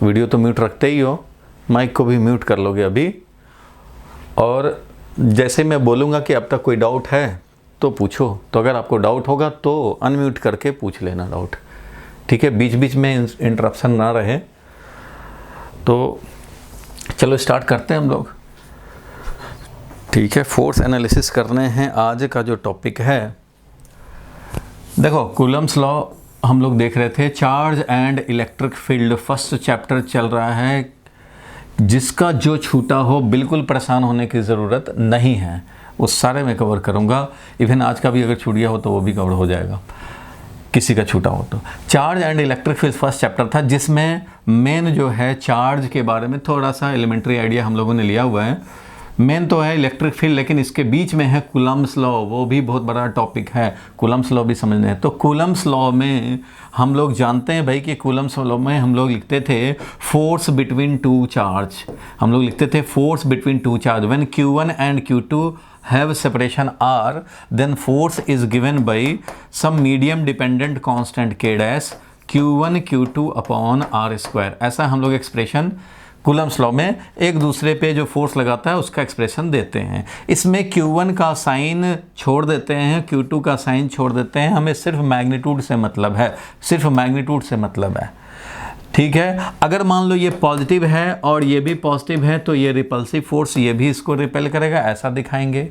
Video तो mute रखते ही हो, माइक को भी म्यूट कर लोगे अभी। और जैसे मैं बोलूँगा कि अब तक कोई डाउट है तो पूछो, तो अगर आपको डाउट होगा तो अनम्यूट करके पूछ लेना डाउट, ठीक है, बीच बीच में इंटरप्शन ना रहे। तो चलो स्टार्ट करते हैं हम लोग, ठीक है। फोर्स एनालिसिस करने हैं। आज का जो टॉपिक है, देखो कूलम्स लॉ हम लोग देख रहे थे, charge and electric field, first chapter चल रहा है। जिसका जो छूटा हो बिल्कुल परेशान होने की ज़रूरत नहीं है, उस सारे मैं कवर करूँगा। इवन आज का भी अगर छूट गया हो तो वो भी कवर हो जाएगा, किसी का छूटा हो तो। Charge and electric field first chapter था, जिसमें मेन जो है चार्ज के बारे में थोड़ा सा एलिमेंट्री आइडिया हम लोगों ने लिया हुआ है। मेन तो है इलेक्ट्रिक फील्ड, लेकिन इसके बीच में है कूलम्स लॉ, वो भी बहुत बड़ा टॉपिक है। कूलम्स लॉ भी समझने हैं। तो कूलम्स लॉ में हम लोग जानते हैं भाई कि कूलम्स लॉ में हम लोग लिखते थे फोर्स बिटवीन टू चार्ज, हम लोग लिखते थे force between two charge. When Q1 and Q2 have separation R, then force is given by some medium dependent constant K dash Q1 Q2 upon R square। ऐसा हम लोग expression Coulomb's law में एक दूसरे पे जो फोर्स लगाता है उसका एक्सप्रेशन देते हैं। इसमें Q1 का साइन छोड़ देते हैं, Q2 का साइन छोड़ देते हैं, हमें सिर्फ मैग्नीट्यूड से मतलब है, सिर्फ मैग्नीट्यूड से मतलब है, ठीक है। अगर मान लो ये पॉजिटिव है और ये भी पॉजिटिव है तो ये रिपल्सिव फोर्स ये भी इसको रिपेल करेगा, ऐसा दिखाएंगे।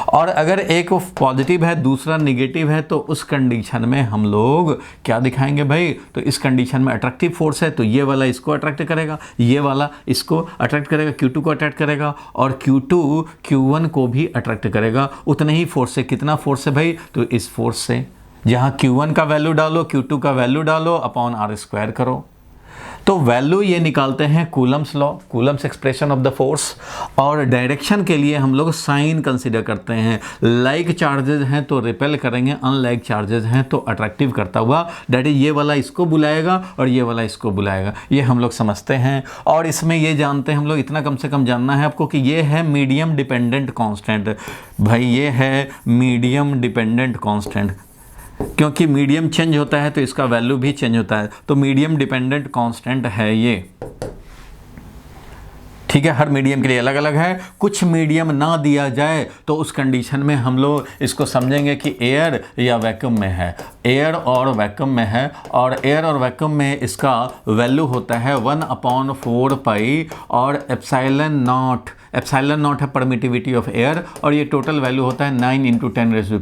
और अगर एक पॉजिटिव है दूसरा निगेटिव है तो उस कंडीशन में हम लोग क्या दिखाएंगे भाई, तो इस कंडीशन में अट्रैक्टिव फोर्स है तो ये वाला इसको अट्रैक्ट करेगा, ये वाला इसको अट्रैक्ट करेगा, Q2 को अट्रैक्ट करेगा और Q2 Q1 को भी अट्रैक्ट करेगा। उतने ही फोर्स से, कितना फोर्स है भाई, तो इस फोर्स से, जहाँ Q1 का वैल्यू डालो Q2 का वैल्यू डालो अपॉन R स्क्वायर करो, तो वैल्यू ये निकालते हैं Coulomb's law, Coulomb's expression of the force. और डायरेक्शन के लिए हम लोग साइन कंसीडर करते हैं। लाइक चार्जेस हैं तो रिपेल करेंगे, अनलाइक चार्जेस हैं तो अट्रैक्टिव करता हुआ, दैट इज ये वाला इसको बुलाएगा और ये वाला इसको बुलाएगा, ये हम लोग समझते हैं। और इसमें ये जानते हैं हम लोग, इतना कम से कम जानना है आपको कि ये है मीडियम डिपेंडेंट कॉन्स्टेंट। भाई ये है मीडियम डिपेंडेंट कॉन्स्टेंट, क्योंकि मीडियम चेंज होता है तो इसका वैल्यू भी चेंज होता है, तो मीडियम डिपेंडेंट कांस्टेंट है ये, ठीक है। हर मीडियम के लिए अलग अलग है। कुछ मीडियम ना दिया जाए तो उस कंडीशन में हम लोग इसको समझेंगे कि एयर या वैक्यूम में है, एयर और वैक्यूम में है। और एयर और वैक्यूम में इसका वैल्यू होता है 1/4 पाई और एप्सिलॉन नॉट, एप्सिलॉन नॉट है परमिटिविटी ऑफ एयर, और ये टोटल वैल्यू होता है 9 × 10⁹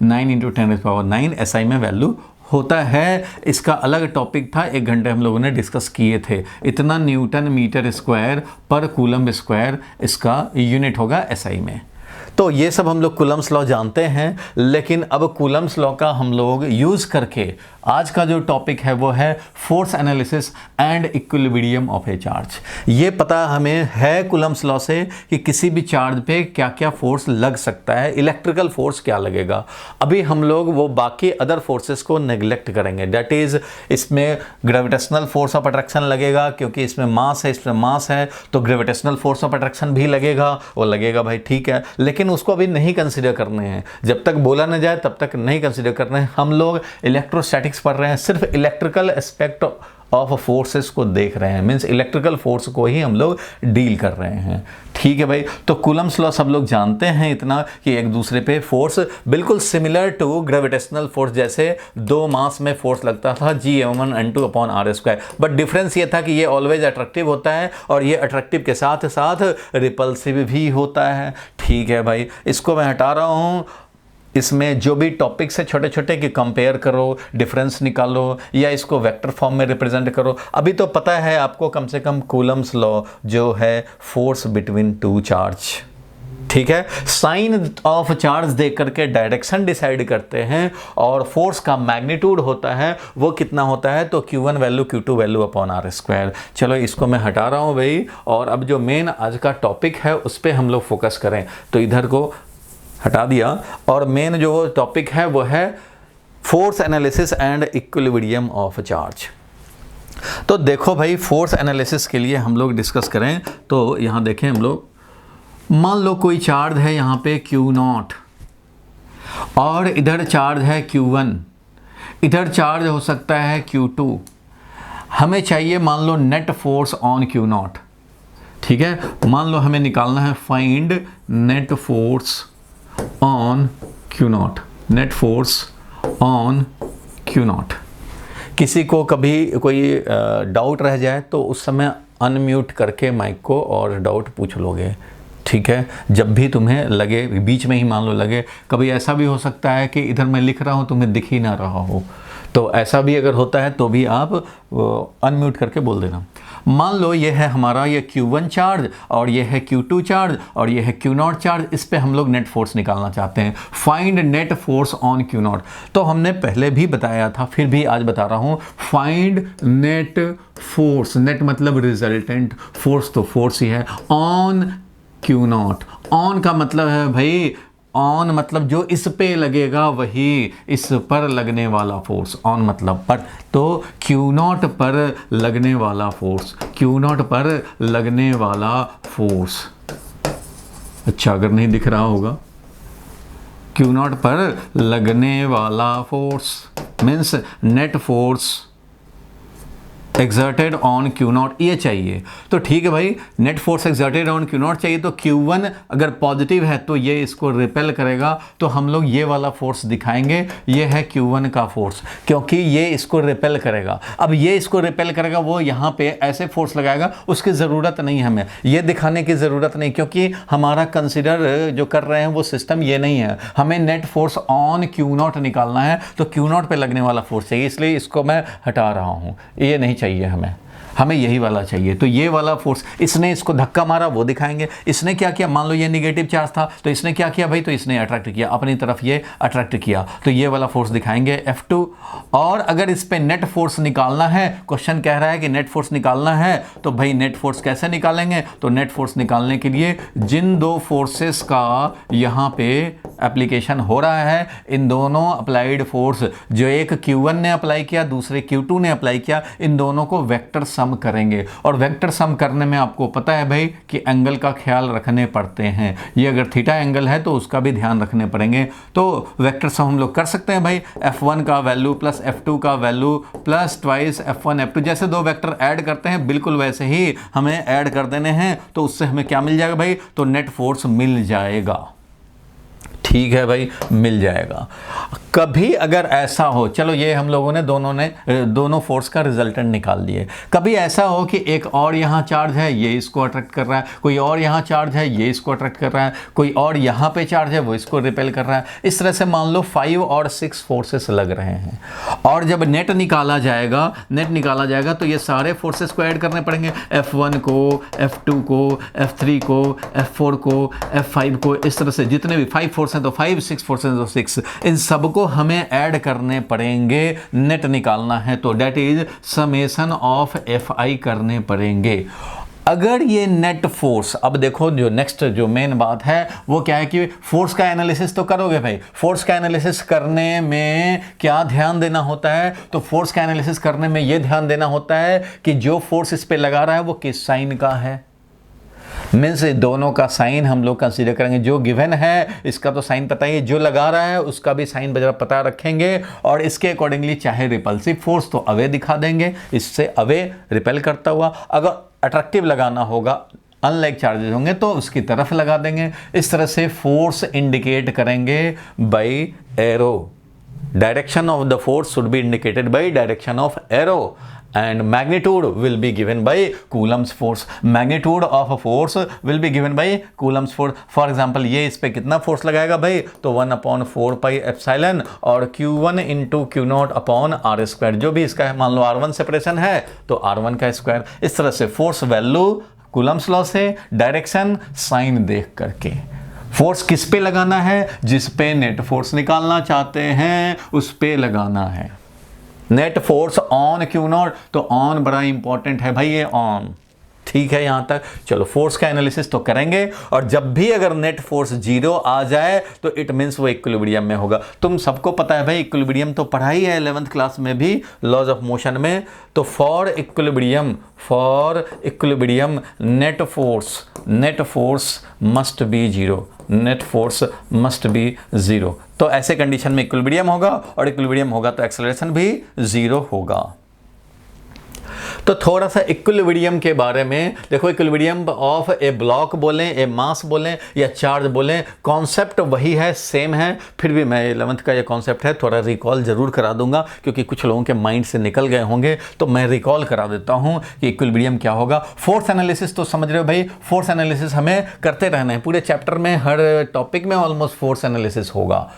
9 × 10⁹ SI में वैल्यू होता है। इसका अलग टॉपिक था, 1 घंटे हम लोगों ने डिस्कस किए थे। इतना न्यूटन मीटर स्क्वायर पर कूलम स्क्वायर इसका यूनिट होगा SI में। तो ये सब हम लोग कूलम्स लॉ जानते हैं, लेकिन अब कूलम्स लॉ का हम लोग यूज़ करके आज का जो टॉपिक है वो है force analysis and equilibrium of A charge. ये पता हमें है कूलम्स लॉ से कि किसी भी चार्ज पे क्या क्या फोर्स लग सकता है, इलेक्ट्रिकल फोर्स क्या लगेगा। अभी हम लोग वो बाकी अदर फोर्सेस को नेग्लेक्ट करेंगे, दैट इज़ इसमें ग्रेविटेशनल फोर्स ऑफ अट्रैक्शन लगेगा, क्योंकि इसमें मास है, इसमें मास है तो ग्रेविटेशनल फोर्स ऑफ अट्रैक्शन भी लगेगा, वो लगेगा भाई, ठीक है। लेकिन उसको अभी नहीं कंसीडर करने हैं, जब तक बोला न जाए तब तक नहीं कंसीडर करने हैं। हम लोग इलेक्ट्रोस्टैटिक्स पढ़ रहे हैं, सिर्फ इलेक्ट्रिकल एस्पेक्ट ऑफ फोर्सेस को देख रहे हैं, मींस इलेक्ट्रिकल फोर्स को ही हम लोग डील कर रहे हैं, ठीक है भाई। तो कूलम्स लॉ सब लोग जानते हैं इतना कि एक दूसरे पे फोर्स बिल्कुल सिमिलर टू ग्रेविटेशनल फोर्स, जैसे दो मास में फोर्स लगता था G(m1n2) upon R², but difference ये था कि ये ऑलवेज अट्रैक्टिव होता है और ये अट्रैक्टिव के साथ साथ रिपल्सिव भी होता है, ठीक है भाई। इसको मैं हटा रहा हूँ। इसमें जो भी टॉपिक्स है छोटे छोटे कि कंपेयर करो, डिफरेंस निकालो या इसको वेक्टर फॉर्म में रिप्रेजेंट करो। अभी तो पता है आपको कम से कम कूलम्स लॉ जो है फोर्स बिटवीन टू चार्ज, ठीक है। साइन ऑफ चार्ज देख करके डायरेक्शन डिसाइड करते हैं और फोर्स का मैग्नीट्यूड होता है वो कितना होता है, तो Q1 value Q2 value upon R²। चलो इसको मैं हटा रहा हूँ भाई, और अब जो मेन आज का टॉपिक है उस पर हम लोग फोकस करें। तो इधर को हटा दिया और मेन जो टॉपिक है वो है force analysis and equilibrium of charge. तो देखो भाई, फोर्स एनालिसिस के लिए हम लोग डिस्कस करें तो यहाँ देखें हम लोग, मान लो कोई चार्ज है यहाँ पे Q0 और इधर चार्ज है Q1, इधर चार्ज हो सकता है Q2। हमें चाहिए मान लो net force on Q naught, ठीक है। मान लो हमें निकालना है find net force on Q naught, net force on Q naught. किसी को कभी कोई डाउट रह जाए तो उस समय अनम्यूट करके माइक को और डाउट पूछ लोगे, ठीक है। जब भी तुम्हें लगे, बीच में ही मान लो लगे, कभी ऐसा भी हो सकता है कि इधर मैं लिख रहा हूँ तुम्हें दिख ही ना रहा हो, तो ऐसा भी अगर होता है तो भी आप अनम्यूट करके बोल देना। मान लो ये है हमारा ये Q1 चार्ज और ये है Q2 चार्ज और ये है Q0 चार्ज, इस पे हम लोग नेट फोर्स निकालना चाहते हैं। Find net force on Q0। तो हमने पहले भी बताया था, फिर भी आज बता रहा हूँ, फाइंड नेट फोर्स, नेट मतलब रिजल्टेंट, फोर्स तो फोर्स ही है, ऑन Q0। ऑन का मतलब है भाई, ऑन मतलब जो इस पे लगेगा वही, इस पर लगने वाला फोर्स, ऑन मतलब पर, तो Q0 पर लगने वाला फोर्स, Q0 पर लगने वाला फोर्स। अच्छा, अगर नहीं दिख रहा होगा, Q0 पर लगने वाला force means net force exerted on Q0, ये चाहिए। तो ठीक है भाई, net force exerted on Q0 चाहिए, तो Q1 अगर पॉजिटिव है तो ये इसको रिपेल करेगा, तो हम लोग ये वाला फोर्स दिखाएंगे, ये है Q1 का फोर्स, क्योंकि ये इसको रिपेल करेगा। अब ये इसको रिपेल करेगा, वो यहाँ पे ऐसे फोर्स लगाएगा, उसकी ज़रूरत नहीं, हमें ये दिखाने की ज़रूरत नहीं, क्योंकि हमारा कंसिडर जो कर रहे हैं वो सिस्टम ये नहीं है। हमें नेट फोर्स ऑन Q0 निकालना है, तो Q0 पे लगने वाला फोर्स चाहिए, इसलिए इसको मैं हटा रहा हूँ, ये नहीं चाहिए हमें यही वाला चाहिए। तो ये वाला फोर्स, इसने इसको धक्का मारा, वो दिखाएंगे। इसने क्या किया, मान लो ये निगेटिव चार्ज था, तो इसने क्या किया भाई, तो इसने अट्रैक्ट किया अपनी तरफ, ये अट्रैक्ट किया, तो ये वाला फोर्स दिखाएंगे F2। और अगर इस पे नेट फोर्स निकालना है, क्वेश्चन कह रहा है कि नेट फोर्स निकालना है, तो भाई नेट फोर्स कैसे निकालेंगे, तो नेट फोर्स निकालने के लिए जिन दो फोर्सेस का यहाँ पे एप्लीकेशन हो रहा है, इन दोनों अप्लाइड फोर्स, जो एक Q1 ने अप्लाई किया, दूसरे Q2 ने अप्लाई किया, इन दोनों को वेक्टर सम करेंगे। और वेक्टर सम करने में आपको पता है भाई कि एंगल का ख्याल रखने पड़ते हैं, ये अगर थीटा एंगल है तो उसका भी ध्यान रखने पड़ेंगे। तो वेक्टर सम हम लोग कर सकते हैं भाई, F1 का वैल्यू प्लस F2 का value plus twice F1 F2, जैसे दो वेक्टर ऐड करते हैं बिल्कुल वैसे ही हमें ऐड कर देने हैं, तो उससे हमें क्या मिल जाएगा भाई, तो नेट फोर्स मिल जाएगा। ठीक है भाई, मिल जाएगा। कभी अगर ऐसा हो, चलो ये हम लोगों ने दोनों फोर्स का रिजल्टेंट निकाल दिए। कभी ऐसा हो कि एक और यहाँ चार्ज है, ये इसको अट्रैक्ट कर रहा है, कोई और यहाँ चार्ज है, ये इसको अट्रैक्ट कर रहा है, कोई और यहाँ पे चार्ज है, वो इसको रिपेल कर रहा है। इस तरह से मान लो 5 और 6 फोर्सेस लग रहे हैं, और जब नेट निकाला जाएगा तो ये सारे फोर्सेस को ऐड करने पड़ेंगे, F1 को, F2 को, F3 को, F4 को, F5 को, इस तरह से जितने भी 5 फोर्स हैं तो 5, 6 फोर्स हैं तो 6, इन सबको हमें ऐड करने पड़ेंगे, नेट निकालना है तो that is summation of Fi करने पड़ेंगे। अगर ये नेट फोर्स, अब देखो जो नेक्स्ट जो मेन बात है वो क्या है कि फोर्स का एनालिसिस तो करोगे भाई, फोर्स का एनालिसिस करने में क्या ध्यान देना होता है, तो फोर्स का एनालिसिस करने में ये ध्यान देना होता है कि जो फोर्स इस पे लगा रहा है वो किस साइन का है, मीन्स दोनों का साइन हम लोग कंसीडर करेंगे। जो गिवन है इसका तो साइन पता ही है, जो लगा रहा है उसका भी साइन बजरा पता रखेंगे, और इसके अकॉर्डिंगली चाहे रिपल्सिव फोर्स तो अवे दिखा देंगे, इससे अवे रिपेल करता हुआ, अगर अट्रैक्टिव लगाना होगा, अनलाइक चार्जेस होंगे तो उसकी तरफ लगा देंगे। इस तरह से फोर्स इंडिकेट करेंगे by arrow, direction of the force should be indicated by direction of arrow, and magnitude will be given by Coulomb's force, magnitude of a force will be given by Coulomb's force। for example ये इस पे कितना force लगाएगा भाई, तो 1/4 pi epsilon और Q1 into Q0 upon R square, जो भी इसका है, मान लो R1 सेपरेशन है तो R1 का स्क्वायर। इस तरह से फोर्स वैल्यू Coulomb's लॉ से, डायरेक्शन साइन देख करके, फोर्स किस पे लगाना है, जिस पे नेट फोर्स निकालना चाहते हैं उस पे लगाना है। नेट फोर्स ऑन Q0, तो ऑन बड़ा इंपॉर्टेंट है भाई, ये ऑन, ठीक है। यहां तक चलो, फोर्स का एनालिसिस तो करेंगे, और जब भी अगर नेट फोर्स 0 आ जाए तो इट मींस वो इक्विलिब्रियम में होगा। तुम सबको पता है भाई, इक्विलिब्रियम तो पढ़ा ही है 11th क्लास में भी, लॉज ऑफ मोशन में। तो for equilibrium net force must be 0, net force must be 0। तो ऐसे कंडीशन में इक्विलिब्रियम होगा, और इक्विलिब्रियम होगा तो एक्सेलरेशन भी 0 होगा। तो थोड़ा सा इक्विलिब्रियम के बारे में देखो। इक्विलिब्रियम ऑफ ए ब्लॉक बोलें, ए मास बोलें या चार्ज बोलें, कॉन्सेप्ट वही है, सेम है। फिर भी मैं 11th का ये कॉन्सेप्ट है, थोड़ा रिकॉल जरूर करा दूंगा क्योंकि कुछ लोगों के माइंड से निकल गए होंगे, तो मैं रिकॉल करा देता हूं कि इक्विलिब्रियम क्या होगा। फोर्स एनालिसिस तो समझ रहे हो भाई, फोर्स एनालिसिस हमें करते रहना है। पूरे चैप्टर में हर टॉपिक में ऑलमोस्ट फोर्स एनालिसिस होगा।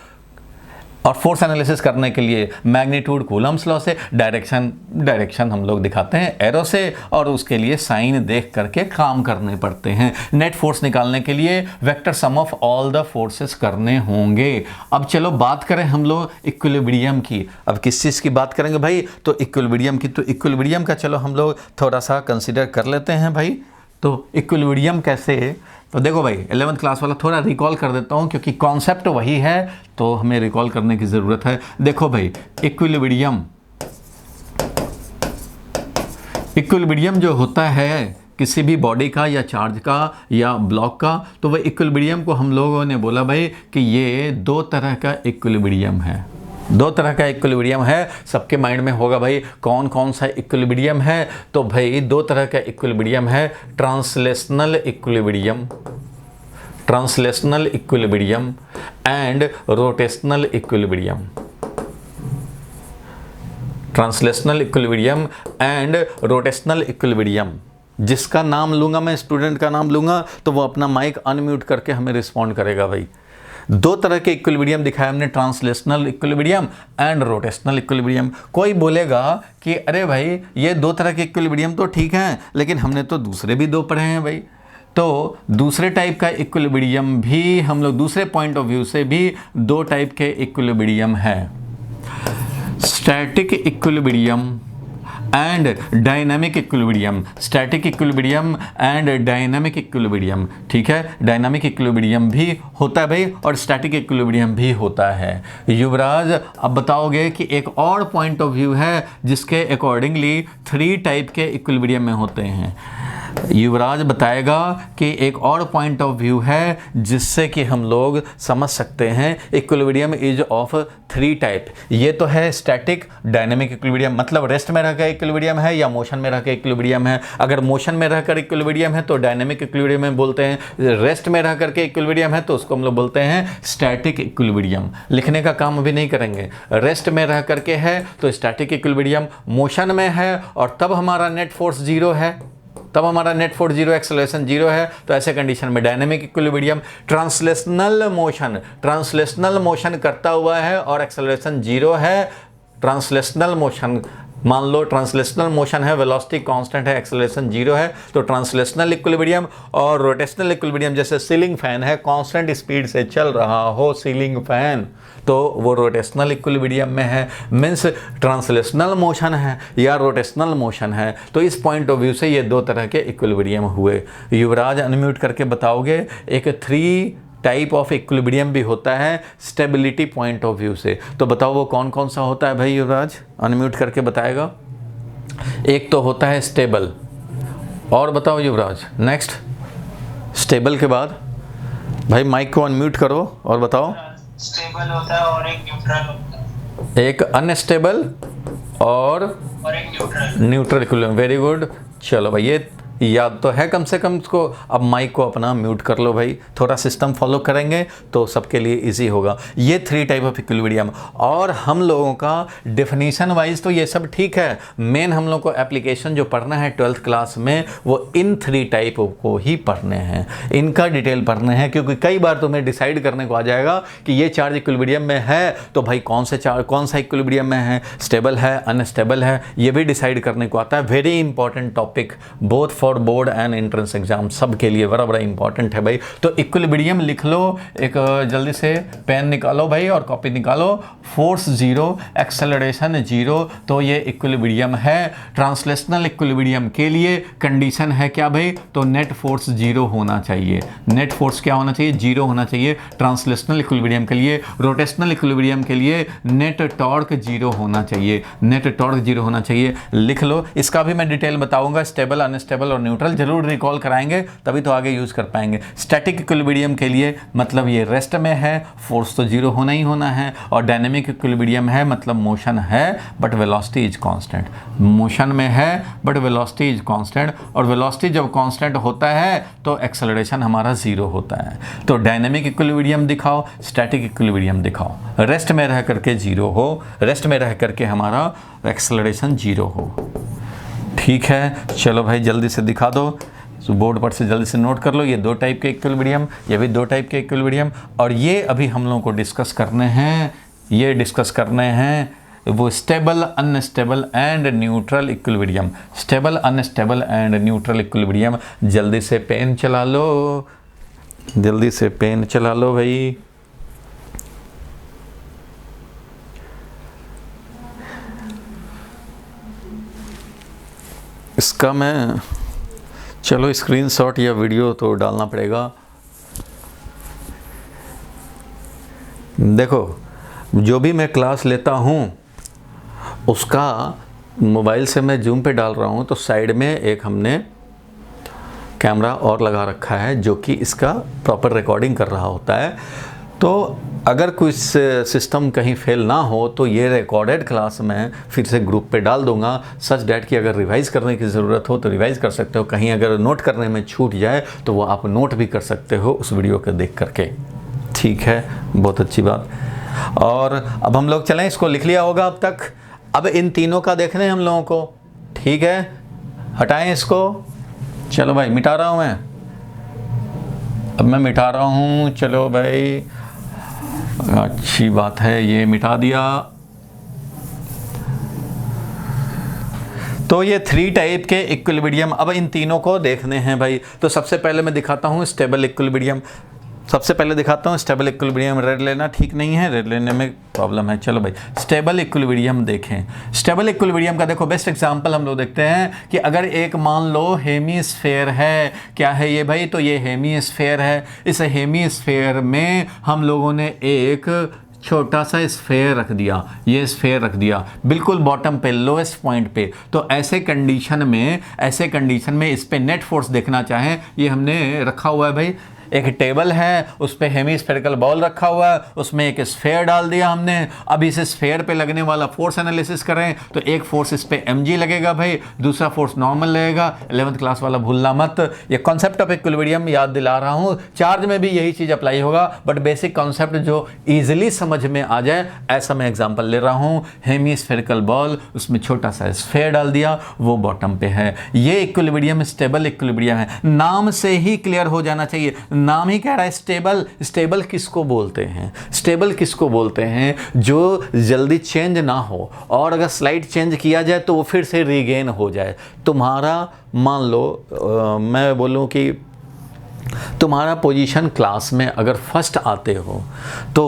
और फोर्स एनालिसिस करने के लिए मैग्नीट्यूड कूलम्स लॉ से, डायरेक्शन हम लोग दिखाते हैं एरो से, और उसके लिए साइन देख करके काम करने पड़ते हैं। नेट फोर्स निकालने के लिए vector sum of all the forces करने होंगे। अब चलो बात करें हम लोग इक्विलिब्रियम की। अब किस चीज़ की बात करेंगे भाई? तो इक्विलिब्रियम की। तो इक्विलिब्रियम का चलो हम लोग थोड़ा सा कंसिडर कर लेते हैं भाई। तो इक्विलिब्रियम कैसे? तो देखो भाई 11th क्लास वाला थोड़ा रिकॉल कर देता हूँ क्योंकि कॉन्सेप्ट वही है, तो हमें रिकॉल करने की ज़रूरत है। देखो भाई इक्विलिब्रियम जो होता है किसी भी बॉडी का या चार्ज का या ब्लॉक का, तो वह इक्विलिब्रियम को हम लोगों ने बोला भाई कि ये दो तरह का इक्विलिब्रियम है। दो तरह का इक्विलिब्रियम है। सबके माइंड में होगा भाई कौन कौन सा इक्विलिब्रियम है? तो भाई दो तरह का इक्विलिब्रियम है, translational equilibrium and rotational equilibrium. Translational equilibrium and rotational equilibrium. जिसका नाम लूंगा मैं, स्टूडेंट का नाम लूंगा, तो वो अपना माइक अनम्यूट करके हमें रिस्पॉन्ड करेगा भाई। दो तरह के इक्विलिब्रियम दिखाया हमने, translational equilibrium and rotational equilibrium. कोई बोलेगा कि अरे भाई ये दो तरह के इक्विलिब्रियम तो ठीक हैं, लेकिन हमने तो दूसरे भी दो पढ़े हैं भाई। तो दूसरे टाइप का इक्विलिब्रियम भी हम लोग, दूसरे पॉइंट ऑफ व्यू से भी दो टाइप के इक्विलिब्रियम है, static equilibrium and dynamic equilibrium. Static equilibrium and dynamic equilibrium, ठीक है। डायनामिक इक्विलिब्रियम भी होता है भाई और स्टैटिक इक्विलिब्रियम भी होता है। युवराज अब बताओगे कि एक और पॉइंट ऑफ व्यू है जिसके अकॉर्डिंगली 3 टाइप के इक्विलिब्रियम में होते हैं। युवराज बताएगा कि एक और पॉइंट ऑफ व्यू है जिससे कि हम लोग समझ सकते हैं इक्विलिब्रियम इज ऑफ 3 टाइप। ये तो है स्टैटिक डायनामिक इक्विलिब्रियम, मतलब रेस्ट में रहकर इक्विलिब्रियम है या मोशन में रहकर इक्विलिब्रियम है। अगर मोशन में रहकर इक्विलिब्रियम है तो डायनामिक इक्विलिब्रियम में बोलते हैं, रेस्ट में रह करके इक्विलिब्रियम है तो उसको हम लोग बोलते हैं स्टैटिक इक्विलिब्रियम। लिखने का काम अभी नहीं करेंगे। रेस्ट में रह करके है तो स्टैटिक इक्विलिब्रियम, मोशन में है और तब हमारा नेट फोर्स 0 है, तब हमारा नेट फोर्स 0, एक्सेलरेशन 0 है, तो ऐसे कंडीशन में डायनामिक इक्विलिब्रियम। ट्रांसलेशनल मोशन करता हुआ है और एक्सेलरेशन 0 है। ट्रांसलेशनल मोशन, मान लो ट्रांसलेशनल मोशन है, वेलोसिटी कांस्टेंट है, एक्सेलरेशन 0 है, तो ट्रांसलेशनल इक्विलिब्रियम। और रोटेशनल इक्विलिब्रियम जैसे सीलिंग फैन है, कांस्टेंट स्पीड से चल रहा हो सीलिंग फैन, तो वो रोटेशनल इक्विलिब्रियम में है। मीन्स ट्रांसलेशनल मोशन है या रोटेशनल मोशन है। तो इस पॉइंट ऑफ व्यू से ये दो तरह के इक्विलिब्रियम हुए। युवराज अनम्यूट करके बताओगे। एक 3 टाइप ऑफ इक्विलिब्रियम भी होता है स्टेबिलिटी पॉइंट ऑफ व्यू से, तो बताओ वो कौन कौन सा होता है भाई? युवराज अनम्यूट करके बताएगा। एक तो होता है स्टेबल, और बताओ युवराज नेक्स्ट। स्टेबल के बाद भाई माइक को अनम्यूट करो और बताओ। स्टेबल होता है और एक न्यूट्रल होता है। एक अनस्टेबल और एक न्यूट्रल इक्विलिब्रियम। Very good. चलो भाई ये याद तो है कम से कम इसको। अब माइक को अपना म्यूट कर लो भाई, थोड़ा सिस्टम फॉलो करेंगे तो सबके लिए इजी होगा। ये 3 टाइप ऑफ इक्विलिब्रियम। और हम लोगों का डेफिनेशन वाइज तो ये सब ठीक है, मेन हम लोग को एप्लीकेशन जो पढ़ना है 12th क्लास में वो इन 3 टाइप को ही पढ़ने हैं, इनका डिटेल पढ़ने हैं। क्योंकि कई बार तुम्हें डिसाइड करने को आ जाएगा कि ये चार्ज इक्विलिब्रियम में है, तो भाई कौन सा इक्विलिब्रियम में है, स्टेबल है अनस्टेबल है, ये भी डिसाइड करने को आता है। Very important topic both for board and entrance exam, सब के लिए बड़ा इंपॉर्टेंट है भाई। तो इक्विलिब्रियम लिख लो, एक जल्दी से पेन निकालो भाई और कॉपी निकालो। फोर्स 0, एक्सेलरेशन 0, तो ये इक्विलिब्रियम है। ट्रांसलेशनल इक्विलिब्रियम के लिए कंडीशन है क्या भाई? तो नेट फोर्स 0 होना चाहिए। नेट फोर्स क्या होना चाहिए? 0 होना चाहिए ट्रांसलेशनल इक्विलिब्रियम के लिए। रोटेशनल इक्विलिब्रियम के लिए नेट टॉर्क 0 होना चाहिए। नेट टॉर्क 0 होना चाहिए, लिख लो। इसका भी मैं डिटेल बताऊंगा, स्टेबल अनस्टेबल और न्यूट्रल जरूर रिकॉल कराएंगे, तभी तो आगे यूज़ कर पाएंगे। स्टैटिक इक्विलिब्रियम के लिए मतलब ये रेस्ट में है, फोर्स तो जीरो होना ही होना है, और डायनेमिक इक्विलिब्रियम है मतलब मोशन है but velocity is constant. Motion में है बट वेलोसिटी इज कांस्टेंट, और वेलोसिटी जब कांस्टेंट होता है तो एक्सेलरेशन हमारा जीरो होता है। तो डायनेमिक इक्विलिब्रियम दिखाओ, स्टैटिक इक्विलिब्रियम दिखाओ। रेस्ट में रह करके जीरो हो, रेस्ट में रह करके हमारा एक्सेलरेशन जीरो हो। ठीक है, चलो भाई जल्दी से दिखा दो, तो बोर्ड पर से जल्दी से नोट कर लो। ये दो टाइप के इक्विलिब्रियम, ये भी दो टाइप के इक्विलिब्रियम, और ये अभी हम लोगों को डिस्कस करने हैं, ये डिस्कस करने हैं वो stable, unstable and neutral equilibrium. Stable, unstable and neutral equilibrium. जल्दी से पेन चला लो, जल्दी से पेन चला लो भाई। इसका मैं चलो स्क्रीनशॉट या वीडियो तो डालना पड़ेगा। देखो, जो भी मैं क्लास लेता हूँ उसका मोबाइल से मैं जूम पे डाल रहा हूँ, तो साइड में एक हमने कैमरा और लगा रखा है जो कि इसका प्रॉपर रिकॉर्डिंग कर रहा होता है। तो अगर कोई सिस्टम कहीं फेल ना हो तो ये रिकॉर्डेड क्लास मैं फिर से ग्रुप पे डाल दूंगा, सच डैट कि अगर रिवाइज़ करने की ज़रूरत हो तो रिवाइज़ कर सकते हो। कहीं अगर नोट करने में छूट जाए तो वो आप नोट भी कर सकते हो उस वीडियो को देख करके। ठीक है, बहुत अच्छी बात। और अब हम लोग चलें, इसको लिख लिया होगा अब तक। अब इन तीनों का देखने हैं हम लोगों को। ठीक है, हटाएं इसको। चलो भाई, मिटा रहा हूँ मैं, अब मैं मिटा रहा हूँ। चलो भाई, अच्छी बात है, ये मिटा दिया। तो ये थ्री टाइप के इक्विलिब्रियम, अब इन तीनों को देखने हैं भाई। तो सबसे पहले मैं दिखाता हूँ स्टेबल इक्विलिब्रियम। सबसे पहले दिखाता हूँ स्टेबल इक्विलिब्रियम। रेड लेना ठीक नहीं है, रेड लेने में प्रॉब्लम है। चलो भाई, स्टेबल इक्विलिब्रियम देखें। स्टेबल इक्विलिब्रियम का देखो बेस्ट एग्जांपल हम लोग देखते हैं कि अगर एक मान लो हेमीस्फेयर है, क्या है ये भाई, तो ये हेमीस्फेयर है। इस हेमीस्फेयर में हम लोगों ने एक छोटा सा स्फेयर रख दिया, ये स्फेयर रख दिया बिल्कुल बॉटम पे, लोएस्ट पॉइंट पे। तो ऐसे कंडीशन में इस पे नेट फोर्स देखना चाहें, ये हमने रखा हुआ है भाई, एक टेबल है, उस पे हेमीस्फेरिकल बॉल रखा हुआ है, उसमें एक स्फेयर डाल दिया हमने। अब इस स्फेयर पे लगने वाला फोर्स एनालिसिस करें तो एक फोर्स इस पे mg लगेगा भाई, दूसरा फोर्स नॉर्मल लगेगा। 11th क्लास वाला भूलना मत। ये कॉन्सेप्ट ऑफ इक्विलिब्रियम याद दिला रहा हूँ। चार्ज में भी यही चीज़ अप्लाई होगा, बट बेसिक कॉन्सेप्ट जो ईजिली समझ में आ जाए ऐसा मैं एग्जाम्पल ले रहा हूँ। हेमीस्फेरिकल बॉल, उसमें छोटा सा स्फेयर डाल दिया, वो बॉटम पे है। ये इक्विलिब्रियम स्टेबल इक्विलिब्रियम है। नाम से ही क्लियर हो जाना चाहिए, नाम ही कह रहा है स्टेबल। स्टेबल किसको बोलते हैं? स्टेबल किसको बोलते हैं? जो जल्दी चेंज ना हो, और अगर स्लाइड चेंज किया जाए तो वो फिर से रीगेन हो जाए। तुम्हारा मान लो मैं बोलूँ कि तुम्हारा पोजीशन क्लास में अगर फर्स्ट आते हो तो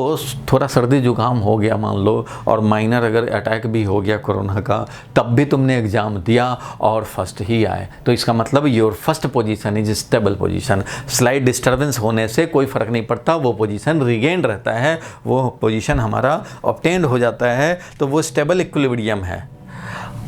थोड़ा सर्दी जुकाम हो गया मान लो, और माइनर अगर अटैक भी हो गया कोरोना का, तब भी तुमने एग्ज़ाम दिया और फर्स्ट ही आए, तो इसका मतलब your first position is stable position. Slide disturbance होने से कोई फ़र्क नहीं पड़ता, वो पोजीशन रिगेंड रहता है, वो पोजीशन हमारा ऑब्टेन्ड हो जाता है, तो वो स्टेबल इक्विलिब्रियम है।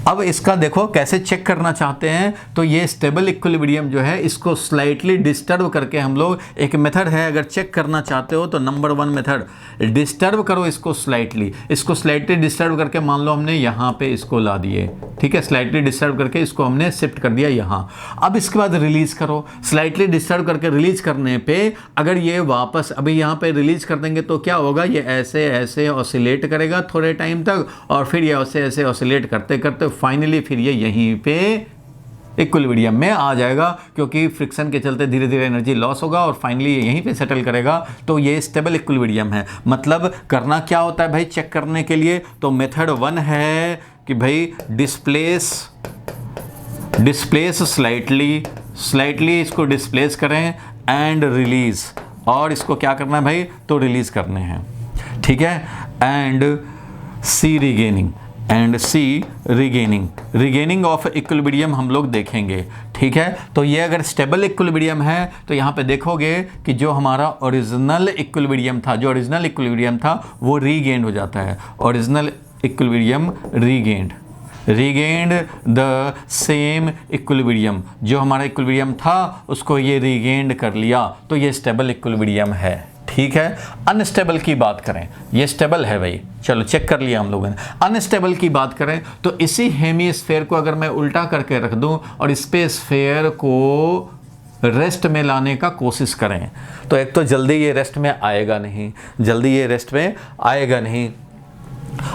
अब इसका देखो कैसे चेक करना चाहते हैं, तो ये स्टेबल इक्विलिब्रियम जो है इसको स्लाइटली डिस्टर्ब करके हम लोग, एक मेथड है अगर चेक करना चाहते हो तो नंबर 1 मेथड, डिस्टर्ब करो इसको स्लाइटली डिस्टर्ब करके, मान लो हमने यहाँ पे इसको ला दिए, ठीक है, स्लाइटली डिस्टर्ब करके इसको हमने शिफ्ट कर दिया यहाँ। अब इसके बाद रिलीज करो, स्लाइटली डिस्टर्ब करके रिलीज करने पे अगर ये वापस अभी यहाँ पे रिलीज कर देंगे तो क्या होगा, ये ऐसे ऐसे ऑसिलेट करेगा थोड़े टाइम तक, और फिर ये ऐसे ऐसे ऑसिलेट करते करते फाइनली फिर ये यहीं पे इक्विलिब्रियम में आ जाएगा, क्योंकि फ्रिक्शन के चलते धीरे धीरे एनर्जी लॉस होगा और फाइनली ये यहीं पे सेटल करेगा। तो ये स्टेबल इक्विलिब्रियम है। मतलब करना क्या होता है भाई चेक करने के लिए, तो मेथड 1 है कि भाई डिस्प्लेस स्लाइटली इसको डिस्प्लेस करें एंड रिलीज, और इसको क्या करना है भाई, तो रिलीज करने हैं, ठीक है। And see regaining of equilibrium हम लोग देखेंगे, ठीक है। तो ये अगर स्टेबल इक्विलिब्रियम है तो यहाँ पे देखोगे कि जो हमारा ओरिजिनल इक्विलिब्रियम था वो रीगेंड हो जाता है, original equilibrium regained, regained the same equilibrium, जो हमारा इक्विलिब्रियम था उसको ये रीगेन्ड कर लिया, तो ये स्टेबल इक्विलिब्रियम है। ठीक है। अनस्टेबल की बात करें, ये स्टेबल है भाई, चलो चेक कर लिया हम लोगों ने। अनस्टेबल की बात करें तो इसी हेमीस्फेयर को अगर मैं उल्टा करके रख दूं और इस पे स्फेयर को रेस्ट में लाने का कोशिश करें, तो एक तो जल्दी ये रेस्ट में आएगा नहीं, जल्दी ये रेस्ट में आएगा नहीं।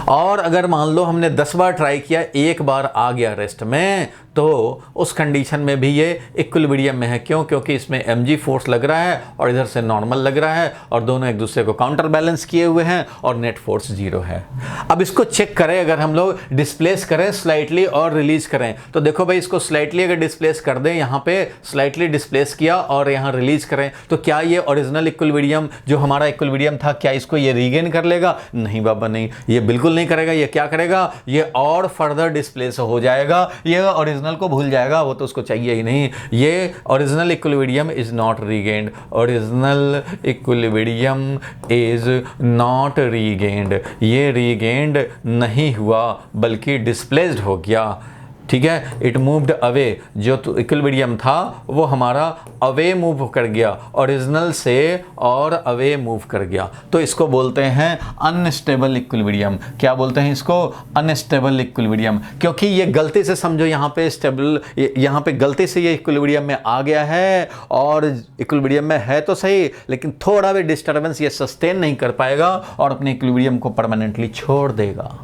और अगर मान लो हमने 10 बार ट्राई किया, एक बार आ गया रेस्ट में, तो उस कंडीशन में भी ये इक्विलिब्रियम में है। क्यों? क्योंकि इसमें mg फोर्स लग रहा है और इधर से नॉर्मल लग रहा है और दोनों एक दूसरे को काउंटर बैलेंस किए हुए हैं और नेट फोर्स 0 है। अब इसको चेक करें, अगर हम लोग डिस्प्लेस करें स्लाइटली और रिलीज करें, तो देखो भाई इसको स्लाइटली अगर डिस्प्लेस कर दें, यहाँ पे स्लाइटली डिस्प्लेस किया और यहाँ रिलीज करें, तो क्या ये ओरिजिनल इक्विलिब्रियम जो हमारा इक्विलिब्रियम था, क्या इसको ये रीगेन कर लेगा? नहीं बाबा नहीं, ये बिल्कुल नहीं करेगा। ये क्या करेगा? ये और फर्दर डिस्प्लेस हो जाएगा, ये ओरिजिनल को भूल जाएगा, वो तो उसको चाहिए ही नहीं। ये original equilibrium is not regained, original equilibrium is not regained, ये रीगेन्ड नहीं हुआ बल्कि डिस्प्लेस्ड हो गया। ठीक है, इट मूव्ड अवे, जो तो इक्विलिब्रियम था वो हमारा अवे मूव कर गया, ओरिजिनल से और अवे मूव कर गया, तो इसको बोलते हैं अनस्टेबल इक्विलिब्रियम। क्या बोलते हैं इसको? Unstable equilibrium. क्योंकि ये गलती से समझो यहाँ पे स्टेबल, यहाँ पे गलती से ये इक्विलिब्रियम में आ गया है और इक्विलिब्रियम में है तो सही, लेकिन थोड़ा भी डिस्टर्बेंस ये सस्टेन नहीं कर पाएगा और अपने इक्विलिब्रियम को परमानेंटली छोड़ देगा,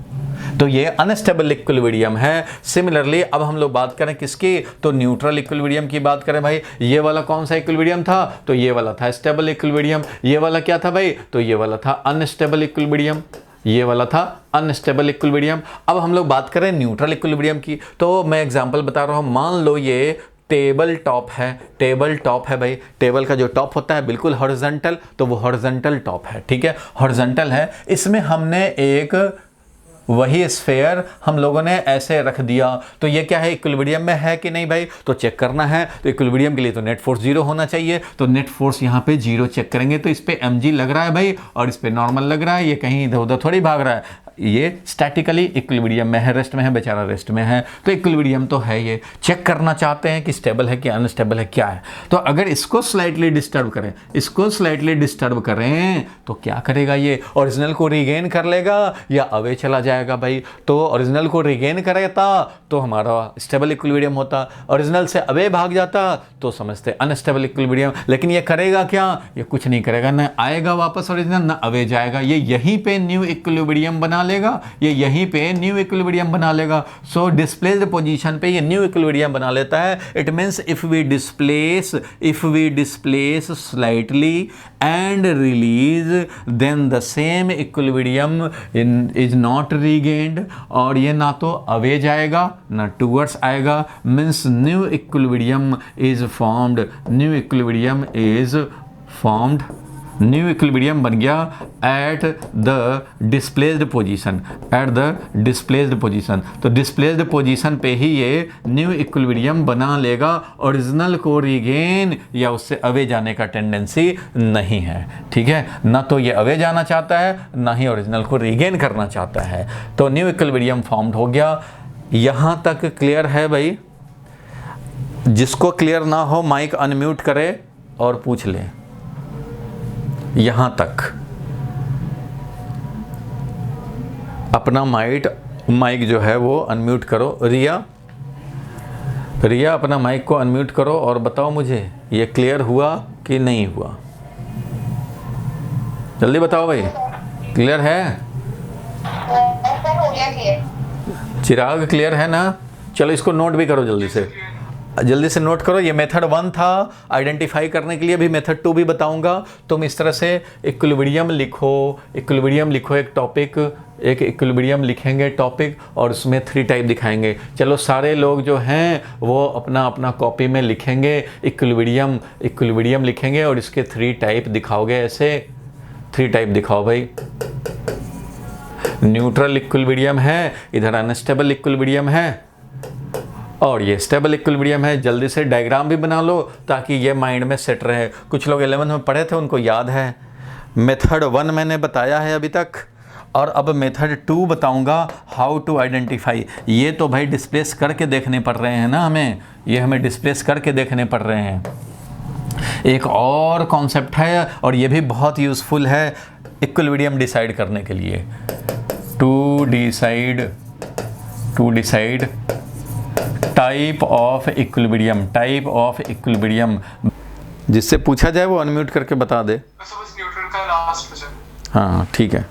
तो ये अनस्टेबल इक्विलिब्रियम है। सिमिलरली अब हम लोग बात करें किसकी? तो न्यूट्रल इक्विलिब्रियम की बात करें भाई। ये वाला कौन सा इक्विलिब्रियम था? तो ये वाला था स्टेबल इक्विलिब्रियम। ये वाला क्या था भाई? तो ये वाला था अनस्टेबल इक्विलिब्रियम, ये वाला था अनस्टेबल इक्विलिब्रियम। अब हम लोग बात करें न्यूट्रल इक्विलिब्रियम की, तो मैं एग्जांपल बता रहा हूं। मान लो ये टेबल टॉप है, टेबल टॉप है भाई, टेबल का जो टॉप होता है बिल्कुल हॉरिजॉन्टल, तो वो हॉरिजॉन्टल टॉप है। ठीक है, हॉरिजॉन्टल है। इसमें हमने एक वही स्फेयर हम लोगों ने ऐसे रख दिया, तो ये क्या है? इक्विलिब्रियम में है कि नहीं भाई? तो चेक करना है। तो इक्विलिब्रियम के लिए तो नेट फोर्स 0 होना चाहिए, तो नेट फोर्स यहाँ पे 0 चेक करेंगे, तो इस पे mg लग रहा है भाई और इस पे नॉर्मल लग रहा है, ये कहीं इधर उधर थोड़ी भाग रहा है, ये स्टैटिकली इक्विलिब्रियम में है, रेस्ट में है, बेचारा रेस्ट में है, तो इक्विलिब्रियम तो है। ये चेक करना चाहते हैं कि स्टेबल है कि अनस्टेबल है, क्या है। तो अगर इसको स्लाइटली डिस्टर्ब करें, इसको स्लाइटली डिस्टर्ब करें, तो क्या करेगा? ये ओरिजिनल को रिगेन कर लेगा या अवे चला जाएगा भाई? तो ओरिजिनल को रिगेन करेगा तो हमारा स्टेबल इक्विलिब्रियम होता, ओरिजिनल से अवे भाग जाता तो समझते अनस्टेबल इक्विलिब्रियम। लेकिन ये करेगा क्या? ये कुछ नहीं करेगा, ना आएगा वापस ओरिजिनल, ना अवे जाएगा, ये यहीं पे न्यू इक्विलिब्रियम बना लेगा, ये यहीं पे न्यू इक्विलिब्रियम बना लेगा। सो डिस्प्लेस्ड पोजीशन पे ये न्यू इक्विलिब्रियम बना लेता है। It means if we displace slightly and release, then the same equilibrium is not regained, और ये ना तो अवे जाएगा ना टूवर्ड्स आएगा, means new equilibrium is formed, new equilibrium is formed, new equilibrium बन गया at the displaced position, at the displaced position. तो डिस्प्लेस्ड पोजीशन पे ही ये न्यू इक्विलिब्रियम बना लेगा, ओरिजिनल को रिगेन या उससे अवे जाने का टेंडेंसी नहीं है। ठीक है, ना तो ये अवे जाना चाहता है, ना ही ओरिजिनल को रिगेन करना चाहता है, तो न्यू इक्विलिब्रियम फॉर्म्ड हो गया। यहाँ तक क्लियर है भाई? जिसको क्लियर ना हो माइक अनम्यूट करे और पूछ ले। यहां तक अपना माइक जो है वो अनम्यूट करो। रिया अपना माइक को अनम्यूट करो और बताओ मुझे ये क्लियर हुआ कि नहीं हुआ? जल्दी बताओ भाई, क्लियर है? हो गया क्लियर। चिराग क्लियर है ना? चलो इसको नोट भी करो, जल्दी से नोट करो। ये मेथड 1 था आइडेंटिफाई करने के लिए, भी मेथड 2 भी बताऊंगा। तुम इस तरह से इक्विलिब्रियम लिखो, एक टॉपिक, एक इक्विलिब्रियम लिखेंगे टॉपिक, और उसमें 3 टाइप दिखाएंगे। चलो सारे लोग जो हैं वो अपना अपना कॉपी में लिखेंगे इक्विलिब्रियम लिखेंगे और इसके 3 टाइप दिखाओगे। ऐसे 3 टाइप दिखाओ भाई। न्यूट्रल इक्विलिब्रियम है, इधर अनस्टेबल इक्विलिब्रियम है, और ये स्टेबल इक्विलिब्रियम है। जल्दी से डायग्राम भी बना लो ताकि ये माइंड में सेट रहे। कुछ लोग 11th में पढ़े थे, उनको याद है। मेथड 1 मैंने बताया है अभी तक, और अब मेथड 2 बताऊंगा, हाउ टू आइडेंटिफाई। ये तो भाई डिस्प्लेस करके देखने पड़ रहे हैं ना हमें, ये हमें डिस्प्लेस करके देखने पड़ रहे हैं। एक और कॉन्सेप्ट है और ये भी बहुत यूज़फुल है इक्विलिब्रियम डिसाइड करने के लिए। To decide type of equilibrium, जिससे पूछा जाए वो अनम्यूट करके बता दे। न्यूटन का लास्ट क्वेश्चन। हाँ ठीक है।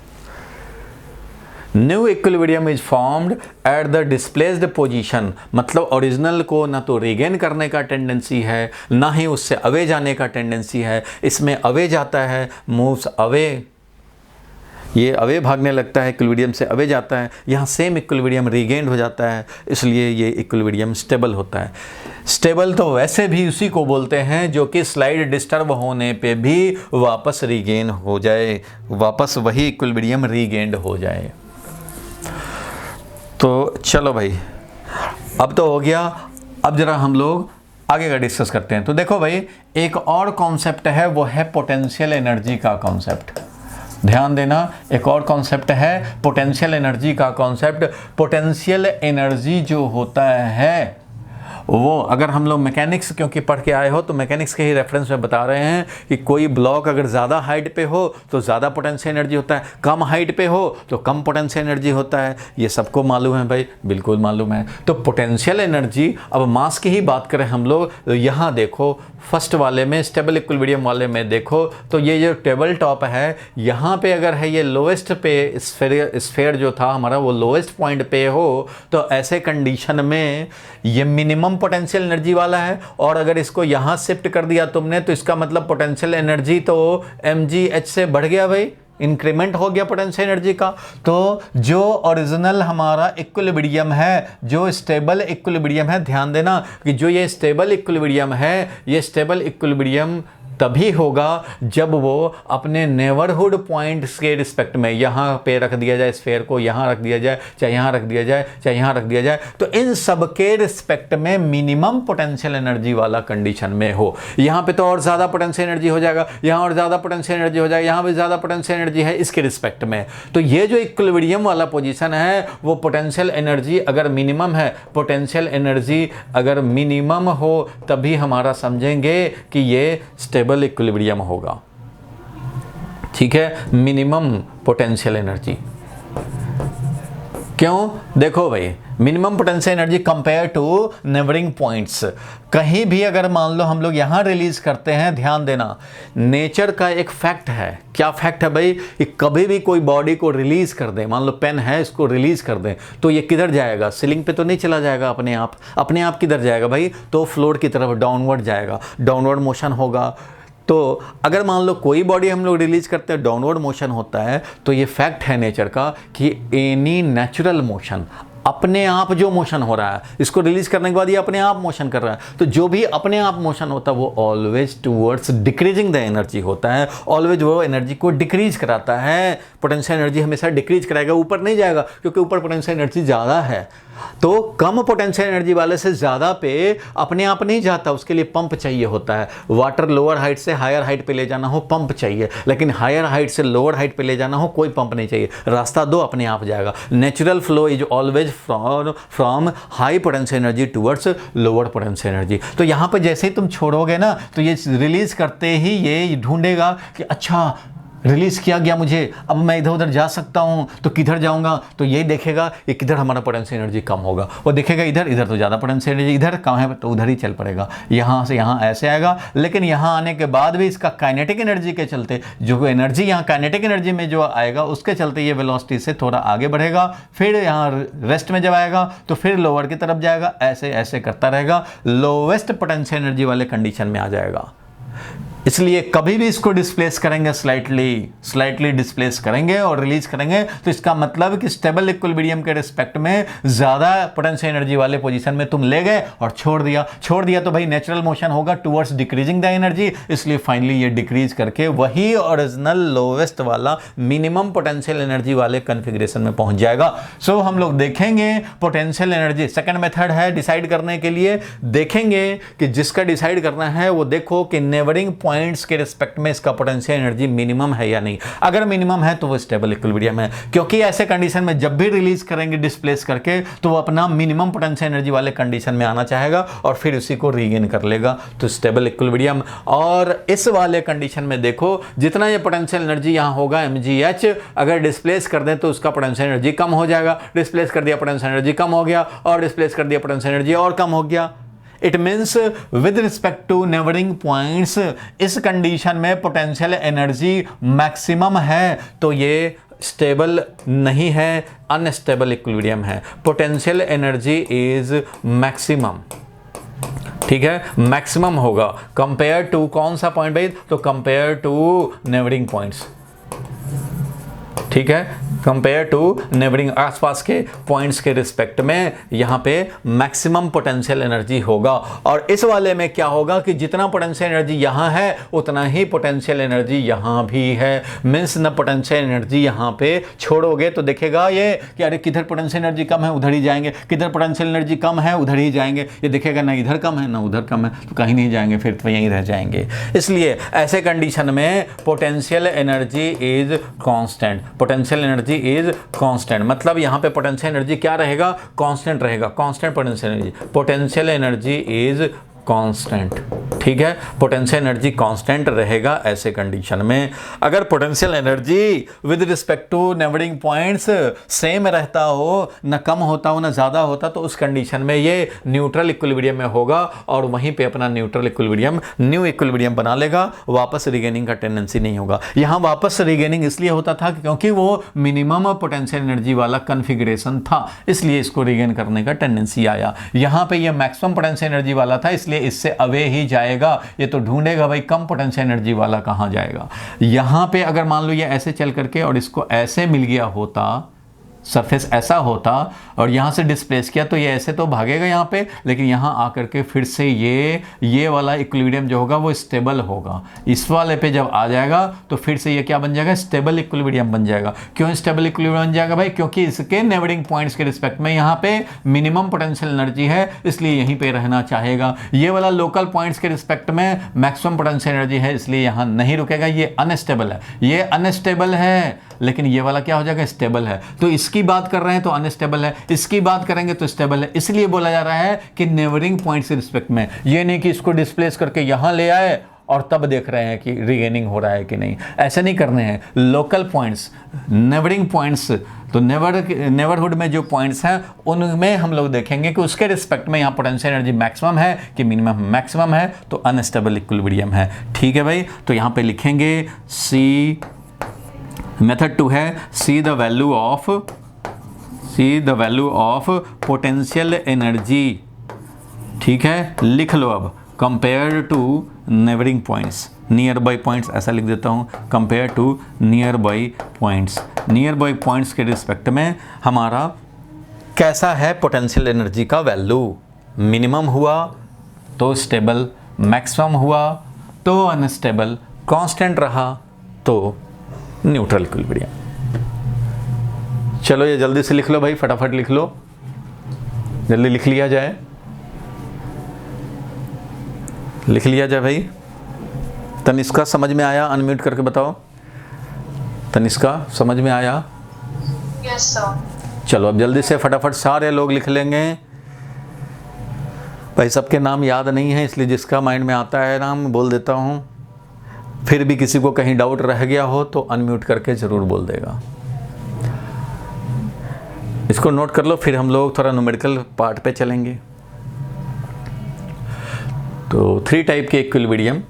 New equilibrium is formed at the displaced position, मतलब ओरिजिनल को ना तो रिगेन करने का टेंडेंसी है, ना ही उससे अवे जाने का टेंडेंसी है। इसमें अवे जाता है, मूव्स अवे, ये अवे भागने लगता है, इक्विलिब्रियम से अवे जाता है। यहाँ सेम इक्विलिब्रियम रीगेन्ड हो जाता है, इसलिए ये इक्विलिब्रियम स्टेबल होता है। स्टेबल तो वैसे भी उसी को बोलते हैं जो कि स्लाइड डिस्टर्ब होने पे भी वापस रीगेन हो जाए, वापस वही इक्विलिब्रियम रीगेन्ड हो जाए। तो चलो भाई, अब तो हो गया। अब जरा हम लोग आगे का डिस्कस करते हैं। तो देखो भाई, एक और कॉन्सेप्ट है, वो है पोटेंशियल एनर्जी का कॉन्सेप्ट। ध्यान देना, एक और कॉन्सेप्ट है पोटेंशियल एनर्जी का कॉन्सेप्ट। पोटेंशियल एनर्जी जो होता है वो, अगर हम लोग मैकेनिक्स क्योंकि पढ़ के आए हो तो मैकेनिक्स के ही रेफरेंस में बता रहे हैं कि कोई ब्लॉक अगर ज़्यादा हाइट पे हो तो ज़्यादा पोटेंशियल एनर्जी होता है, कम हाइट पे हो तो कम पोटेंशियल एनर्जी होता है। ये सबको मालूम है भाई, बिल्कुल मालूम है। तो पोटेंशियल एनर्जी, अब मास की ही बात करें हम लोग, तो यहाँ देखो फर्स्ट वाले में, स्टेबल इक्विलिब्रियम वाले में देखो तो ये जो टेबल टॉप है, यहाँ पे अगर है ये लोएस्ट पे स्फेयर जो था हमारा वो लोएस्ट पॉइंट पे हो, तो ऐसे कंडीशन में ये मिनिमम पोटेंशियल एनर्जी वाला है। और अगर इसको यहाँ शिफ्ट कर दिया तुमने तो इसका मतलब पोटेंशियल एनर्जी तो mgh से बढ़ गया भाई, इंक्रीमेंट हो गया पोटेंशियल एनर्जी का। तो जो ओरिजिनल हमारा इक्विलिब्रियम है, जो स्टेबल इक्विलिब्रियम है, ध्यान देना कि जो ये स्टेबल इक्विलिब्रियम है, ये स्टेबल इक्विलिब्रियम तभी होगा जब वो अपने नेबरहुड पॉइंट्स के रिस्पेक्ट में, यहाँ पे रख दिया जाए स्फेयर को, यहाँ रख दिया जाए, चाहे यहाँ रख दिया जाए, चाहे यहाँ रख दिया जाए, तो इन सब के रिस्पेक्ट में मिनिमम पोटेंशियल एनर्जी वाला कंडीशन में हो। यहाँ पे तो और ज़्यादा पोटेंशियल एनर्जी हो जाएगा, यहाँ और ज़्यादा पोटेंशियल एनर्जी हो जाएगा, यहाँ भी ज़्यादा पोटेंशियल एनर्जी है इसके रिस्पेक्ट में। तो ये जो इक्विलिब्रियम वाला पोजीशन है वो पोटेंशियल एनर्जी अगर मिनिमम है, पोटेंशियल एनर्जी अगर मिनिमम हो तभी हमारा समझेंगे कि ये स्टेबल इक्विलिब्रियम होगा। ठीक है, मिनिमम पोटेंशियल एनर्जी। क्यों? देखो भाई, minimum potential energy compare to neighbouring points. कहीं भी अगर मान लो हम लोग यहाँ रिलीज करते हैं, ध्यान देना, नेचर का एक फैक्ट है। क्या फैक्ट है भाई? कि कभी भी कोई बॉडी को रिलीज कर दें, मान लो पेन है, इसको रिलीज कर दें, तो ये किधर जाएगा? सीलिंग पे तो नहीं चला जाएगा अपने आप। अपने आप किधर जाएगा भाई? तो फ्लोर की तरफ डाउनवर्ड जाएगा, डाउनवर्ड मोशन होगा। तो अगर मान लो कोई बॉडी हम लोग रिलीज करते हैं, डाउनवर्ड मोशन होता है, तो ये फैक्ट है नेचर का कि एनी नेचुरल मोशन, अपने आप जो मोशन हो रहा है, इसको रिलीज करने के बाद ये अपने आप मोशन कर रहा है, तो जो भी अपने आप मोशन होता है वो always towards decreasing the energy होता है, ऑलवेज वो एनर्जी को डिक्रीज कराता है। पोटेंशियल एनर्जी हमेशा डिक्रीज कराएगा, ऊपर नहीं जाएगा, क्योंकि ऊपर पोटेंशियल एनर्जी ज़्यादा है। तो कम पोटेंशियल एनर्जी वाले से ज़्यादा पे अपने आप नहीं जाता, उसके लिए पंप चाहिए होता है। वाटर लोअर हाइट से हायर हाइट पे ले जाना हो, पंप चाहिए, लेकिन हायर हाइट से लोअर हाइट पे ले जाना हो, कोई पंप नहीं चाहिए, रास्ता दो, अपने आप जाएगा। Natural flow is always from high potential energy towards lower potential energy. तो यहाँ पर जैसे ही तुम छोड़ोगे ना, तो ये रिलीज करते ही ये ढूंढेगा कि अच्छा रिलीज किया गया मुझे, अब मैं इधर उधर जा सकता हूँ, तो किधर जाऊँगा? तो यही देखेगा कि किधर हमारा पोटेंशियल एनर्जी कम होगा, वो देखेगा इधर, इधर तो ज़्यादा पोटेंशियल एनर्जी, इधर कम है तो उधर ही चल पड़ेगा, यहाँ से यहाँ ऐसे आएगा। लेकिन यहाँ आने के बाद भी इसका काइनेटिक एनर्जी के चलते, जो एनर्जी यहाँ काइनेटिक एनर्जी में जो आएगा उसके चलते ये वेलोसिटी से थोड़ा आगे बढ़ेगा, फिर यहाँ रेस्ट में जब आएगा तो फिर लोअर की तरफ जाएगा, ऐसे ऐसे करता रहेगा, लोवेस्ट पोटेंशियल एनर्जी वाले कंडीशन में आ जाएगा। इसलिए कभी भी इसको डिस्प्लेस करेंगे, स्लाइटली डिस्प्लेस करेंगे और रिलीज करेंगे, तो इसका मतलब कि स्टेबल इक्विलिब्रियम के रिस्पेक्ट में ज़्यादा पोटेंशियल एनर्जी वाले पोजीशन में तुम ले गए और छोड़ दिया तो भाई नेचुरल मोशन होगा टुवर्ड्स डिक्रीजिंग द एनर्जी, इसलिए फाइनली ये डिक्रीज करके वही ओरिजिनल लोवेस्ट वाला मिनिमम पोटेंशियल एनर्जी वाले कन्फिग्रेशन में पहुंच जाएगा। सो हम लोग देखेंगे पोटेंशियल एनर्जी, सेकेंड मेथड है डिसाइड करने के लिए। देखेंगे कि जिसका डिसाइड करना है वो देखो कि नेबरिंग पॉइंट्स के रिस्पेक्ट में इसका पोटेंशियल एनर्जी मिनिमम है या नहीं। अगर मिनिमम है तो वो स्टेबल इक्विलिब्रियम है, क्योंकि ऐसे कंडीशन में जब भी रिलीज करेंगे डिस्प्लेस करके तो वो अपना मिनिमम पोटेंशियल एनर्जी वाले कंडीशन में आना चाहेगा और फिर उसी को रीगेन कर लेगा, तो स्टेबल इक्विलिब्रियम। और इस वाले कंडीशन में देखो जितना ये पोटेंशियल एनर्जी यहाँ होगा mgh, अगर डिस्प्लेस कर दें तो उसका पोटेंशियल एनर्जी कम हो जाएगा, डिस्प्लेस कर दिया पोटेंशियल एनर्जी कम हो गया, और डिस्प्लेस कर दिया पोटेंशियल एनर्जी और कम हो गया। It means with respect to neighbouring points इस कंडीशन में पोटेंशियल एनर्जी मैक्सिमम है, तो ये स्टेबल नहीं है, अनस्टेबल इक्विलिब्रियम है। पोटेंशियल एनर्जी इज मैक्सिमम, ठीक है, मैक्सिमम होगा कंपेयर टू कौन सा पॉइंट भाई, तो कंपेयर टू नेबरिंग पॉइंट्स, ठीक है, कंपेयर टू नेबरिंग आसपास के पॉइंट्स के रिस्पेक्ट में यहाँ पे मैक्सिमम पोटेंशियल एनर्जी होगा। और इस वाले में क्या होगा कि जितना पोटेंशियल एनर्जी यहाँ है उतना ही पोटेंशियल एनर्जी यहाँ भी है। मीन्स न पोटेंशियल एनर्जी यहाँ पे छोड़ोगे तो देखेगा ये कि अरे किधर पोटेंशियल एनर्जी कम है उधर ही जाएंगे, किधर पोटेंशियल एनर्जी कम है उधर ही जाएंगे, ये देखेगा ना इधर कम है ना उधर कम है, तो कहीं नहीं जाएंगे, फिर तो यहीं रह जाएंगे। इसलिए ऐसे कंडीशन में potential energy is constant, potential energy is constant, मतलब यहां पे पोटेंशियल एनर्जी क्या रहेगा, कांस्टेंट रहेगा, constant potential energy, potential energy is constant, ठीक है, पोटेंशियल एनर्जी कांस्टेंट रहेगा ऐसे कंडीशन में। अगर potential energy with respect to neighbouring points same रहता हो, न कम होता हो न ज़्यादा होता, तो उस कंडीशन में ये न्यूट्रल इक्विलिब्रियम में होगा और वहीं पे अपना न्यूट्रल इक्विलिब्रियम न्यू इक्विलिब्रियम बना लेगा, वापस रिगेनिंग का टेंडेंसी नहीं होगा। यहाँ वापस रिगेनिंग इसलिए होता था क्योंकि वो मिनिमम पोटेंशियल एनर्जी वाला कन्फिग्रेशन था, इसलिए इसको रिगेन करने का टेंडेंसी आया। यहाँ पे ये मैक्सिमम पोटेंशियल एनर्जी वाला था, इसलिए इससे अवे ही जाएगा, ये तो ढूंढेगा भाई कम पोटेंशियल एनर्जी वाला कहां जाएगा। यहां पे अगर मान लो ये ऐसे चल करके और इसको ऐसे मिल गया होता, सरफेस ऐसा होता और यहाँ से डिस्प्लेस किया तो ये ऐसे तो भागेगा यहाँ पे, लेकिन यहाँ आकर के फिर से ये वाला इक्विलिब्रियम जो होगा वो स्टेबल होगा। इस वाले पे जब आ जाएगा तो फिर से ये क्या बन जाएगा, स्टेबल इक्विलिब्रियम बन जाएगा। क्यों स्टेबल इक्विलिब्रियम बन जाएगा भाई, क्योंकि इसके नेबरिंग पॉइंट्स के रिस्पेक्ट में यहाँ पे मिनिमम पोटेंशियल एनर्जी है, इसलिए यहीं पे रहना चाहेगा। ये वाला लोकल पॉइंट्स के रिस्पेक्ट में मैक्सिमम पोटेंशियल एनर्जी है, इसलिए यहाँ नहीं रुकेगा, ये अनस्टेबल है, ये अनस्टेबल है, लेकिन ये वाला क्या हो जाएगा, स्टेबल है। तो इसकी बात कर रहे हैं तो अनस्टेबल है, इसकी बात करेंगे तो स्टेबल है। इसलिए बोला जा रहा है कि नेबरिंग पॉइंट्स के रिस्पेक्ट में, ये नहीं कि इसको डिस्प्लेस करके यहां ले आए और तब देख रहे हैं कि रिगेनिंग हो रहा है कि नहीं, ऐसे नहीं करने हैं। लोकल पॉइंट्स, नेबरिंग पॉइंट्स, तो नेबरहुड में जो पॉइंट्स हैं उनमें हम लोग देखेंगे कि उसके रिस्पेक्ट में यहाँ पोटेंशियल एनर्जी मैक्सिमम है कि मिनिमम, मैक्सिमम है तो अनस्टेबल इक्विलिब्रियम है, ठीक है भाई। तो यहाँ पे लिखेंगे सी, मेथड 2 है see the value of potential energy, ठीक है, लिख लो अब, compare to neighbouring points, nearby points ऐसा लिख देता हूँ, compare to nearby points, nearby points के रिस्पेक्ट में हमारा कैसा है पोटेंशियल एनर्जी का वैल्यू, मिनिमम हुआ तो स्टेबल, मैक्सिमम हुआ तो अनस्टेबल, कांस्टेंट रहा तो न्यूट्रल इक्विलिब्रियम। चलो ये जल्दी से लिख लो भाई, फटाफट लिख लो, जल्दी लिख लिया जाए, लिख लिया जाए भाई। तनिष्का समझ में आया, अनम्यूट करके बताओ, तनिष्का समझ में आया? Yes sir. चलो अब जल्दी से फटाफट सारे लोग लिख लेंगे भाई, सबके नाम याद नहीं है इसलिए जिसका माइंड में आता है नाम बोल देता हूँ, फिर भी किसी को कहीं डाउट रह गया हो तो अनम्यूट करके ज़रूर बोल देगा। इसको नोट कर लो, फिर हम लोग थोड़ा न्यूमेरिकल पार्ट पे चलेंगे। तो 3 टाइप के इक्विलिब्रियम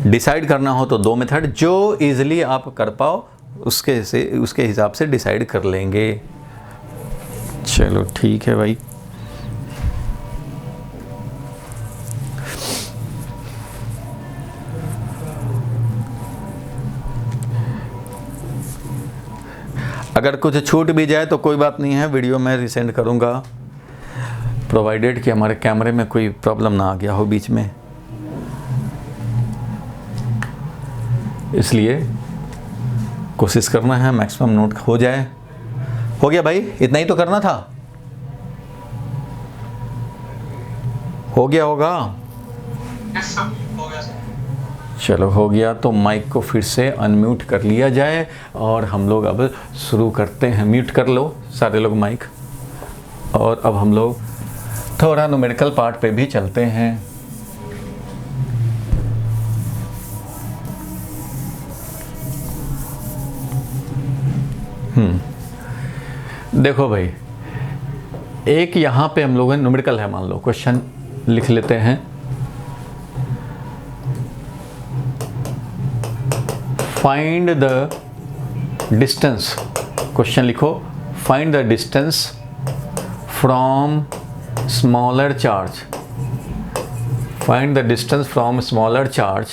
डिसाइड करना हो तो 2 मेथड, जो इजीली आप कर पाओ उसके हिसाब से डिसाइड कर लेंगे। चलो ठीक है भाई। अगर कुछ छूट भी जाए तो कोई बात नहीं है, वीडियो में रिसेंड करूँगा, प्रोवाइडेड कि हमारे कैमरे में कोई प्रॉब्लम ना आ गया हो बीच में, इसलिए कोशिश करना है मैक्सिमम नोट हो जाए। हो गया भाई, इतना ही तो करना था, हो गया होगा। यस सर, हो गया सर। चलो हो गया, तो माइक को फिर से अनम्यूट कर लिया जाए और हम लोग अब शुरू करते हैं। म्यूट कर लो सारे लोग माइक, और अब हम लोग थोड़ा न्यूमेरिकल पार्ट पे भी चलते हैं। देखो भाई, एक यहाँ पे हम लोग न्यूमेरिकल है, मान लो क्वेश्चन लिख लेते हैं। फाइंड द डिस्टेंस, क्वेश्चन लिखो, find the distance from smaller charge, find the distance from smaller charge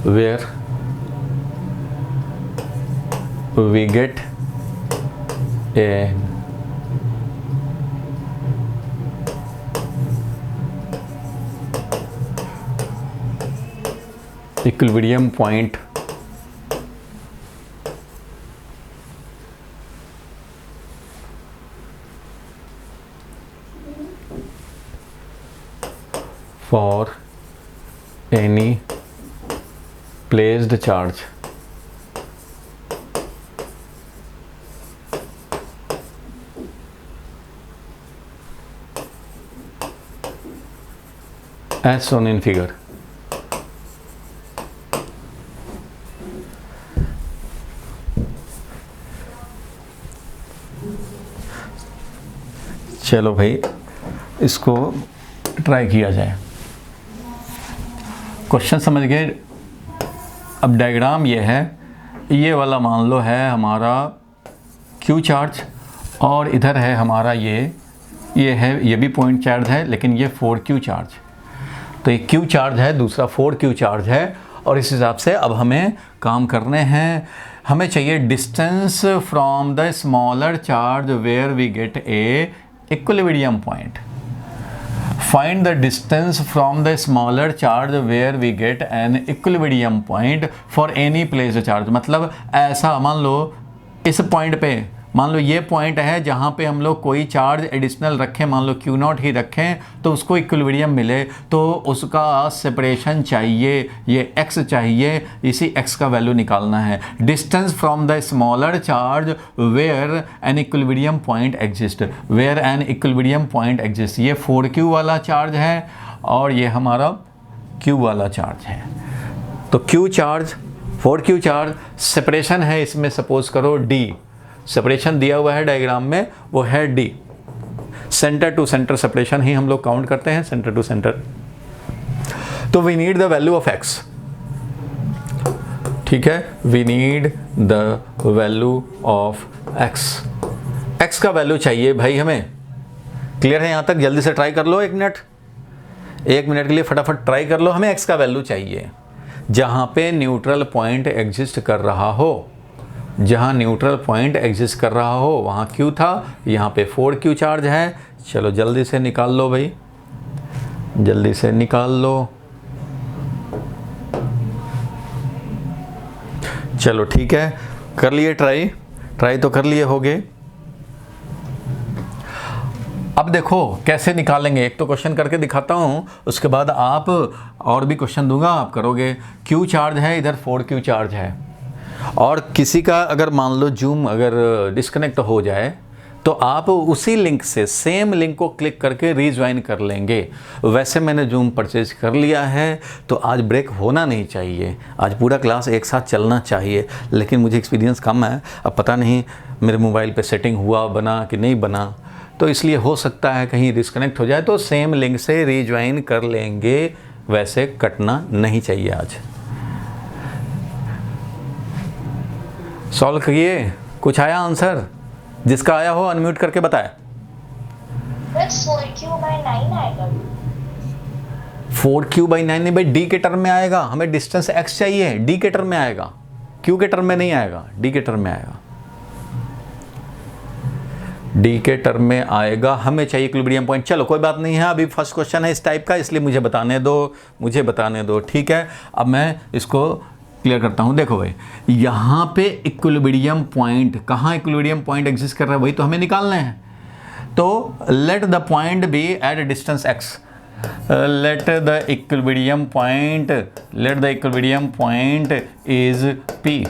where we get an equilibrium point for any placed charge as shown in figure। चलो भाई, इसको try किया जाए। Question समझ गए? अब diagram ये है, ये वाला मान लो है हमारा क्यू चार्ज, और इधर है हमारा ये है, ये भी पॉइंट चार्ज है, लेकिन ये 4Q चार्ज। तो एक Q चार्ज है, दूसरा 4Q चार्ज है, और इस हिसाब से अब हमें काम करने हैं। हमें चाहिए distance from the smaller charge where we get a equilibrium point. Find the distance from the smaller charge where we get an equilibrium point for any placed charge। मतलब ऐसा मान लो, इस पॉइंट पे मान लो ये पॉइंट है जहाँ पे हम लोग कोई चार्ज एडिशनल रखें, मान लो Q0 ही रखें, तो उसको इक्विलिब्रियम मिले, तो उसका सेपरेशन चाहिए, ये x चाहिए, इसी x का वैल्यू निकालना है। Distance from the smaller charge where an equilibrium point exist, where an equilibrium point exist. ये 4Q वाला चार्ज है और ये हमारा Q वाला चार्ज है। तो Q charge, 4Q charge, separation है इसमें सपोज करो D, सेपरेशन दिया हुआ है डायग्राम में, वो है D। Centre to centre separation ही हम लोग काउंट करते हैं, सेंटर टू सेंटर। तो we need the value of x, ठीक है, we need the value of x। x का वैल्यू चाहिए भाई हमें। क्लियर है यहाँ तक? जल्दी से ट्राई कर लो, 1 मिनट के लिए फटाफट ट्राई कर लो। हमें x का वैल्यू चाहिए जहाँ पे न्यूट्रल पॉइंट एग्जिस्ट कर रहा हो, जहाँ न्यूट्रल पॉइंट एग्जिस्ट कर रहा हो वहाँ Q था, यहाँ पे 4Q चार्ज है। चलो जल्दी से निकाल लो भाई, जल्दी से निकाल लो। चलो ठीक है, कर लिए ट्राई तो कर लिए होगे। अब देखो कैसे निकालेंगे, एक तो क्वेश्चन करके दिखाता हूँ, उसके बाद आप और भी क्वेश्चन दूंगा, आप करोगे। Q चार्ज है, इधर 4Q चार्ज है, और किसी का अगर मान लो जूम अगर डिस्कनेक्ट हो जाए तो आप उसी लिंक से, सेम लिंक को क्लिक करके रीज्वाइन कर लेंगे। वैसे मैंने जूम परचेज कर लिया है, तो आज ब्रेक होना नहीं चाहिए, आज पूरा क्लास एक साथ चलना चाहिए। लेकिन मुझे एक्सपीरियंस कम है, अब पता नहीं मेरे मोबाइल पे सेटिंग हुआ बना कि नहीं बना, तो इसलिए हो सकता है कहीं डिस्कनेक्ट हो जाए, तो सेम लिंक से रीज्वाइन कर लेंगे। वैसे कटना नहीं चाहिए आज। सॉल्व किए, कुछ आया आंसर? जिसका आया हो अनम्यूट करके बताए। 4Q/9 आएगा। 4Q/9 नहीं भाई, D के टर्म में आएगा। हमें डिस्टेंस x चाहिए, D के टर्म में आएगा, Q के टर्म में नहीं आएगा, D के टर्म में आएगा। D के टर्म में आएगा, हमें चाहिए इक्विलिब्रियम पॉइंट। चलो कोई बात नहीं है, अभी फर्स्ट क्वेश्चन है इस टाइप का, इसलिए मुझे बताने दो, ठीक है। अब मैं इसको क्लियर करता हूँ। देखो भाई, यहाँ पे इक्विलिब्रियम पॉइंट, कहाँ इक्विलिब्रियम पॉइंट एग्जिस्ट कर रहा है वही तो हमें निकालना है। तो let the point be at distance x, let the equilibrium point is P,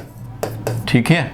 ठीक है,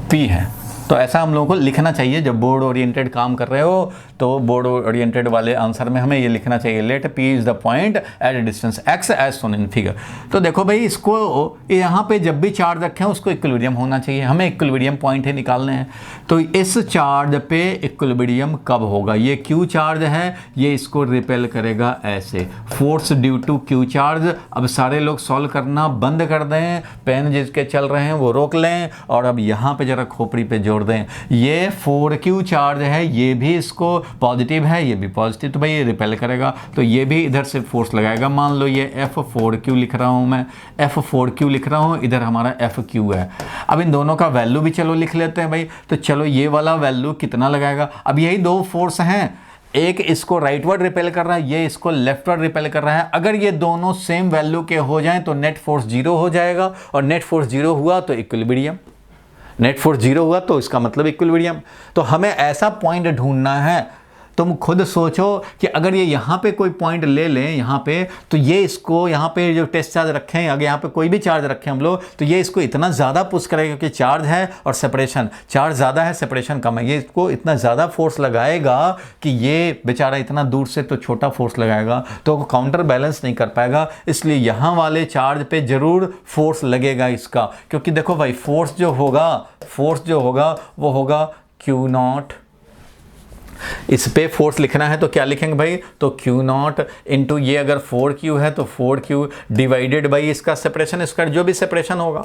P है। तो ऐसा हम लोगों को लिखना चाहिए जब बोर्ड ओरिएंटेड काम कर रहे हो, तो बोर्ड ओरिएंटेड वाले आंसर में हमें ये लिखना चाहिए, let P is the point at distance x as shown in figure. तो देखो भाई, इसको यहाँ पे जब भी चार्ज रखें उसको इक्विलिब्रियम होना चाहिए, हमें इक्विलिब्रियम पॉइंट ही निकालने हैं। तो इस चार्ज पे इक्विलिब्रियम कब होगा? ये Q चार्ज है, ये इसको रिपेल करेगा ऐसे, force due to Q charge. अब सारे लोग सॉल्व करना बंद कर दें, पेन जिसके चल रहे हैं वो रोक लें, और अब यहाँ पे जरा खोपड़ी पे जोड़ दें। ये 4Q चार्ज है, ये भी इसको पॉजिटिव है, ये भी पॉजिटिव, तो भाई ये रिपेल करेगा, तो ये भी इधर से फोर्स लगाएगा। मान लो ये F4Q लिख रहा हूँ मैं, F4Q लिख रहा हूँ, इधर हमारा FQ है। अब इन दोनों का वैल्यू भी चलो लिख लेते हैं भाई। तो चलो ये वाला वैल्यू कितना लगाएगा? अब यही दो फोर्स हैं, एक इसको राइटवर्ड रिपेल कर रहा है, ये इसको लेफ्टवर्ड रिपेल कर रहा है। अगर ये दोनों सेम वैल्यू के हो जाएं तो नेट फोर्स 0 हो जाएगा, और नेट फोर्स 0 हुआ तो इक्विलिब्रियम, नेट फोर्स 0 हुआ तो इसका मतलब इक्विलिब्रियम। तो हमें ऐसा पॉइंट ढूंढना है, तुम खुद सोचो कि अगर ये यहाँ पे कोई पॉइंट ले लें यहाँ पे, तो ये इसको यहाँ पे जो टेस्ट चार्ज रखें, अगर यहाँ पे कोई भी चार्ज रखें हम लोग, तो ये इसको इतना ज़्यादा पुश करेगा क्योंकि चार्ज है और सेपरेशन, चार्ज ज़्यादा है सेपरेशन कम है, ये इसको इतना ज़्यादा फोर्स लगाएगा कि ये बेचारा इतना दूर से तो छोटा फोर्स लगाएगा तो काउंटर बैलेंस नहीं कर पाएगा। इसलिए यहाँ वाले चार्ज पे ज़रूर फोर्स लगेगा इसका, क्योंकि देखो भाई फोर्स जो होगा वो होगा Q0। इस पे फोर्स लिखना है तो क्या लिखेंगे भाई? तो Q0 इंटू ये, अगर 4Q है तो 4Q डिवाइडेड बाई इसका सेपरेशन, इसका जो भी सेपरेशन होगा।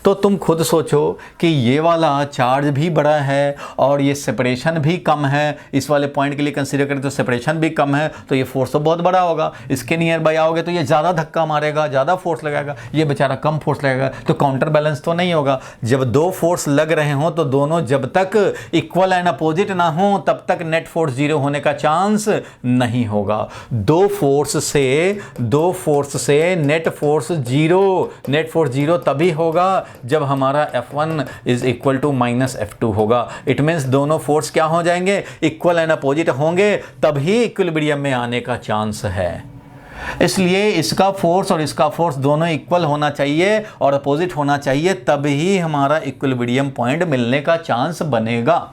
तो तुम खुद सोचो कि ये वाला चार्ज भी बड़ा है और ये सेपरेशन भी कम है, इस वाले पॉइंट के लिए कंसीडर करें तो सेपरेशन भी कम है, तो ये फोर्स तो बहुत बड़ा होगा। इसके नियर बाई आओगे तो ये ज़्यादा धक्का मारेगा, ज़्यादा फोर्स लगाएगा, ये बेचारा कम फोर्स लगाएगा, तो काउंटर बैलेंस तो नहीं होगा। जब दो फोर्स लग रहे हों तो दोनों जब तक इक्वल एंड अपोजिट ना हो तब तक नेट फोर्स 0 होने का चांस नहीं होगा। दो फोर्स से नेट फोर्स 0 तभी होगा जब हमारा F1 is equal to minus F2 होगा। इट मीन्स दोनों फोर्स क्या हो जाएंगे? इक्वल एंड अपोजिट होंगे, तभी इक्विलिब्रियम में आने का चांस है। इसलिए इसका फोर्स और इसका फोर्स दोनों इक्वल होना चाहिए और अपोजिट होना चाहिए, तभी हमारा इक्विलिब्रियम पॉइंट मिलने का चांस बनेगा।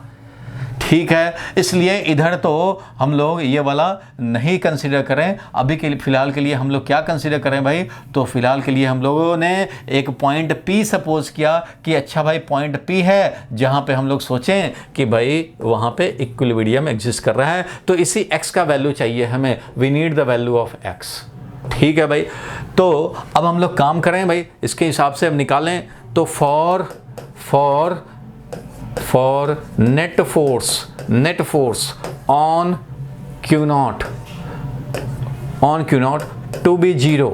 ठीक है, इसलिए इधर तो हम लोग ये वाला नहीं कंसीडर करें। अभी के लिए फ़िलहाल के लिए हम लोग क्या कंसीडर करें भाई? तो फ़िलहाल के लिए हम लोगों ने एक पॉइंट P सपोज किया कि अच्छा भाई पॉइंट P है जहाँ पे हम लोग सोचें कि भाई वहाँ पे इक्विलिब्रियम एग्जिस्ट कर रहा है, तो इसी x का वैल्यू चाहिए हमें। We need the value of x। ठीक है भाई, तो अब हम लोग काम करें भाई, इसके हिसाब से हम निकालें। तो for net force on Q0 to be 0,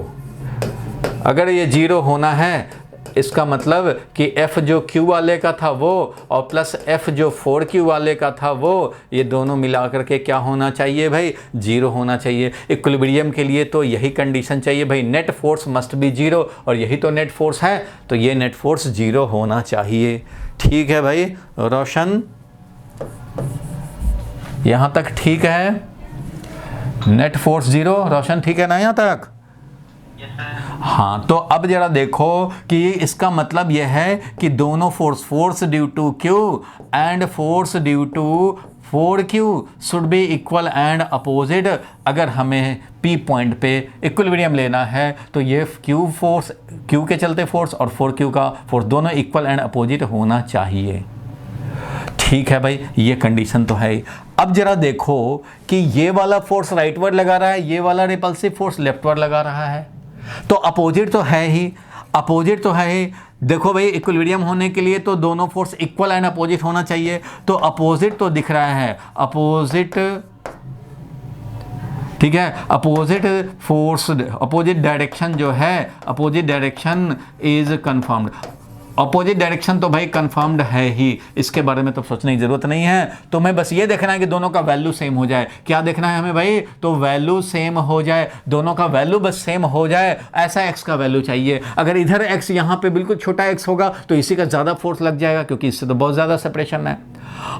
अगर ये 0 होना है इसका मतलब कि F जो Q वाले का था वो और प्लस F जो 4Q वाले का था वो, ये दोनों मिला करके क्या होना चाहिए भाई? 0 होना चाहिए। इक्विलिब्रियम के लिए तो यही कंडीशन चाहिए भाई, नेट फोर्स मस्ट बी 0, और यही तो नेट फोर्स है, तो ये नेट फोर्स 0 होना चाहिए। ठीक है भाई रोशन, यहाँ तक ठीक है? नेट फोर्स 0, रोशन ठीक है ना यहाँ तक? हाँ, तो अब जरा देखो कि इसका मतलब यह है कि दोनों force due to Q and force due to 4Q should be equal and opposite. अगर हमें P पॉइंट पे इक्विलिब्रियम लेना है तो ये Q के चलते फोर्स और 4Q का फोर्स दोनों इक्वल एंड अपोजिट होना चाहिए। ठीक है भाई, ये कंडीशन तो है। अब जरा देखो कि ये वाला फोर्स राइटवर्ड लगा रहा है, ये वाला रिपल्सिव फोर्स लेफ्टवर्ड लगा रहा है, तो अपोजिट तो है ही। देखो भाई, इक्विलिब्रियम होने के लिए तो दोनों फोर्स इक्वल एंड अपोजिट होना चाहिए, तो अपोजिट तो दिख रहा है, अपोजिट, ठीक है, अपोजिट फोर्स, अपोजिट डायरेक्शन जो है, opposite direction is confirmed. Opposite direction तो भाई कंफर्म्ड है ही, इसके बारे में तो सोचने की जरूरत नहीं है। तो मैं बस ये देखना है कि दोनों का वैल्यू सेम हो जाए। क्या देखना है हमें भाई? तो वैल्यू सेम हो जाए, दोनों का वैल्यू बस सेम हो जाए, ऐसा x का वैल्यू चाहिए। अगर इधर x यहाँ पे बिल्कुल छोटा x होगा तो इसी का ज़्यादा फोर्स लग जाएगा, क्योंकि इससे तो बहुत ज़्यादा सेपरेशन है।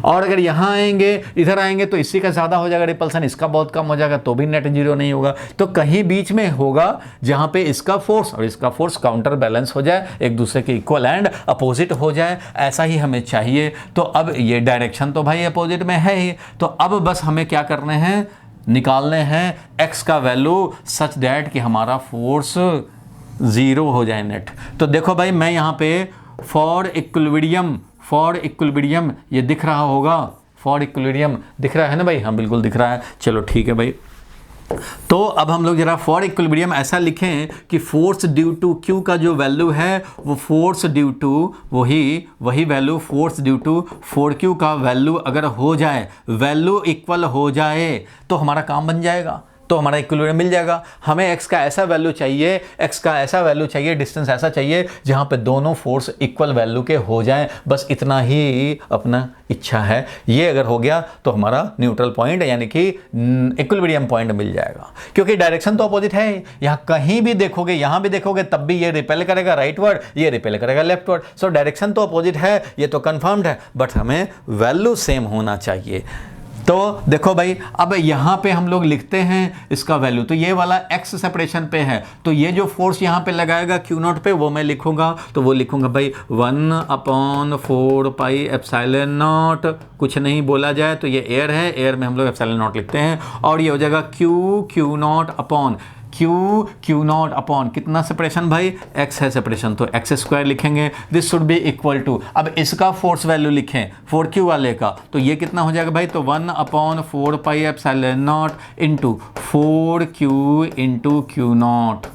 और अगर यहाँ आएंगे, इधर आएंगे तो इसी का ज़्यादा हो जाएगा रिपल्सन, इसका बहुत कम हो जाएगा, तो भी नेट जीरो नहीं होगा। तो कहीं बीच में होगा जहाँ पे इसका फोर्स और इसका फोर्स काउंटर बैलेंस हो जाए, एक दूसरे के इक्वल एंड अपोजिट हो जाए, ऐसा ही हमें चाहिए। तो अब ये डायरेक्शन तो भाई अपोजिट में है ही, तो अब बस हमें क्या करने हैं? निकालने हैं x का वैल्यू सच दैट कि हमारा फोर्स ज़ीरो हो जाए नेट। तो देखो भाई, मैं यहाँ पे फॉर इक्विलिब्रियम ये दिख रहा होगा, फॉर इक्विलिब्रियम दिख रहा है ना भाई? हाँ बिल्कुल दिख रहा है। चलो ठीक है भाई, तो अब हम लोग जरा फॉर इक्विलिब्रियम ऐसा लिखें कि फोर्स ड्यू टू क्यू का जो वैल्यू है वो फोर्स ड्यू टू वही value force due to four Q का वैल्यू अगर हो जाए, वैल्यू इक्वल हो जाए तो हमारा काम बन जाएगा, तो हमारा इक्विलिब्रियम मिल जाएगा। हमें x का ऐसा वैल्यू चाहिए, डिस्टेंस ऐसा चाहिए जहां पे दोनों फोर्स इक्वल वैल्यू के हो जाएं, बस इतना ही अपना इच्छा है। ये अगर हो गया तो हमारा न्यूट्रल पॉइंट यानी कि इक्विलिब्रियम पॉइंट मिल जाएगा, क्योंकि डायरेक्शन तो अपोजिट है। यहाँ कहीं भी देखोगे, यहाँ भी देखोगे, तब भी ये रिपेल करेगा राइटवर्ड, ये रिपेल करेगा लेफ्टवर्ड। सो डायरेक्शन तो अपोजिट है, ये तो कंफर्म्ड है, बट हमें वैल्यू सेम होना चाहिए। तो देखो भाई, अब यहाँ पे हम लोग लिखते हैं इसका वैल्यू, तो ये वाला x सेपरेशन पे है, तो ये जो फोर्स यहाँ पे लगाएगा Q0 पे वो मैं लिखूंगा, तो वो लिखूंगा भाई 1/4πε0, कुछ नहीं बोला जाए तो ये एयर है, एयर में हम लोग ε0 लिखते हैं, और ये हो जाएगा Q0 अपॉन Q0 अपॉन कितना सेपरेशन भाई? x है सेपरेशन, तो x² लिखेंगे। This should be equal to, अब इसका फोर्स वैल्यू लिखें 4Q वाले का, तो ये कितना हो जाएगा भाई? तो 1/4πε0 into 4Q into Q0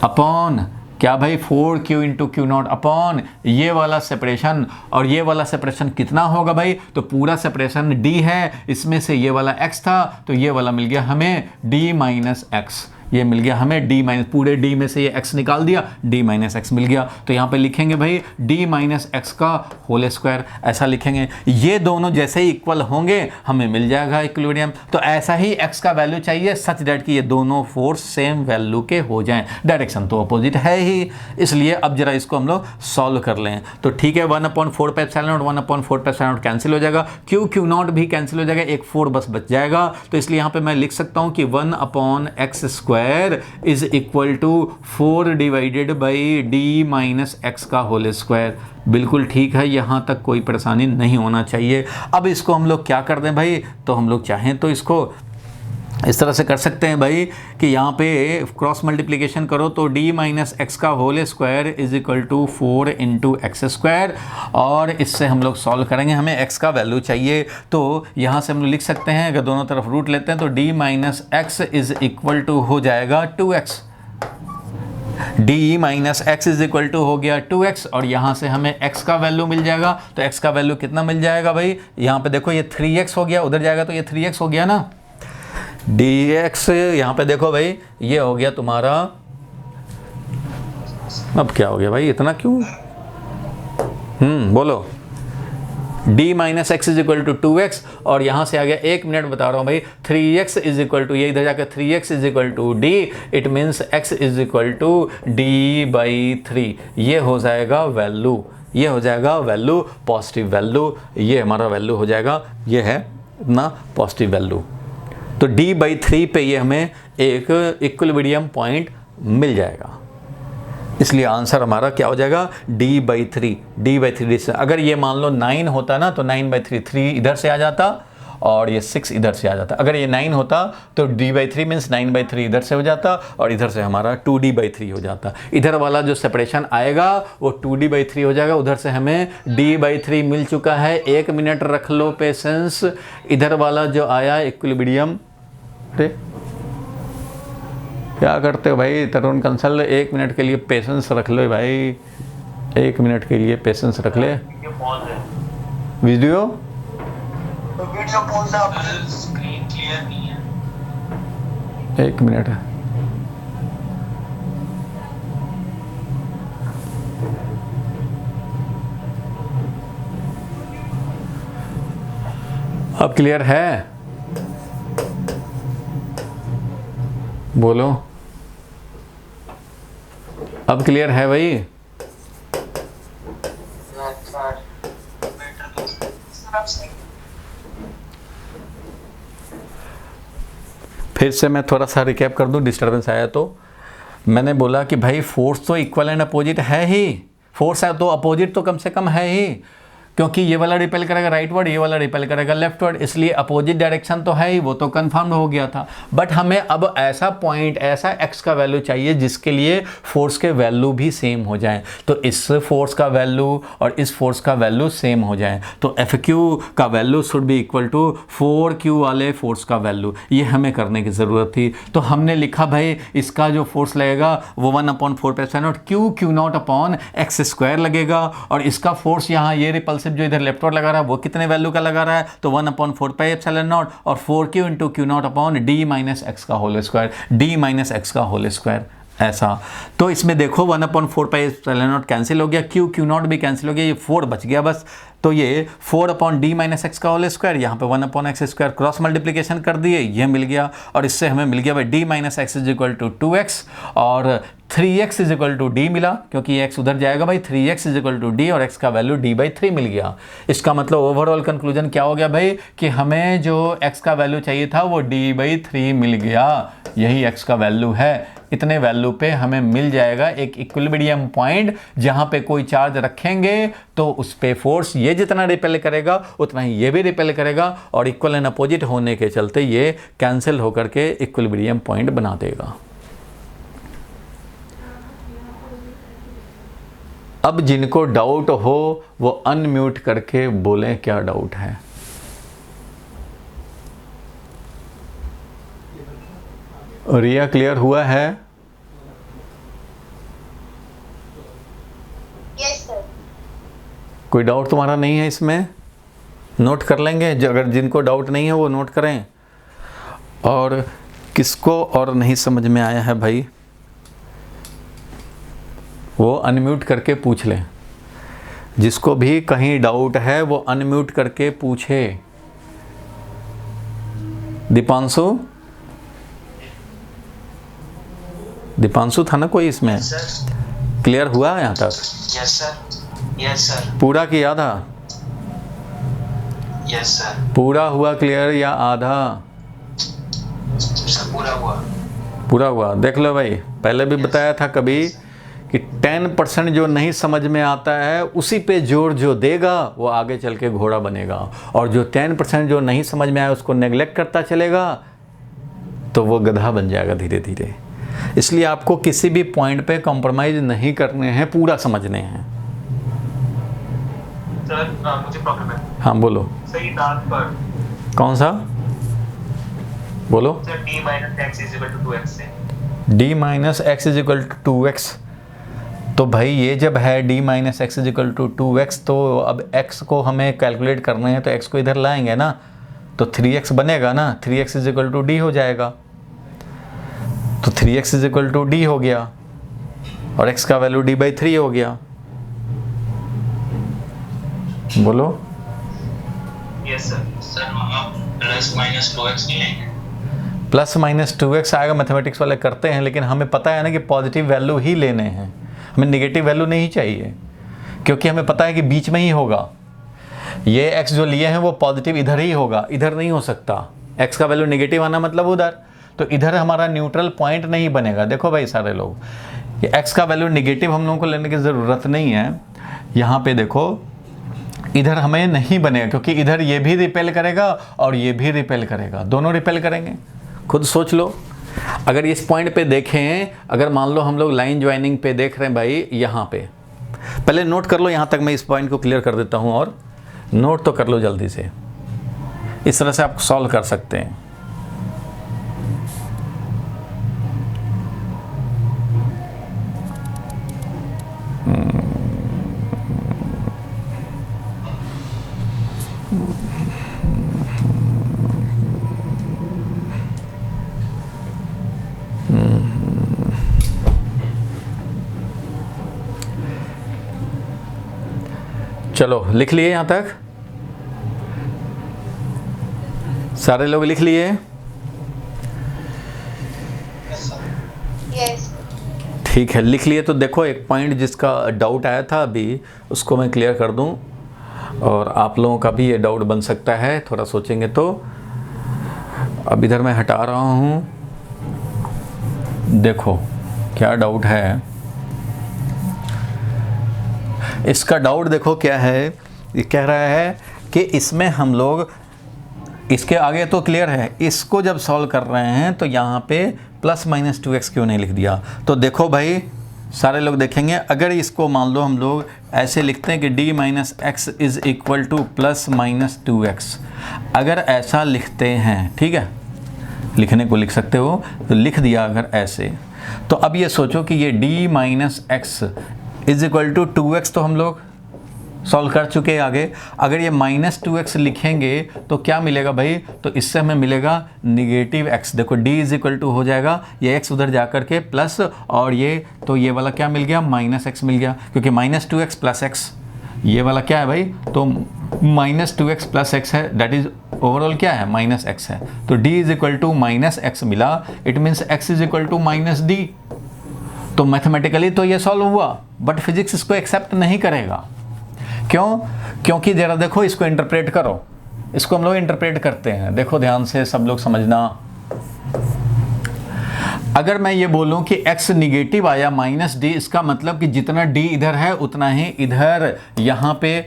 upon क्या भाई? 4Q इंटू Q0 अपॉन ये वाला सेपरेशन, और ये वाला सेपरेशन कितना होगा भाई? तो पूरा सेपरेशन D है, इसमें से ये वाला x था, तो ये वाला मिल गया हमें D माइनस एक्स, ये मिल गया हमें D माइनस, पूरे D में से ये x निकाल दिया, D माइनस एक्स मिल गया। तो यहाँ पे लिखेंगे भाई D माइनस एक्स का होल स्क्वायर, ऐसा लिखेंगे। ये दोनों जैसे ही इक्वल होंगे हमें मिल जाएगा इक्विलिब्रियम। तो ऐसा ही x का वैल्यू चाहिए सच दैट कि ये दोनों फोर्स सेम वैल्यू के हो जाएं। डायरेक्शन तो अपोजिट है ही, इसलिए अब जरा इसको हम लोग सॉल्व कर लें। तो ठीक है, 1/4πε0 1/4πε0 कैंसिल हो जाएगा, Q0 भी कैंसिल हो जाएगा, एक 4 बस बच जाएगा। तो इसलिए यहाँ पे मैं लिख सकता हूँ कि 1/x² is equal to 4 divided by D minus x का होल स्क्वायर। बिल्कुल ठीक है, यहाँ तक कोई परेशानी नहीं होना चाहिए। अब इसको हम लोग क्या कर दें भाई? तो हम लोग चाहें तो इसको इस तरह से कर सकते हैं भाई कि यहाँ पे क्रॉस मल्टीप्लिकेशन करो तो D माइनस एक्स का whole square is equal to 4 into x², और इससे हम लोग सॉल्व करेंगे। हमें x का वैल्यू चाहिए, तो यहाँ से हम लोग लिख सकते हैं, अगर दोनों तरफ रूट लेते हैं तो D minus x is equal to हो जाएगा 2x। D minus x is equal to हो गया 2x, और यहाँ से हमें x का वैल्यू मिल जाएगा। तो x का वैल्यू कितना मिल जाएगा भाई? यहाँ पे देखो ये 3x हो गया, उधर जाएगा तो ये 3x हो गया ना, dx यहाँ पे देखो भाई ये हो गया तुम्हारा, अब क्या हो गया भाई, इतना क्यों? बोलो। D minus x is equal to 2x, और यहाँ से आ गया, 1 मिनट बता रहा हूँ भाई, 3x इज इक्वल टू, ये इधर जाकर 3x is equal to D, it means x is equal to D/3। ये हो जाएगा वैल्यू, ये हो जाएगा वैल्यू, पॉजिटिव वैल्यू, ये हमारा वैल्यू हो जाएगा, ये है इतना पॉजिटिव वैल्यू। तो D/3 पे ये हमें एक इक्विलिब्रियम पॉइंट मिल जाएगा, इसलिए आंसर हमारा क्या हो जाएगा? D/3 distance. अगर ये मान लो 9 होता ना तो 9/3, 3 इधर से आ जाता और ये 6 इधर से आ जाता। अगर ये 9 होता तो D/3 मीन्स 9/3 इधर से हो जाता, और इधर से हमारा 2D/3 हो जाता। इधर वाला जो सेपरेशन आएगा वो 2D/3 हो जाएगा, उधर से हमें D/3 मिल चुका है। 1 मिनट रख लो पेशेंस। इधर वाला जो आया इक्विलिब्रियम, क्या करते हो भाई तरुण कंसल? 1 मिनट के लिए पेशेंस रख लो भाई, 1 मिनट के लिए पेशेंस रख ले। वीडियो स्क्रीन क्लियर नहीं है। 1 मिनट है। अब क्लियर है? बोलो, अब क्लियर है भाई? फिर से मैं थोड़ा सा रिकैप कर दूं, डिस्टर्बेंस आया तो। मैंने बोला कि भाई फोर्स तो इक्वल एंड अपोजिट है ही, फोर्स है तो अपोजिट तो कम से कम है ही, क्योंकि ये वाला रिपेल करेगा राइट वर्ड, ये वाला रिपेल करेगा लेफ्ट वर्ड, इसलिए अपोजिट डायरेक्शन तो है ही, वो तो कन्फर्म हो गया था। बट हमें अब ऐसा पॉइंट, ऐसा एक्स का वैल्यू चाहिए जिसके लिए फोर्स के वैल्यू भी सेम हो जाए। तो इस फोर्स का वैल्यू और इस फोर्स का वैल्यू सेम हो जाए, तो एफ क्यू का value should be equal to 4Q वाले फोर्स का वैल्यू। ये हमें करने की ज़रूरत थी। तो हमने लिखा भाई इसका जो फोर्स लगेगा वो 1/4πε0 Q0 अपॉन x² लगेगा, और इसका फोर्स यहाँ ये रिपल्सिव जो इधर लेफ्ट वर्ड लगा रहा है वो कितने वैल्यू का लगा रहा है, तो 1/4πε0 और 4Q × Q0 upon d - x का होल स्क्वायर, d - x का होल स्क्वायर, ऐसा। तो इसमें देखो 1/4πε0 कैंसिल हो गया, Q0 भी कैंसिल हो गया, ये 4 बच गया बस। तो ये 4/d - x का होल स्क्वायर, यहाँ पे 1/x² क्रॉस मल्टीप्लिकेशन कर दिए, ये मिल गया। और इससे हमें मिल गया भाई d - x = 2x और 3x = d मिला, क्योंकि ये x उधर जाएगा भाई, 3x = d और x का वैल्यू d/3 मिल गया। इसका मतलब ओवरऑल कंक्लूजन क्या हो गया भाई, कि हमें जो x का वैल्यू चाहिए था वो d/3 मिल गया, यही x का वैल्यू है। इतने वैल्यू पे हमें मिल जाएगा एक इक्विलिब्रियम पॉइंट, जहां पे कोई चार्ज रखेंगे तो उस पे फोर्स ये जितना रिपेल करेगा उतना ही ये भी रिपेल करेगा, और इक्वल एंड अपोजिट होने के चलते ये कैंसिल होकर के इक्विलिब्रियम पॉइंट बना देगा। अब जिनको डाउट हो वो अनम्यूट करके बोलें क्या डाउट है। रिया क्लियर हुआ है? Yes, sir. कोई डाउट तुम्हारा नहीं है इसमें? नोट कर लेंगे, अगर जिनको डाउट नहीं है वो नोट करें। और किसको और नहीं समझ में आया है भाई, वो अनम्यूट करके पूछ लें। जिसको भी कहीं डाउट है वो अनम्यूट करके पूछे। दीपांशु था ना कोई इसमें? क्लियर हुआ यहाँ तक? यस सर, यस सर, पूरा कि आधा? यस सर, पूरा हुआ क्लियर या आधा? सर पूरा हुआ। पूरा हुआ। देख लो भाई, पहले भी बताया था कभी कि 10% जो नहीं समझ में आता है उसी पे जोर जो देगा वो आगे चल के घोड़ा बनेगा, और जो 10% जो नहीं समझ में आया उसको नेग्लेक्ट करता चलेगा तो वो गधा बन जाएगा धीरे धीरे। इसलिए आपको किसी भी पॉइंट पे कॉम्प्रोमाइज नहीं करने हैं, पूरा समझने हैं। सर मुझे प्रॉब्लम है। हाँ बोलो। सही दांत पर कौन सा? बोलो। सर d - x = 2x से d - x = 2x, तो भाई ये जब है d - x = 2x, तो अब x को हमें कैलकुलेट करना है तो x को इधर लाएंगे ना, तो 3x बनेगा ना, 3x = d हो जाएगा। तो 3x = d हो गया और x का वैल्यू d/3 हो गया। बोलो। Yes sir. सर हम +-2x नहीं लेंगे? +-2x आएगा, मैथमेटिक्स वाले करते हैं, लेकिन हमें पता है ना कि पॉजिटिव वैल्यू ही लेने हैं, हमें नेगेटिव वैल्यू नहीं चाहिए, क्योंकि हमें पता है कि बीच में ही होगा। ये x जो लिए हैं वो पॉजिटिव इधर ही होगा, इधर नहीं हो सकता। x का वैल्यू नेगेटिव आना मतलब उधर, तो इधर हमारा न्यूट्रल पॉइंट नहीं बनेगा। देखो भाई सारे लोग, ये x का वैल्यू नेगेटिव हम लोगों को लेने की ज़रूरत नहीं है। यहाँ पे देखो इधर हमें नहीं बनेगा, क्योंकि इधर ये भी रिपेल करेगा और ये भी रिपेल करेगा, दोनों रिपेल करेंगे। खुद सोच लो, अगर इस पॉइंट पे देखें, अगर मान लो हम लोग लाइन ज्वाइनिंग पे देख रहे हैं भाई, यहाँ पे पहले नोट कर लो, यहाँ तक मैं इस पॉइंट को क्लियर कर देता हूँ, और नोट तो कर लो जल्दी से। इस तरह से आप सॉल्व कर सकते हैं। चलो लिख लिए यहाँ तक। सारे लोग लिख लिए? Yes sir. Yes. ठीक है, लिख लिए। तो देखो एक पॉइंट जिसका डाउट आया था अभी, उसको मैं क्लियर कर दूं, और आप लोगों का भी ये डाउट बन सकता है थोड़ा सोचेंगे तो। अब इधर मैं हटा रहा हूं, देखो क्या डाउट है इसका। डाउट देखो क्या है, ये कह रहा है कि इसमें हम लोग, इसके आगे तो क्लियर है, इसको जब सॉल्व कर रहे हैं तो यहाँ पे प्लस माइनस 2x क्यों नहीं लिख दिया। तो देखो भाई सारे लोग देखेंगे, अगर इसको मान लो हम लोग ऐसे लिखते हैं कि d minus x is equal two plus minus 2x, अगर ऐसा लिखते हैं, ठीक है, लिखने को लिख सकते हो, तो लिख दिया अगर ऐसे, तो अब ये सोचो कि ये d minus x is equal to 2x तो हम लोग सॉल्व कर चुके हैं आगे। अगर ये माइनस 2x लिखेंगे तो क्या मिलेगा भाई, तो इससे हमें मिलेगा निगेटिव x। देखो d इज इक्वल टू हो जाएगा, ये x उधर जा कर के प्लस, और ये तो ये वाला क्या मिल गया, माइनस x मिल गया, क्योंकि माइनस 2x प्लस x, ये वाला क्या है भाई, तो माइनस 2x प्लस x है, दैट इज ओवरऑल क्या है, माइनस x है। तो d is equal to minus x मिला, it means x is equal to minus d। तो मैथमेटिकली तो ये सॉल्व हुआ, बट फिजिक्स इसको एक्सेप्ट नहीं करेगा। क्यों? क्योंकि जरा देखो इसको इंटरप्रेट करो, इसको हम लोग इंटरप्रेट करते हैं, देखो ध्यान से सब लोग समझना। अगर मैं ये बोलूं कि x निगेटिव आया माइनस d, इसका मतलब कि जितना d इधर है उतना ही इधर यहाँ पे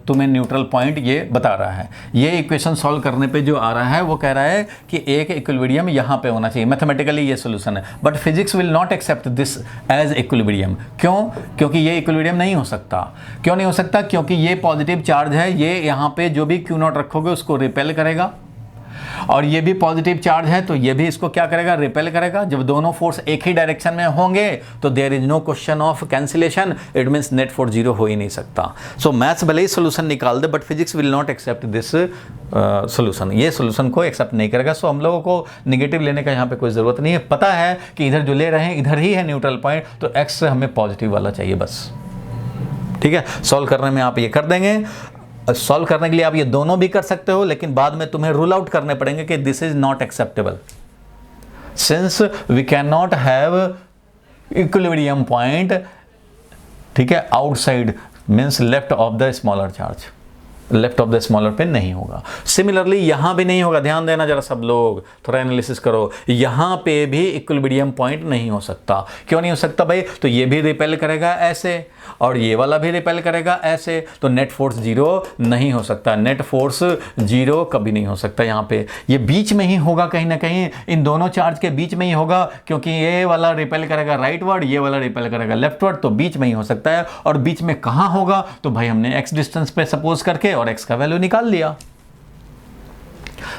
तुम्हें न्यूट्रल पॉइंट ये बता रहा है। ये इक्वेशन सॉल्व करने पे जो आ रहा है वो कह रहा है कि एक इक्विलिब्रियम यहाँ पे होना चाहिए। मैथमेटिकली ये सोल्यूशन है, but physics will not accept this as equilibrium. क्यों? क्योंकि ये इक्विलिब्रियम नहीं हो सकता। क्यों नहीं हो सकता? क्योंकि ये पॉजिटिव चार्ज है, ये यहाँ पे जो भी क्यू नॉट रखोगे उसको रिपेल करेगा, और ये भी पॉजिटिव चार्ज है तो ये भी इसको क्या करेगा, रिपेल करेगा। जब दोनों फोर्स एक ही डायरेक्शन में होंगे तो there is no question of cancellation, it means net force zero हो ही नहीं सकता। सो मैथ्स भले ही सोल्यूशन निकाल दे, but physics will not accept this solution, ये सोल्यूशन को एक्सेप्ट नहीं करेगा। सो हम लोगों को निगेटिव लेने का यहाँ पे कोई ज़रूरत नहीं है, पता है कि इधर जो ले रहे हैं इधर ही है न्यूट्रल पॉइंट, तो एक्स हमें पॉजिटिव वाला चाहिए बस। ठीक है, सॉल्व करने में आप ये कर देंगे। सॉल्व करने के लिए आप ये दोनों भी कर सकते हो, लेकिन बाद में तुम्हें रूल आउट करने पड़ेंगे कि this is not acceptable, since we can not have equilibrium point, ठीक है, outside means left of the smaller charge, left of the smaller पे नहीं होगा। सिमिलरली यहां भी नहीं होगा, ध्यान देना जरा सब लोग, थोड़ा एनालिसिस करो। यहां पे भी इक्विलिब्रियम पॉइंट नहीं हो सकता। क्यों नहीं हो सकता भाई? तो ये भी रिपेल करेगा ऐसे, और ये वाला भी रिपेल करेगा ऐसे, तो नेट फोर्स जीरो नहीं हो सकता। नेट फोर्स जीरो कभी नहीं हो सकता। यहाँ पे ये बीच में ही होगा, कहीं ना कहीं इन दोनों चार्ज के बीच में ही होगा, क्योंकि ये वाला रिपेल करेगा राइटवर्ड, ये वाला रिपेल करेगा लेफ्टवर्ड, तो बीच में ही हो सकता है। और बीच में कहाँ होगा? तो भाई हमने एक्स डिस्टेंस पे सपोज करके और एक्स का वैल्यू निकाल लिया,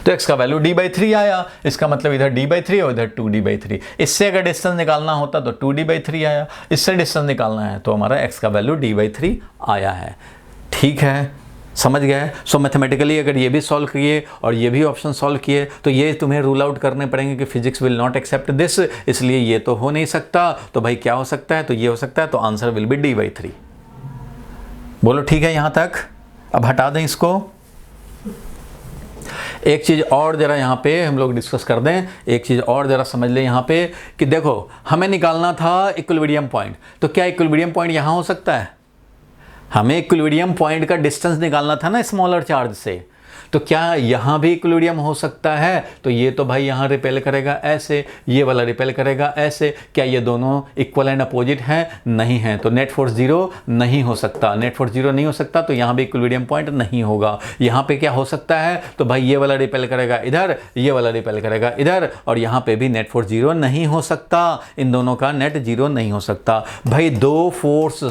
तो x का वैल्यू d/3 आया, इसका मतलब इधर d/3 और इधर 2d/3। इससे अगर डिस्टेंस निकालना होता तो 2d/3 आया, इससे डिस्टेंस निकालना है तो हमारा x का वैल्यू d/3 आया है। ठीक है, समझ गए? सो मैथमेटिकली अगर ये भी सॉल्व किए और ये भी ऑप्शन सॉल्व किए तो ये तुम्हें रूल आउट करने पड़ेंगे कि physics will not accept this, इसलिए ये तो हो नहीं सकता। तो भाई क्या हो सकता है? तो ये हो सकता है, तो आंसर विल बी d/3। बोलो ठीक है यहां तक? अब हटा दें इसको। एक चीज़ और ज़रा यहाँ पे हम लोग डिस्कस कर दें, एक चीज़ और ज़रा समझ लें यहाँ पे कि देखो हमें निकालना था इक्विलिब्रियम पॉइंट, तो क्या इक्विलिब्रियम पॉइंट यहाँ हो सकता है? हमें इक्विलिब्रियम पॉइंट का डिस्टेंस निकालना था ना स्मॉलर चार्ज से, तो क्या यहाँ भी इक्विलिब्रियम हो सकता है? तो ये तो भाई यहाँ रिपेल करेगा ऐसे, ये वाला रिपेल करेगा ऐसे, क्या ये दोनों इक्वल एंड अपोजिट हैं? नहीं है, तो नेट फोर्स जीरो नहीं हो सकता। नेट फोर्स जीरो नहीं हो सकता तो यहाँ भी इक्विलिब्रियम पॉइंट नहीं होगा। यहाँ पे क्या हो सकता है? तो भाई ये वाला रिपेल करेगा इधर, ये वाला रिपेल करेगा इधर, और यहाँ पे भी नेट फोर्स जीरो नहीं हो सकता। इन दोनों का नेट जीरो नहीं हो सकता। भाई दो फोर्स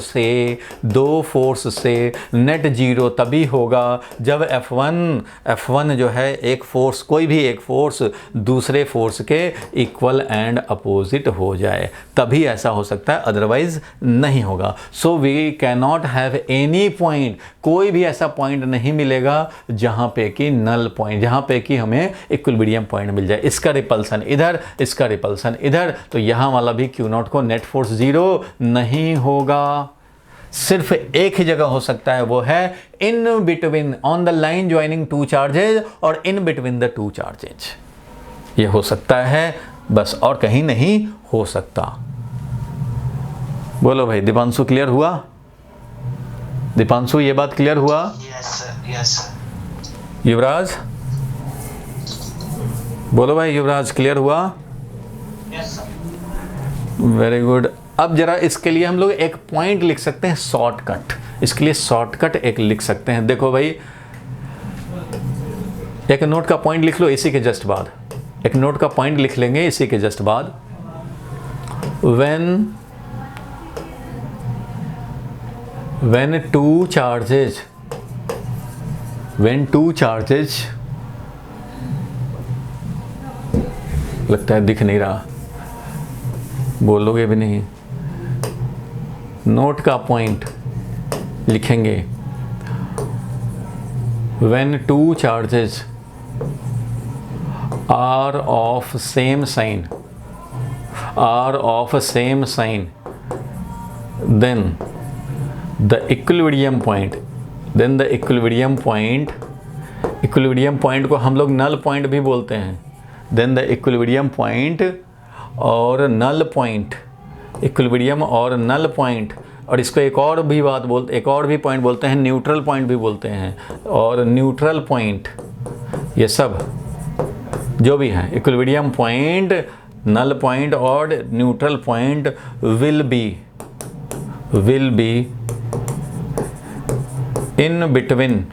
से नेट जीरो तभी होगा जब F1 जो है एक फोर्स, कोई भी एक फोर्स दूसरे फोर्स के इक्वल एंड अपोजिट हो जाए, तभी ऐसा हो सकता है, अदरवाइज नहीं होगा। So we can not have any point, कोई भी ऐसा पॉइंट नहीं मिलेगा जहां पे कि नल पॉइंट, जहां पे कि हमें इक्विलिब्रियम पॉइंट मिल जाए। इसका रिपल्सन इधर, इसका रिपल्सन इधर, तो यहां वाला भी Q0 को नेट फोर्स जीरो नहीं होगा। सिर्फ एक ही जगह हो सकता है, वो है in between, on the line joining two charges और in between the two charges. ये हो सकता है बस, और कहीं नहीं हो सकता। बोलो भाई, दीपांशु क्लियर हुआ? दीपांशु ये बात क्लियर हुआ? Yes sir. युवराज बोलो भाई, युवराज क्लियर हुआ? Yes sir. Very good. अब जरा इसके लिए हम लोग एक पॉइंट लिख सकते हैं, शॉर्टकट। इसके लिए शॉर्टकट एक लिख सकते हैं। देखो भाई, एक नोट का पॉइंट लिख लो इसी के जस्ट बाद, एक नोट का पॉइंट लिख लेंगे इसी के जस्ट बाद। when two charges लगता है दिख नहीं रहा, बोलोगे भी नहीं। नोट का पॉइंट लिखेंगे, when two charges are of same sign, then the equilibrium point को हम लोग नल पॉइंट भी बोलते हैं। then the equilibrium point और नल पॉइंट, इक्विलिब्रियम और नल पॉइंट, और इसको एक और भी पॉइंट बोलते हैं, न्यूट्रल पॉइंट भी बोलते हैं। और न्यूट्रल पॉइंट, ये सब जो भी है, इक्विलिब्रियम पॉइंट, नल पॉइंट और neutral point will B in between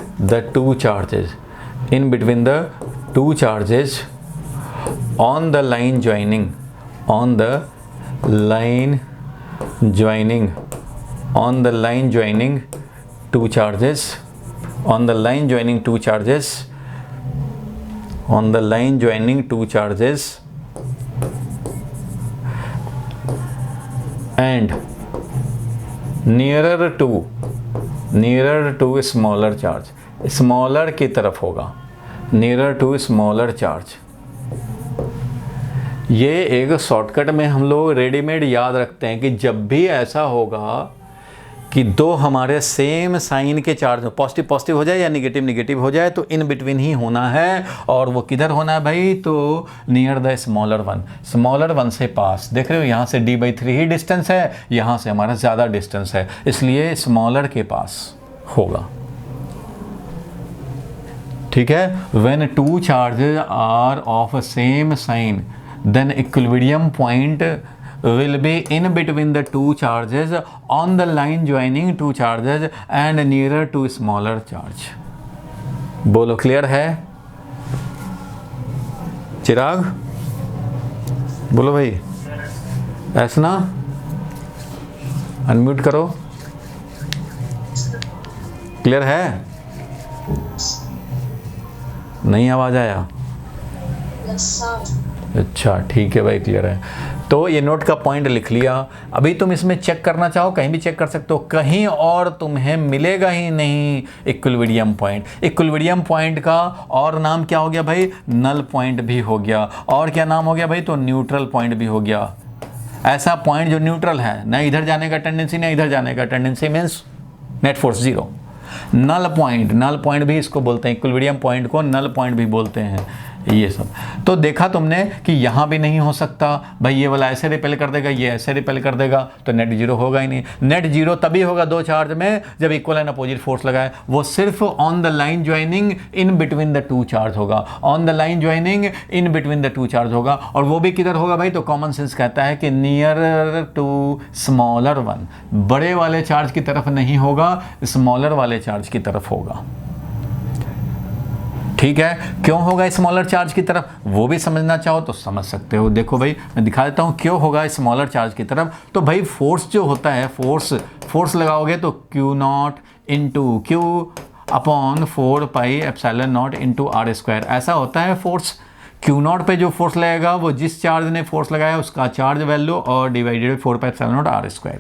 the two charges, on the line joining two charges, and nearer to smaller charge, smaller की तरफ होगा, nearer to smaller charge। ये एक शॉर्टकट में हम लोग रेडीमेड याद रखते हैं कि जब भी ऐसा होगा कि दो हमारे सेम साइन के चार्ज, पॉजिटिव पॉजिटिव हो जाए या निगेटिव निगेटिव हो जाए, तो इन बिटवीन ही होना है। और वो किधर होना है भाई? तो नियर द स्मॉलर वन से पास। देख रहे हो, यहाँ से d/3 ही डिस्टेंस है, यहाँ से हमारा ज़्यादा डिस्टेंस है, इसलिए स्मॉलर के पास होगा। ठीक है, when two charges are of same sign then equilibrium point will be in between the two charges on the line joining two charges and nearer to smaller charge। बोलो, क्लियर है? चिराग बोलो भाई, ऐसा ना, अनम्यूट करो। क्लियर है? नहीं आवाज आया? अच्छा ठीक है भाई, क्लियर है। तो ये नोट का पॉइंट लिख लिया। अभी तुम इसमें चेक करना चाहो, कहीं भी चेक कर सकते हो, कहीं और तुम्हें मिलेगा ही नहीं इक्विलिब्रियम पॉइंट। इक्विलिब्रियम पॉइंट का और नाम क्या हो गया भाई? नल पॉइंट भी हो गया। और क्या नाम हो गया भाई? तो न्यूट्रल पॉइंट भी हो गया। ऐसा पॉइंट जो न्यूट्रल है, ना इधर जाने का टेंडेंसी ना इधर जाने का tendency, means net force 0। Null point भी इसको बोलते हैं, इक्विलिब्रियम पॉइंट को नल पॉइंट भी बोलते हैं। ये सब तो देखा तुमने कि यहाँ भी नहीं हो सकता भाई, ये वाला ऐसे रिपेल कर देगा, ये ऐसे रिपेल कर देगा, तो नेट जीरो होगा ही नहीं। नेट जीरो तभी होगा दो चार्ज में जब इक्वल एंड अपोजिट फोर्स लगाए। वो सिर्फ on the line joining in between the two charge होगा, on the line joining in between the two charge होगा। और वो भी किधर होगा भाई? तो कॉमन सेंस कहता है कि नियर टू स्मॉलर वन, बड़े वाले चार्ज की तरफ नहीं होगा, स्मॉलर वाले चार्ज की तरफ होगा। ठीक है, क्यों होगा स्मॉलर चार्ज की तरफ, वो भी समझना चाहो तो समझ सकते हो। देखो भाई, मैं दिखा देता हूँ क्यों होगा स्मॉलर चार्ज की तरफ। तो भाई फोर्स जो होता है, फोर्स लगाओगे तो Q0 into Q/4πε0 into r², ऐसा होता है फोर्स। Q0 पे जो फोर्स लगेगा वो जिस चार्ज ने फोर्स लगाया उसका चार्ज वैल्यू और डिवाइडेड 4πε0 r²।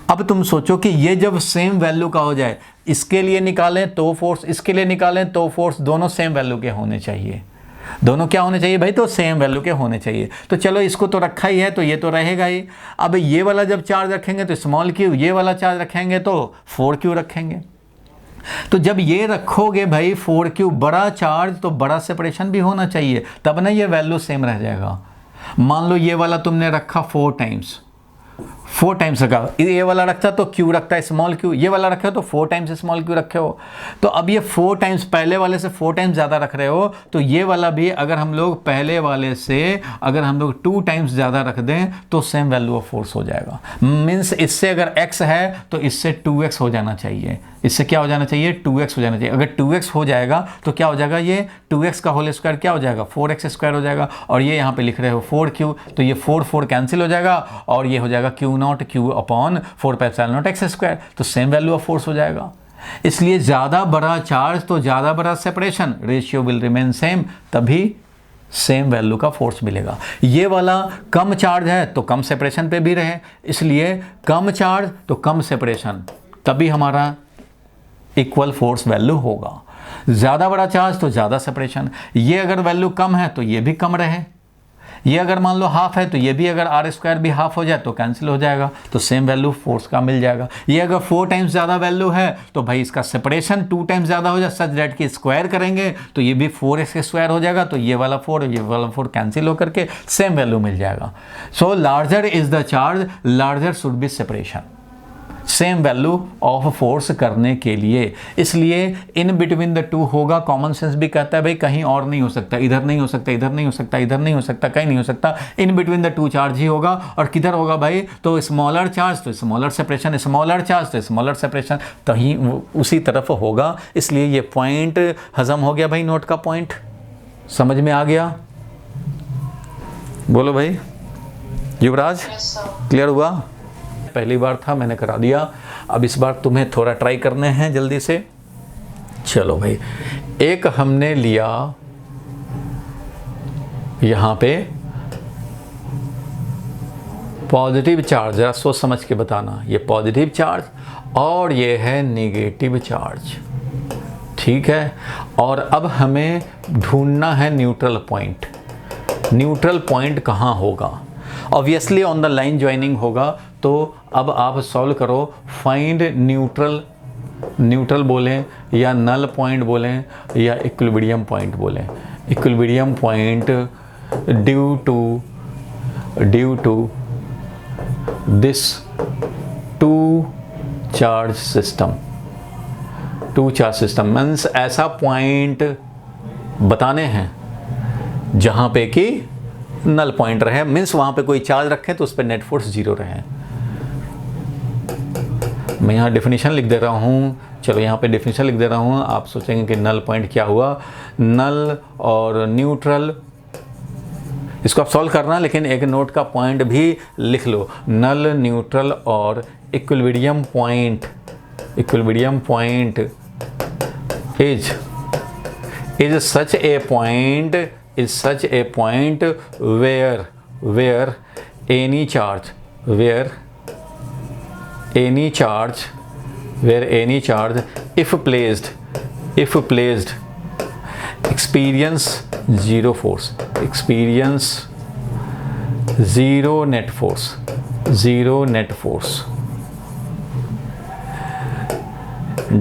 अब तुम सोचो कि ये जब सेम वैल्यू का हो जाए, इसके लिए निकालें तो फोर्स, इसके लिए निकालें तो फोर्स, दोनों सेम वैल्यू के होने चाहिए। दोनों क्या होने चाहिए भाई, तो सेम वैल्यू के होने चाहिए। तो चलो इसको तो रखा ही है तो ये तो रहेगा ही। अब ये वाला जब चार्ज रखेंगे तो स्मॉल क्यू, ये वाला चार्ज रखेंगे तो 4Q रखेंगे। तो जब ये रखोगे भाई 4Q बड़ा चार्ज, तो बड़ा सेपरेशन भी होना चाहिए, तब ना ये वैल्यू सेम रह जाएगा। मान लो ये वाला तुमने रखा 4 टाइम्स रखा, ये वाला रखता तो Q रखता है स्मॉल Q, ये वाला रखे हो तो 4 टाइम्स स्मॉल Q रखे हो। तो अब ये 4 टाइम्स पहले वाले से 4 टाइम्स ज़्यादा रख रहे हो, तो ये वाला भी अगर हम लोग पहले वाले से अगर हम लोग 2 टाइम्स ज़्यादा रख दें तो सेम वैल्यू ऑफ फोर्स हो जाएगा। मीन्स इससे अगर x है तो इससे 2x हो जाना चाहिए, इससे क्या हो जाना चाहिए, 2x हो जाना चाहिए। अगर 2x हो जाएगा तो क्या हो जाएगा, ये 2x का होल स्क्वायर क्या हो जाएगा, 4x² हो जाएगा। और ये यहाँ पे लिख रहे हो 4Q, तो ये 4 कैंसिल हो जाएगा और ये हो जाएगा Q अपॉन 4πε0x², तो सेम वैल्यू ऑफ फोर्स हो जाएगा। इसलिए ज़्यादा बड़ा चार्ज तो ज़्यादा बड़ा separation, ratio will remain same, तभी सेम वैल्यू का फोर्स मिलेगा। ये वाला कम चार्ज है तो कम सेपरेशन पे भी रहे, इसलिए कम चार्ज तो कम सेपरेशन, तभी हमारा इक्वल फोर्स वैल्यू होगा। ज़्यादा बड़ा चार्ज तो ज़्यादा सेपरेशन, ये अगर वैल्यू कम है तो ये भी कम रहे, ये अगर मान लो हाफ है तो ये भी अगर r² भी हाफ हो जाए तो कैंसिल हो जाएगा, तो सेम वैल्यू फोर्स का मिल जाएगा। ये अगर 4 टाइम्स ज़्यादा वैल्यू है तो भाई इसका सेपरेशन 2 टाइम्स ज़्यादा हो जाए, सच दैट कि स्क्वायर करेंगे तो ये भी 4x² हो जाएगा, तो ये वाला 4 ये वाला 4 कैंसिल होकर के सेम वैल्यू मिल जाएगा। So larger is the charge, larger should be separation, same value of force करने के लिए। इसलिए इन बिटवीन द टू होगा, कॉमन सेंस भी कहता है भाई कहीं और नहीं हो सकता, इधर नहीं हो सकता, इधर नहीं हो सकता, इधर नहीं हो सकता, कहीं नहीं हो सकता, in between the two charge ही होगा। और किधर होगा भाई, तो स्मॉलर चार्ज तो स्मॉलर सेपरेशन, स्मॉलर चार्ज तो स्मॉलर सेपरेशन, तो ही उसी तरफ होगा। इसलिए ये पॉइंट हजम हो गया भाई, नोट का पॉइंट समझ में आ गया। बोलो भाई युवराज, Yes, sir. क्लियर हुआ? पहली बार था मैंने करा दिया, अब इस बार तुम्हें थोड़ा ट्राई करने हैं जल्दी से। चलो भाई, एक हमने लिया यहां पे पॉजिटिव चार्ज, जरा सोच समझ के बताना, ये पॉजिटिव चार्ज और ये है नेगेटिव चार्ज, ठीक है। और अब हमें ढूंढना है न्यूट्रल पॉइंट। न्यूट्रल पॉइंट कहाँ होगा? Obviously on the line joining होगा। तो अब आप सॉल्व करो, फाइंड न्यूट्रल बोलें या नल पॉइंट बोलें या इक्विलिब्रियम पॉइंट बोलें। Equilibrium point due to this two charge system means ऐसा पॉइंट बताने हैं जहाँ पे कि नल पॉइंट रहे, मीन्स वहाँ पे कोई चार्ज रखे तो उस पर नेट फोर्स 0 रहे। मैं यहाँ डेफिनेशन लिख दे रहा हूँ, चलो यहाँ पे डेफिनेशन लिख दे रहा हूँ, आप सोचेंगे कि नल पॉइंट क्या हुआ। नल और न्यूट्रल, इसको आप सॉल्व करना, लेकिन एक नोट का पॉइंट भी लिख लो। नल, न्यूट्रल और equilibrium point is such a point where any charge if placed experience zero net force.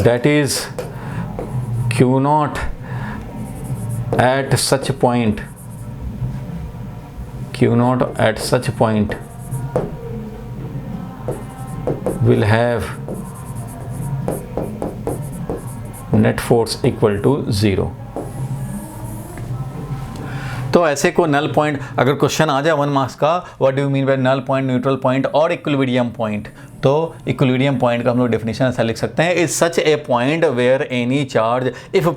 That is Q naught at such point will have net force equal to 0। तो ऐसे को नल point अगर question आ जाए 1 marks का, what do you mean by null point, neutral point और equilibrium point, तो equilibrium point का हम लोग डेफिनेशन ऐसा लिख सकते हैं, is such a point where any charge if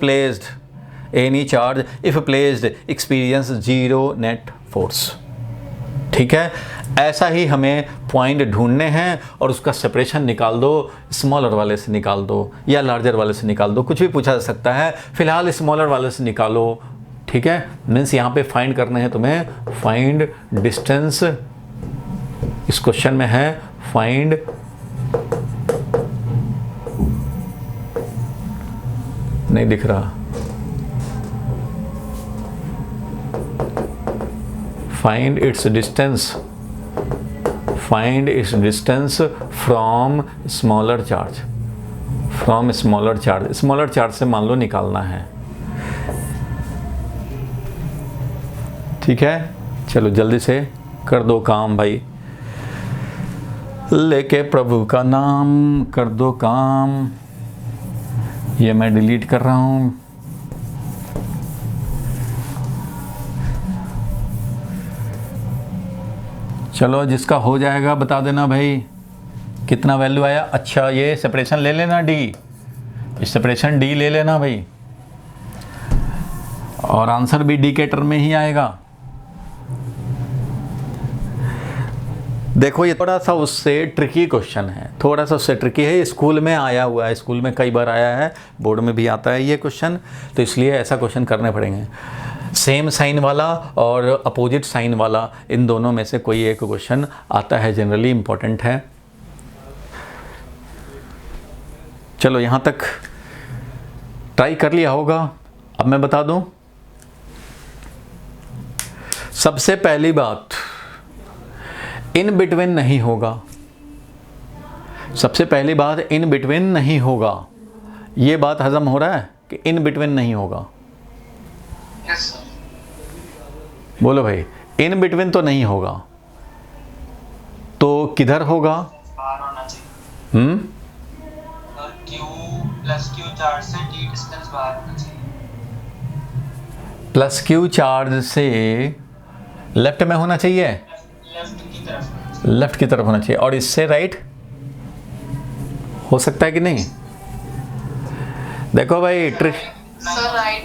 placed experience 0 net force. ठीक है, ऐसा ही हमें पॉइंट ढूंढने हैं और उसका सेपरेशन निकाल दो, स्मॉलर वाले से निकाल दो या लार्जर वाले से निकाल दो, कुछ भी पूछा जा सकता है। फिलहाल स्मॉलर वाले से निकालो, ठीक है। मीन्स यहाँ पे फाइंड करने हैं तुम्हें, फाइंड डिस्टेंस, इस क्वेश्चन में है फाइंड नहीं दिख रहा, find its distance from smaller charge. Smaller charge से मान लो निकालना है। ठीक है, चलो जल्दी से कर दो काम भाई, लेके प्रभु का नाम कर दो काम। ये मैं डिलीट कर रहा हूं। चलो जिसका हो जाएगा बता देना भाई कितना वैल्यू आया। अच्छा ये सेपरेशन ले लेना डी, सेपरेशन डी ले लेना भाई, और आंसर भी डी के टर्म में ही आएगा। देखो ये थोड़ा सा उससे ट्रिकी क्वेश्चन है, थोड़ा सा उससे ट्रिकी है। स्कूल में आया हुआ है, स्कूल में कई बार आया है, बोर्ड में भी आता है ये क्वेश्चन, तो इसलिए ऐसा क्वेश्चन करने पड़ेंगे। सेम साइन वाला और अपोजिट साइन वाला, इन दोनों में से कोई एक क्वेश्चन आता है, जनरली इम्पोर्टेंट है। चलो यहाँ तक ट्राई कर लिया होगा। अब मैं बता दूं, सबसे पहली बात इन बिटवीन नहीं होगा। सबसे पहली बात इन बिटवीन नहीं होगा। ये बात हजम हो रहा है कि इन बिटवीन नहीं होगा? Yes sir. बोलो भाई, इन बिटवीन तो नहीं होगा, तो किधर होगा? बाहर होना चाहिए। क्यू प्लस क्यू चार्ज से डी डिस्टेंस बाहर होना चाहिए। प्लस क्यू चार्ज से लेफ्ट में होना चाहिए, लेफ्ट की तरफ होना चाहिए, और इससे राइट हो सकता है कि नहीं? देखो भाई सर राइट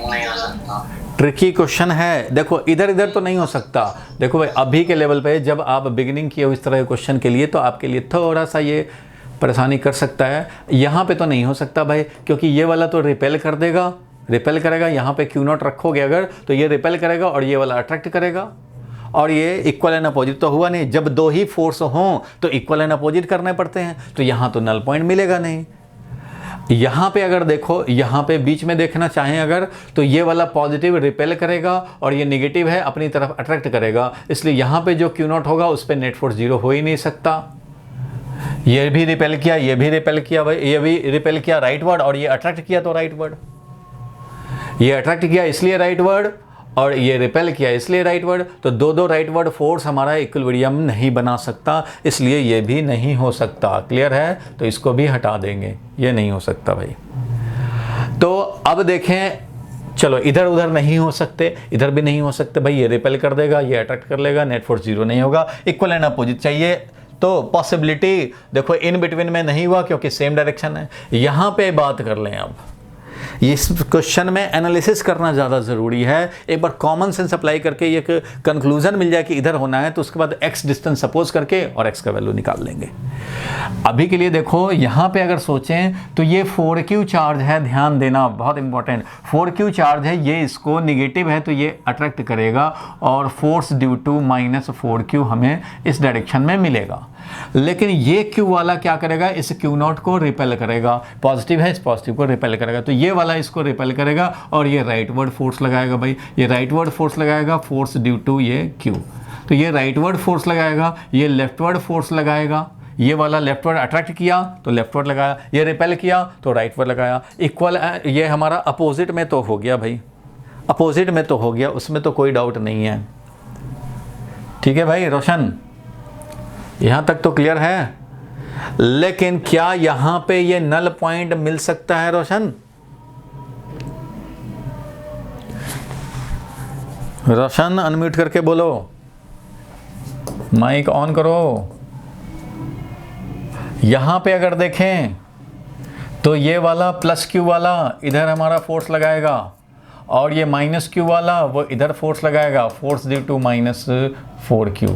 ट्रिकी क्वेश्चन है। देखो इधर इधर तो नहीं हो सकता। देखो भाई अभी के लेवल पे जब आप बिगिनिंग किए हो इस तरह के क्वेश्चन के लिए, तो आपके लिए थोड़ा सा ये परेशानी कर सकता है। यहाँ पे तो नहीं हो सकता भाई, क्योंकि ये वाला तो रिपेल कर देगा, रिपेल करेगा। यहाँ पे क्यू नॉट रखोगे अगर तो ये रिपेल करेगा और ये वाला अट्रैक्ट करेगा, और ये इक्वल एंड अपोजिट तो हुआ नहीं। जब दो ही फोर्स हों तो इक्वल एंड अपोजिट करने पड़ते हैं, तो यहाँ तो नल पॉइंट मिलेगा नहीं। यहाँ पे अगर देखो, यहाँ पे बीच में देखना चाहें अगर, तो ये वाला पॉजिटिव रिपेल करेगा और ये नेगेटिव है अपनी तरफ अट्रैक्ट करेगा, इसलिए यहाँ पे जो क्यू नॉट होगा उस पर नेट फोर्स जीरो हो ही नहीं सकता। ये भी रिपेल किया, ये भी रिपेल किया भाई, ये भी रिपेल किया राइट वर्ड, और ये अट्रैक्ट किया तो राइट वर्ड। ये अट्रैक्ट किया इसलिए राइट वर्ड, और ये रिपेल किया इसलिए राइट वर्ड। तो दो दो राइट वर्ड फोर्स हमारा इक्विलिब्रियम नहीं बना सकता, इसलिए ये भी नहीं हो सकता। क्लियर है? तो इसको भी हटा देंगे, ये नहीं हो सकता भाई। तो अब देखें, चलो इधर उधर नहीं हो सकते, इधर भी नहीं हो सकते भाई। ये रिपेल कर देगा, ये अट्रैक्ट कर लेगा, नेट फोर्स जीरो नहीं होगा। इक्वल एंड अपोजिट चाहिए, तो पॉसिबिलिटी देखो इन बिटवीन में नहीं हुआ क्योंकि सेम डायरेक्शन है। यहाँ पे बात कर लें अब, इस क्वेश्चन में एनालिसिस करना ज़्यादा ज़रूरी है। एक बार कॉमन सेंस अप्लाई करके ये कंक्लूजन मिल जाए कि इधर होना है, तो उसके बाद एक्स डिस्टेंस सपोज करके और एक्स का वैल्यू निकाल लेंगे। अभी के लिए देखो यहाँ पे अगर सोचें तो ये 4q चार्ज है, ध्यान देना बहुत इंपॉर्टेंट। 4q चार्ज है, ये इसको निगेटिव है तो ये अट्रैक्ट करेगा, और फोर्स ड्यू टू -4q हमें इस डायरेक्शन में मिलेगा। लेकिन ये q वाला क्या करेगा? इस q नॉट को रिपेल करेगा। पॉजिटिव है, इस पॉजिटिव को रिपेल करेगा, तो ये वाला इसको रिपेल करेगा और ये राइट वर्ड फोर्स लगाएगा भाई। ये राइट वर्ड फोर्स लगाएगा, फोर्स ड्यू टू ये q, तो ये राइट वर्ड फोर्स लगाएगा, ये लेफ्ट वर्ड फोर्स लगाएगा। ये वाला लेफ्ट वर्ड अट्रैक्ट किया तो लेफ्ट वर्ड लगाया, ये रिपेल किया तो राइट वर्ड लगाया। इक्वल, ये हमारा अपोजिट में तो हो गया भाई, अपोजिट में तो हो गया, उसमें तो कोई डाउट नहीं है। ठीक है भाई रोशन, यहाँ तक तो क्लियर है। लेकिन क्या यहाँ पे ये नल पॉइंट मिल सकता है रोशन? रोशन अनम्यूट करके बोलो, माइक ऑन करो। यहाँ पे अगर देखें तो ये वाला प्लस क्यू वाला इधर हमारा फोर्स लगाएगा, और ये माइनस क्यू वाला वो इधर फोर्स लगाएगा, force due to -4q,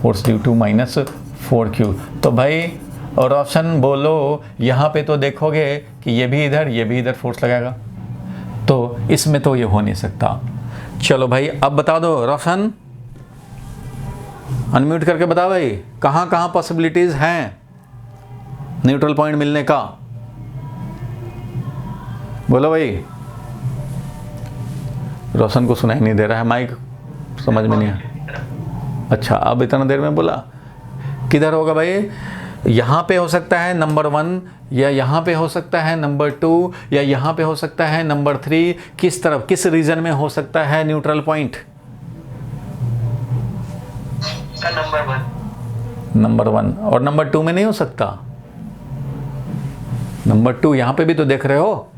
force due to -4q। तो भाई और ऑप्शन बोलो, यहाँ पे तो देखोगे कि ये भी इधर फोर्स लगाएगा, तो इसमें तो ये हो नहीं सकता। चलो भाई अब बता दो रोशन, अनम्यूट करके बता भाई, कहाँ कहाँ पॉसिबिलिटीज़ हैं न्यूट्रल पॉइंट मिलने का? बोलो भाई। रोशन को सुनाई नहीं दे रहा है, माइक समझ में नहीं आया। अच्छा, अब इतना देर में बोला किधर होगा भाई? यहाँ पे हो सकता है नंबर 1, या यहाँ पे हो सकता है नंबर 2, या यहाँ पे हो सकता है नंबर 3। किस तरफ, किस रीजन में हो सकता है neutral point? Sir number 1। Number 1 और नंबर 2 में नहीं हो सकता? नंबर 2 यहाँ पे भी तो देख रहे हो,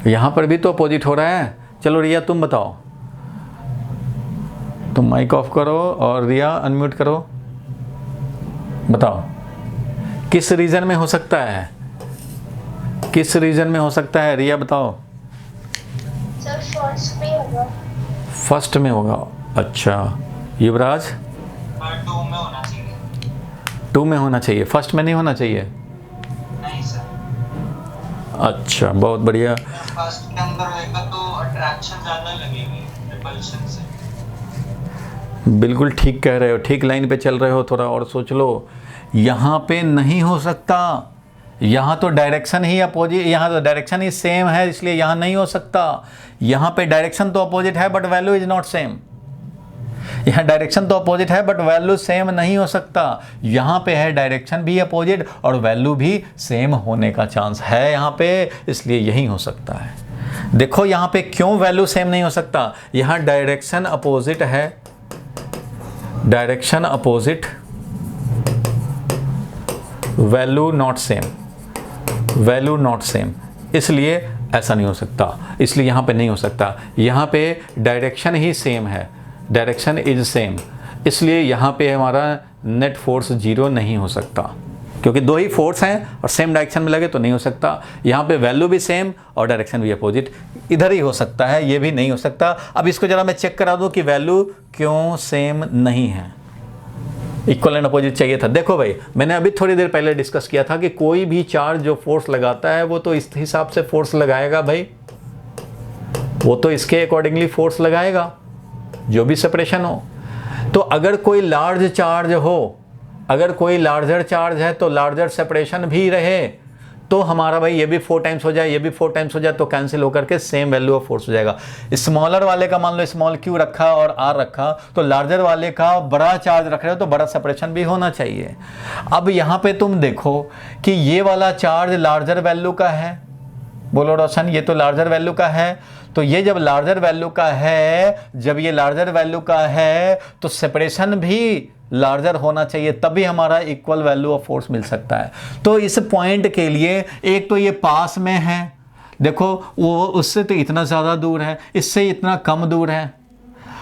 यहाँ पर भी तो अपोजिट हो रहा है। चलो रिया तुम बताओ, तुम माइक ऑफ करो और रिया अनम्यूट करो, बताओ किस रीजन में हो सकता है? किस रीजन में हो सकता है रिया बताओ? सर फर्स्ट में होगा। फर्स्ट में होगा। अच्छा युवराज? 2 में होना चाहिए। 2 में होना चाहिए, फर्स्ट में नहीं होना चाहिए। नहीं सर। अच्छा बहुत बढ़िया। फर्स्ट के अंदर होएगा तो अट्रैक्शन ज़्यादा लगेगी रिपल्शन से। बिल्कुल ठीक कह रहे हो, ठीक लाइन पे चल रहे हो, थोड़ा और सोच लो। यहाँ पे नहीं हो सकता, यहाँ तो डायरेक्शन ही अपोजिट, यहाँ तो डायरेक्शन ही सेम है, इसलिए यहाँ नहीं हो सकता। यहाँ पे डायरेक्शन तो अपोजिट है but value is not same. यहाँ डायरेक्शन तो अपोजिट है बट वैल्यू सेम नहीं हो सकता। यहाँ पे है डायरेक्शन भी अपोजिट और वैल्यू भी सेम होने का चांस है यहाँ पे, इसलिए यही हो सकता है। देखो यहाँ पे क्यों वैल्यू सेम नहीं हो सकता? यहाँ डायरेक्शन अपोजिट है, direction opposite, value not same, value not same, इसलिए ऐसा नहीं हो सकता, इसलिए यहाँ पे नहीं हो सकता। यहाँ पे डायरेक्शन ही सेम है, डायरेक्शन इज सेम, इसलिए यहाँ पे हमारा नेट फोर्स 0 नहीं हो सकता, क्योंकि 2 ही फोर्स हैं और सेम डायरेक्शन में लगे तो नहीं हो सकता। यहाँ पे वैल्यू भी सेम और डायरेक्शन भी अपोजिट, इधर ही हो सकता है, ये भी नहीं हो सकता। अब इसको जरा मैं चेक करा दूँ कि वैल्यू क्यों सेम नहीं है। इक्वल एंड अपोजिट चाहिए था। देखो भाई, मैंने अभी थोड़ी देर पहले डिस्कस किया था कि कोई भी चार्ज जो फोर्स लगाता है वो तो इस हिसाब से फोर्स लगाएगा भाई, वो तो इसके अकॉर्डिंगली फोर्स लगाएगा जो भी सेपरेशन हो। तो अगर कोई लार्ज चार्ज हो, अगर कोई लार्जर चार्ज है तो लार्जर सेपरेशन भी रहे, तो हमारा भाई ये भी 4 टाइम्स हो जाए, ये भी 4 टाइम्स हो जाए, तो कैंसिल होकर के सेम वैल्यू ऑफ फोर्स हो जाएगा। स्मॉलर वाले का मान लो स्मॉल क्यू रखा और आर रखा, तो लार्जर वाले का बड़ा चार्ज रख रहे हो तो बड़ा सेपरेशन भी होना चाहिए। अब यहाँ पे तुम देखो कि ये वाला चार्ज लार्जर वैल्यू का है, बोलो रोशन, ये तो लार्जर वैल्यू का है। तो ये जब लार्जर वैल्यू का है, जब ये लार्जर वैल्यू का है तो सेपरेशन भी लार्जर होना चाहिए, तभी हमारा इक्वल वैल्यू ऑफ फोर्स मिल सकता है। तो इस पॉइंट के लिए एक तो ये पास में है, देखो वो उससे तो इतना ज़्यादा दूर है, इससे इतना कम दूर है,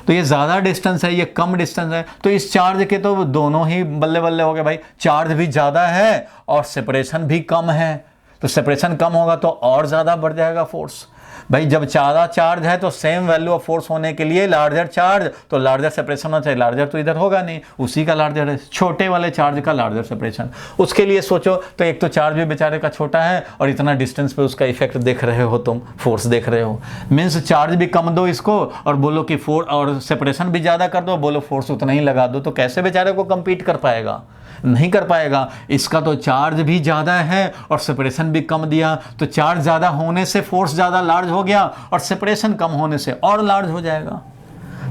तो ये ज़्यादा डिस्टेंस है, ये कम डिस्टेंस है। तो इस चार्ज के तो दोनों ही बल्ले बल्ले हो गए भाई, चार्ज भी ज़्यादा है और सेपरेशन भी कम है। तो सेपरेशन कम होगा तो और ज़्यादा बढ़ जाएगा फोर्स। भाई जब ज़्यादा चार्ज है तो सेम वैल्यू ऑफ फोर्स होने के लिए लार्जर चार्ज तो लार्जर सेपरेशन होना चाहिए। लार्जर तो इधर होगा नहीं, उसी का लार्जर है, छोटे वाले चार्ज का लार्जर सेपरेशन। उसके लिए सोचो तो एक तो चार्ज भी बेचारे का छोटा है और इतना डिस्टेंस पे उसका इफेक्ट देख रहे हो, तुम फोर्स देख रहे हो। मीन्स चार्ज भी कम दो इसको और बोलो कि फोर्स, और सेपरेशन भी ज़्यादा कर दो, बोलो फोर्स उतना ही लगा दो, तो कैसे बेचारे को कम्पीट कर पाएगा? नहीं कर पाएगा। इसका तो चार्ज भी ज़्यादा है और सेपरेशन भी कम दिया, तो चार्ज ज़्यादा होने से फोर्स ज़्यादा लार्ज हो गया और सेपरेशन कम होने से और लार्ज हो जाएगा।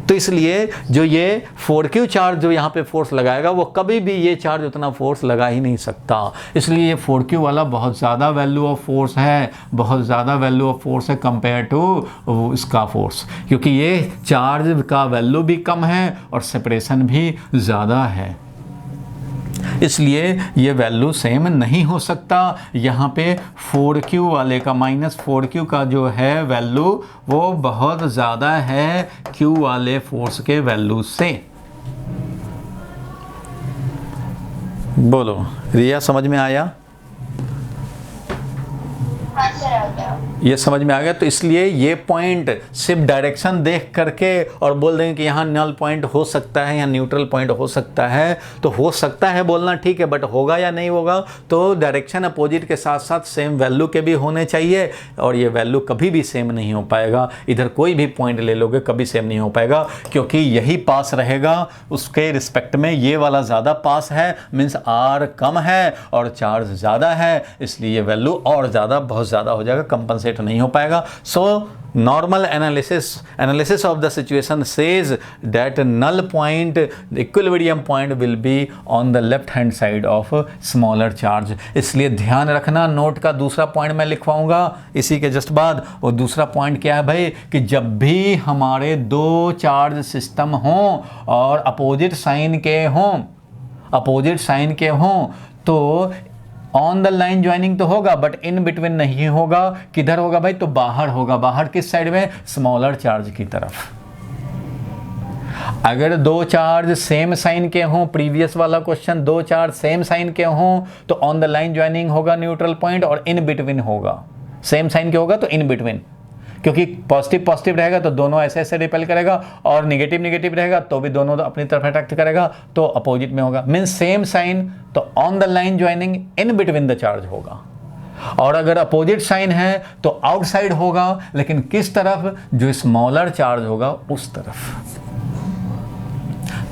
तो इसलिए जो ये 4Q चार्ज जो यहाँ पे फोर्स लगाएगा वो कभी भी ये चार्ज उतना फोर्स लगा ही नहीं सकता। इसलिए ये 4Q वाला बहुत ज़्यादा वैल्यू ऑफ फोर्स है, बहुत ज़्यादा वैल्यू ऑफ फोर्स है कंपेयर टू इसका फोर्स, क्योंकि ये चार्ज का वैल्यू भी कम है और सेपरेशन भी ज़्यादा है, इसलिए ये वैल्यू सेम नहीं हो सकता। यहाँ पे 4Q वाले का -4Q का जो है वैल्यू वो बहुत ज़्यादा है Q वाले फोर्स के वैल्यू से। बोलो रिया, समझ में आया? हाँ सर आ गया। ये समझ में आ गया। तो इसलिए ये पॉइंट सिर्फ डायरेक्शन देख करके और बोल देंगे कि यहाँ नल पॉइंट हो सकता है, यहाँ न्यूट्रल पॉइंट हो सकता है, तो हो सकता है बोलना ठीक है, बट होगा या नहीं होगा तो डायरेक्शन अपोजिट के साथ साथ सेम वैल्यू के भी होने चाहिए, और ये वैल्यू कभी भी सेम नहीं हो पाएगा। इधर कोई भी पॉइंट ले लोगे कभी सेम नहीं हो पाएगा, क्योंकि यही पास रहेगा, उसके रिस्पेक्ट में ये वाला ज़्यादा पास है, मीन्स आर कम है और चार्ज ज़्यादा है, इसलिए ये वैल्यू और ज़्यादा बहुत ज़्यादा हो जाएगा, कंपनसेट सेट नहीं हो पाएगा। So normal analysis of the situation says that null point, equilibrium point will be on the left hand side of smaller charge. इसलिए ध्यान रखना, नोट का दूसरा पॉइंट मैं लिखवाऊंगा इसी के जस्ट बाद। और दूसरा पॉइंट क्या है भाई कि जब भी हमारे दो चार्ज सिस्टम हों और अपोजिट साइन के हों तो ऑन द लाइन ज्वाइनिंग तो होगा बट इन बिटवीन नहीं होगा। किधर होगा भाई? तो बाहर होगा। बाहर किस साइड में? स्मॉलर चार्ज की तरफ। अगर दो चार्ज सेम साइन के हों, प्रीवियस वाला क्वेश्चन, दो चार्ज सेम साइन के हों तो ऑन द लाइन ज्वाइनिंग होगा न्यूट्रल पॉइंट, और इन बिटवीन होगा। सेम साइन के होगा तो इन बिटवीन, क्योंकि पॉजिटिव पॉजिटिव रहेगा तो दोनों ऐसे ऐसे रिपेल करेगा, और नेगेटिव नेगेटिव रहेगा तो भी दोनों अपनी तरफ अट्रैक्ट करेगा, तो अपोजिट में होगा। मीन्स सेम साइन तो on the line joining in between the charge होगा। और अगर अपोजिट साइन है तो आउटसाइड होगा, लेकिन किस तरफ? जो स्मॉलर चार्ज होगा उस तरफ।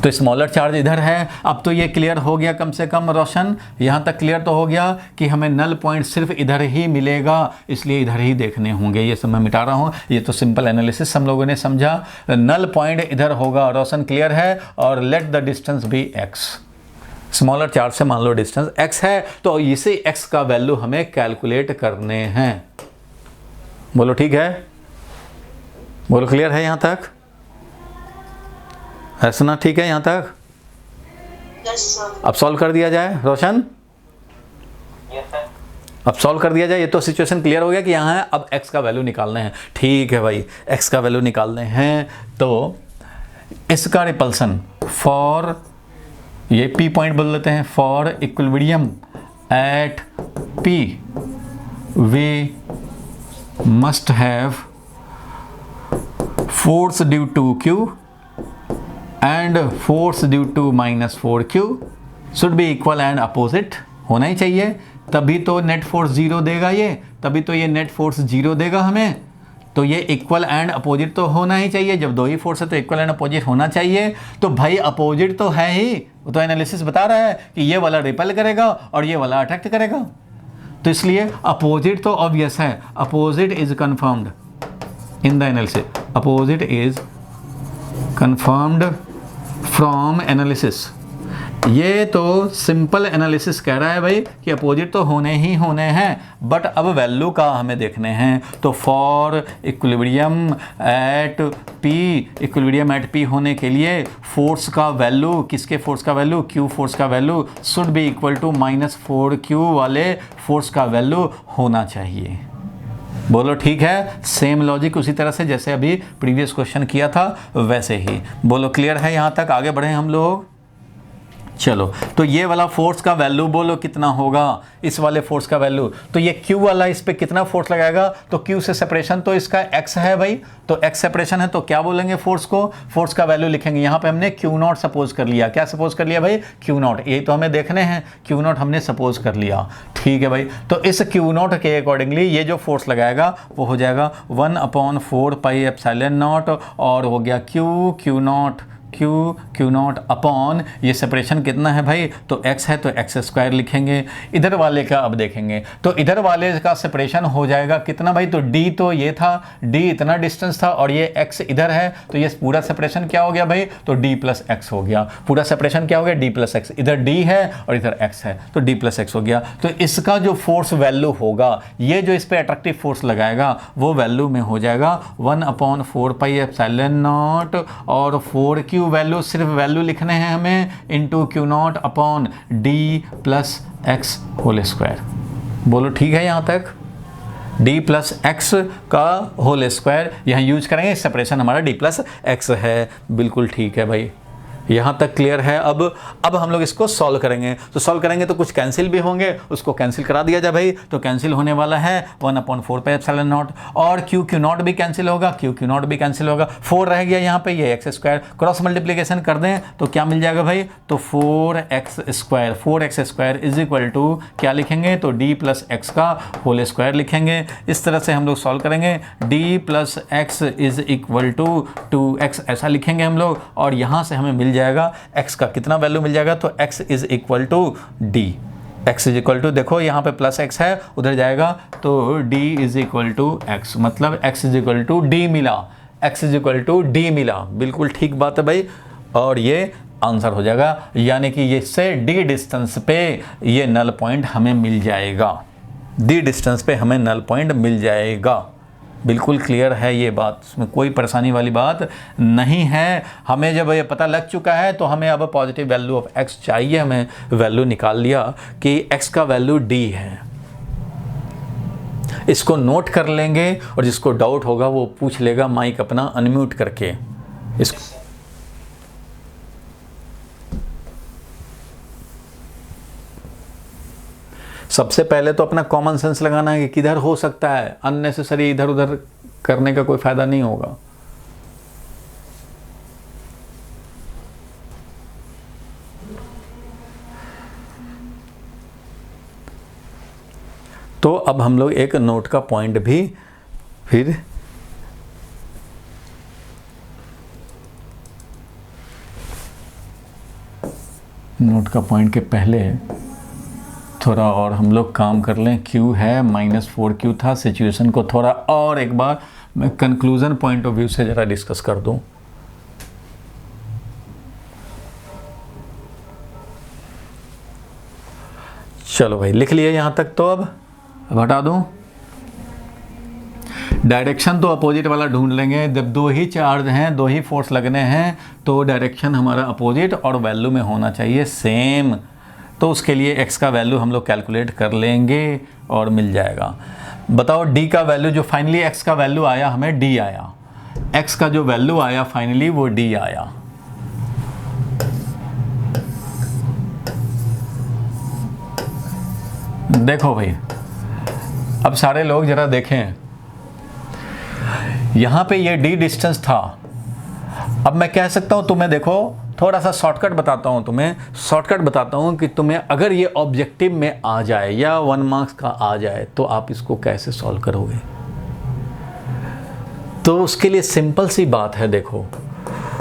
तो स्मॉलर चार्ज इधर है। अब तो ये क्लियर हो गया कम से कम रोशन, यहाँ तक क्लियर तो हो गया कि हमें नल पॉइंट सिर्फ इधर ही मिलेगा, इसलिए इधर ही देखने होंगे। ये सब मैं मिटा रहा हूँ, ये तो सिंपल एनालिसिस हम लोगों ने समझा। नल पॉइंट इधर होगा, रोशन क्लियर है। और let the distance be x. Smaller charge से मान लो डिस्टेंस x है, तो इसे x का वैल्यू हमें कैलकुलेट करने हैं। बोलो ठीक है? बोलो क्लियर है यहाँ तक? ऐसा ना ठीक है यहाँ तक? Yes, sir. अब सॉल्व कर दिया जाए रोशन? Yes sir. अब सॉल्व कर दिया जाए। ये तो सिचुएशन क्लियर हो गया कि यहाँ है, अब x का वैल्यू निकालने हैं। ठीक है भाई, x का वैल्यू निकालने हैं। तो इसका रिपल्सन फॉर, ये P पॉइंट बोल लेते हैं, for equilibrium at P we must have force due to Q and force due to -4Q should be equal and opposite होना ही चाहिए, तभी तो नेट फोर्स 0 देगा ये, तभी तो ये नेट फोर्स 0 देगा हमें। तो ये इक्वल एंड अपोजिट तो होना ही चाहिए। जब दो ही फोर्स है तो इक्वल एंड अपोजिट होना चाहिए। तो भाई अपोजिट तो है ही, वो तो एनालिसिस बता रहा है कि ये वाला रिपेल करेगा और ये वाला अट्रैक्ट करेगा, तो इसलिए अपोजिट तो ऑब्वियस है। Opposite is confirmed in the analysis, opposite is confirmed from analysis. ये तो सिंपल एनालिसिस कह रहा है भाई कि अपोजिट तो होने ही होने हैं, बट अब वैल्यू का हमें देखने हैं। तो for equilibrium at P, equilibrium at P होने के लिए फोर्स का वैल्यू, किसके फोर्स का वैल्यू? Q फोर्स का value should be equal to -4Q वाले फोर्स का वैल्यू होना चाहिए। बोलो ठीक है? सेम लॉजिक उसी तरह से जैसे अभी प्रीवियस क्वेश्चन किया था वैसे ही। बोलो क्लियर है यहाँ तक? आगे बढ़े हम लोग। चलो, तो ये वाला फोर्स का वैल्यू बोलो कितना होगा? इस वाले फोर्स का वैल्यू, तो ये Q वाला इस पे कितना फोर्स लगाएगा? तो Q से सेपरेशन तो इसका x है भाई, तो x सेपरेशन है, तो क्या बोलेंगे फोर्स को? फोर्स का वैल्यू लिखेंगे। यहाँ पे हमने Q0 सपोज कर लिया। क्या सपोज कर लिया भाई? Q0। ये तो हमें देखने हैं, Q0 हमने सपोज कर लिया। ठीक है भाई, तो इस Q0 के अकॉर्डिंगली ये जो फोर्स लगाएगा वो हो जाएगा 1/4 पाई एप्सिलॉन नॉट, और हो गया Q0 अपॉन, ये सेपरेशन कितना है भाई? तो x है तो x² लिखेंगे। इधर वाले का अब देखेंगे, तो इधर वाले का सेपरेशन हो जाएगा कितना भाई? तो d तो ये था, d इतना डिस्टेंस था, और ये x इधर है, तो ये पूरा सेपरेशन क्या हो गया भाई? तो d + x हो गया। पूरा सेपरेशन क्या हो गया? d + x। इधर d है और इधर x है, तो d + x हो गया। तो इसका जो फोर्स वैल्यू होगा, ये जो इस पर अट्रैक्टिव फोर्स लगाएगा वो वैल्यू में हो जाएगा 1/4 पाई एप्सिलॉन नॉट, और 4Q वैल्यू, सिर्फ वैल्यू लिखने हैं हमें, into Q0 upon d + x whole square. बोलो ठीक है यहाँ तक? d + x का होल स्क्वायर यहाँ यूज करेंगे, सेपरेशन हमारा d + x है। बिल्कुल ठीक है भाई, यहाँ तक क्लियर है। अब हम लोग इसको सॉल्व करेंगे। तो सॉल्व करेंगे तो कुछ कैंसिल भी होंगे, उसको कैंसिल करा दिया जाए भाई। तो कैंसिल होने वाला है 1/4 पाई एप्सिलॉन नॉट, और Q0 भी कैंसिल होगा, Q0 भी कैंसिल होगा। 4 रह गया यहाँ पे, ये x² क्रॉस मल्टीप्लीकेशन कर दें तो क्या मिल जाएगा भाई? तो 4x² इज इक्वल टू क्या लिखेंगे? तो d + x का होल स्क्वायर लिखेंगे। इस तरह से हम लोग सॉल्व करेंगे। d + x is equal to 2x ऐसा लिखेंगे हम लोग, और यहाँ से हमें मिल जाएगा x का कितना वैल्यू मिल जाएगा? तो x is equal to d। x is equal to, देखो यहाँ पे प्लस x है, उधर जाएगा तो d is equal to x, मतलब x is equal to d मिला, x is equal to d मिला। बिल्कुल ठीक बात है भाई, और ये आंसर हो जाएगा, यानी कि ये से d डिस्टेंस पे ये नल पॉइंट हमें मिल जाएगा, d डिस्टेंस पे हमें नल पॉइंट मिल जाएगा। बिल्कुल क्लियर है ये बात, इसमें कोई परेशानी वाली बात नहीं है। हमें जब ये पता लग चुका है तो हमें अब पॉजिटिव वैल्यू ऑफ x चाहिए, हमें वैल्यू निकाल लिया कि x का वैल्यू d है। इसको नोट कर लेंगे और जिसको डाउट होगा वो पूछ लेगा माइक अपना अनम्यूट करके। इसको सबसे पहले तो अपना कॉमन सेंस लगाना है कि किधर हो सकता है, अननेसेसरी इधर उधर करने का कोई फायदा नहीं होगा। तो अब हम लोग एक नोट का पॉइंट भी फिर नोट का पॉइंट के पहले थोड़ा और हम लोग काम कर लें। Q है -4Q था, सिचुएशन को थोड़ा और एक बार मैं कंक्लूजन पॉइंट ऑफ व्यू से ज़रा डिस्कस कर दूं। चलो भाई लिख लिए यहाँ तक, तो अब हटा दूं। डायरेक्शन तो अपोजिट वाला ढूंढ लेंगे, जब दो ही चार्ज हैं, दो ही फोर्स लगने हैं तो डायरेक्शन हमारा अपोजिट और वैल्यू में होना चाहिए सेम। तो उसके लिए x का वैल्यू हम लोग कैलकुलेट कर लेंगे और मिल जाएगा। बताओ d का वैल्यू, जो फाइनली x का वैल्यू आया हमें d आया, x का जो वैल्यू आया फाइनली वो d आया। देखो भाई अब सारे लोग जरा देखें, यहाँ पे ये d डिस्टेंस था। अब मैं कह सकता हूँ तुम्हें, देखो थोड़ा सा शॉर्टकट बताता हूँ तुम्हें, शॉर्टकट बताता हूँ कि तुम्हें अगर ये ऑब्जेक्टिव में आ जाए या 1 मार्क्स का आ जाए तो आप इसको कैसे सॉल्व करोगे। तो उसके लिए सिंपल सी बात है, देखो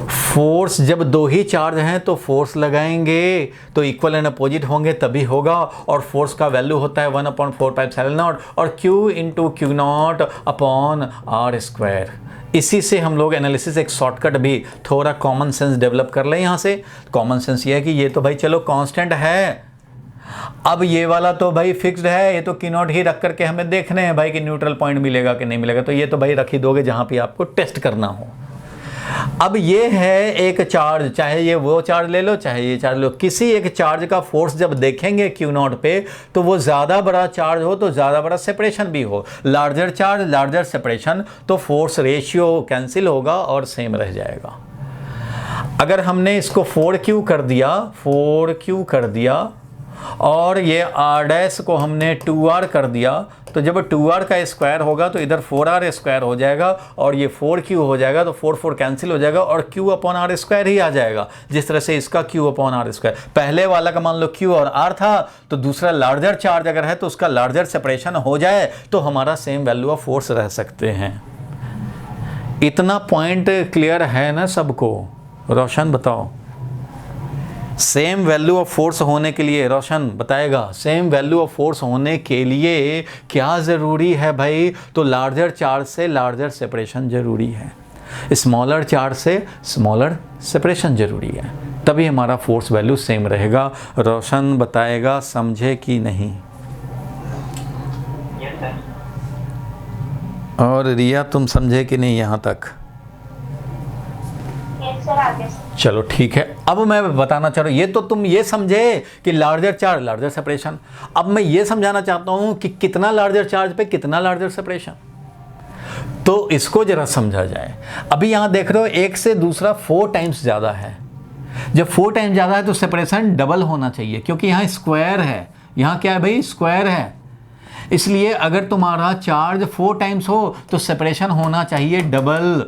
फोर्स जब दो ही चार्ज हैं तो फोर्स लगाएंगे तो इक्वल एंड अपोजिट होंगे तभी होगा, और फोर्स का वैल्यू होता है 1/4πε0 और Q into Q0 upon r²। इसी से हम लोग एनालिसिस एक शॉर्टकट भी थोड़ा कॉमन सेंस डेवलप कर लें। यहाँ से कॉमन सेंस ये है कि ये तो भाई चलो कांस्टेंट है, अब ये वाला तो भाई फिक्स्ड है, ये तो Q0 ही रख करके हमें देखने हैं भाई कि न्यूट्रल पॉइंट मिलेगा कि नहीं मिलेगा, तो ये तो भाई रख ही दोगे जहाँ पे आपको टेस्ट करना हो। अब ये है एक चार्ज, चाहे ये वो चार्ज ले लो चाहे ये चार्ज लो, किसी एक चार्ज का फोर्स जब देखेंगे Q0 पे तो वो ज़्यादा बड़ा चार्ज हो तो ज़्यादा बड़ा सेपरेशन भी हो, लार्जर चार्ज लार्जर सेपरेशन, तो फोर्स रेशियो कैंसिल होगा और सेम रह जाएगा। अगर हमने इसको 4Q कर दिया, 4Q कर दिया और ये r' को हमने 2r कर दिया, तो जब 2r का स्क्वायर होगा तो इधर 4r² हो जाएगा और ये 4Q हो जाएगा, तो 4 कैंसिल हो जाएगा और Q/r² ही आ जाएगा। जिस तरह से इसका Q/r², पहले वाला का मान लो Q और R था, तो दूसरा लार्जर चार्ज अगर है तो उसका लार्जर सेपरेशन हो जाए तो हमारा सेम वैल्यू ऑफ फोर्स रह सकते हैं। इतना पॉइंट क्लियर है ना सबको? रोशन बताओ। सेम वैल्यू ऑफ फोर्स होने के लिए, रोशन बताएगा, सेम वैल्यू ऑफ फोर्स होने के लिए क्या ज़रूरी है भाई? तो लार्जर चार्ज से लार्जर सेपरेशन ज़रूरी है, स्मॉलर चार्ज से स्मॉलर सेपरेशन ज़रूरी है, तभी हमारा फोर्स वैल्यू सेम रहेगा। रोशन बताएगा, समझे कि नहीं? और रिया तुम समझे कि नहीं यहाँ तक? चलो ठीक है। अब मैं बताना चाह रहा हूँ, ये तो तुम ये समझे कि लार्जर चार्ज लार्जर सेपरेशन, अब मैं ये समझाना चाहता हूँ कि कितना लार्जर चार्ज पे कितना लार्जर सेपरेशन, तो इसको जरा समझा जाए। अभी यहाँ देख रहे हो एक से दूसरा 4 टाइम्स ज़्यादा है, जब 4 टाइम्स ज़्यादा है तो सेपरेशन डबल होना चाहिए, क्योंकि यहाँ स्क्वायर है, यहाँ क्या है भाई? स्क्वायर है। इसलिए अगर तुम्हारा चार्ज 4 टाइम्स हो तो सेपरेशन होना चाहिए डबल,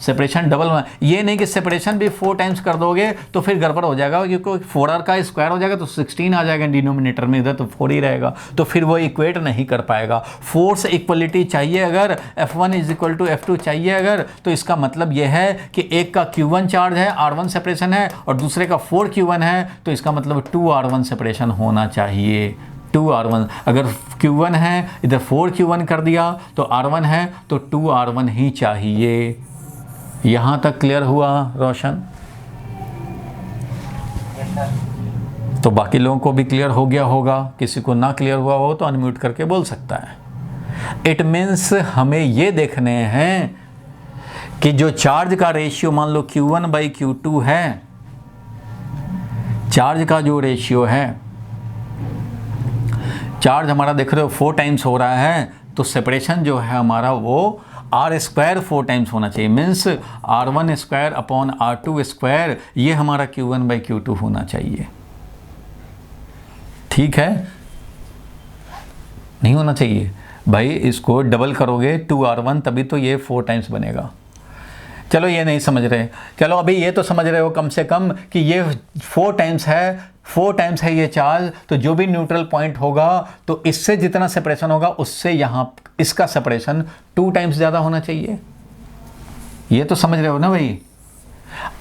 सेपरेशन डबल होना, ये नहीं कि सेपरेशन भी 4 टाइम्स कर दोगे तो फिर गड़बड़ हो जाएगा, क्योंकि 4r का स्क्वायर हो जाएगा तो 16 आ जाएगा डिनोमिनेटर में, इधर तो 4 ही रहेगा, तो फिर वो इक्वेट नहीं कर पाएगा। फोर्स इक्वलिटी चाहिए अगर, F1 is equal to F2 चाहिए अगर, तो इसका मतलब ये है कि एक का Q1 चार्ज है, R1 सेपरेशन है, और दूसरे का 4Q1 है, तो इसका मतलब 2R1 सेपरेशन होना चाहिए। 2R1, अगर Q1 है इधर 4Q1 कर दिया तो R1 है तो 2R1 ही चाहिए। यहाँ तक क्लियर हुआ रोशन? तो बाकी लोगों को भी क्लियर हो गया होगा, किसी को ना क्लियर हुआ हो तो अनम्यूट करके बोल सकता है। इट मीन्स हमें ये देखने हैं कि जो चार्ज का रेशियो मान लो Q1/Q2 है, चार्ज का जो रेशियो है, चार्ज हमारा देख रहे हो 4 टाइम्स हो रहा है, तो सेपरेशन जो है हमारा वो R² 4 टाइम्स होना चाहिए, मीन्स R1² अपॉन R2², ये हमारा Q1/Q2 होना चाहिए। ठीक है, नहीं होना चाहिए भाई, इसको डबल करोगे 2R1 तभी तो ये 4 टाइम्स बनेगा। चलो ये नहीं समझ रहे, चलो अभी ये तो समझ रहे हो कम से कम कि ये 4 टाइम्स है, 4 टाइम्स है ये चार्ज, तो जो भी न्यूट्रल पॉइंट होगा तो इससे जितना सेपरेशन होगा उससे यहाँ इसका सेपरेशन 2 टाइम्स ज़्यादा होना चाहिए। ये तो समझ रहे हो ना भाई?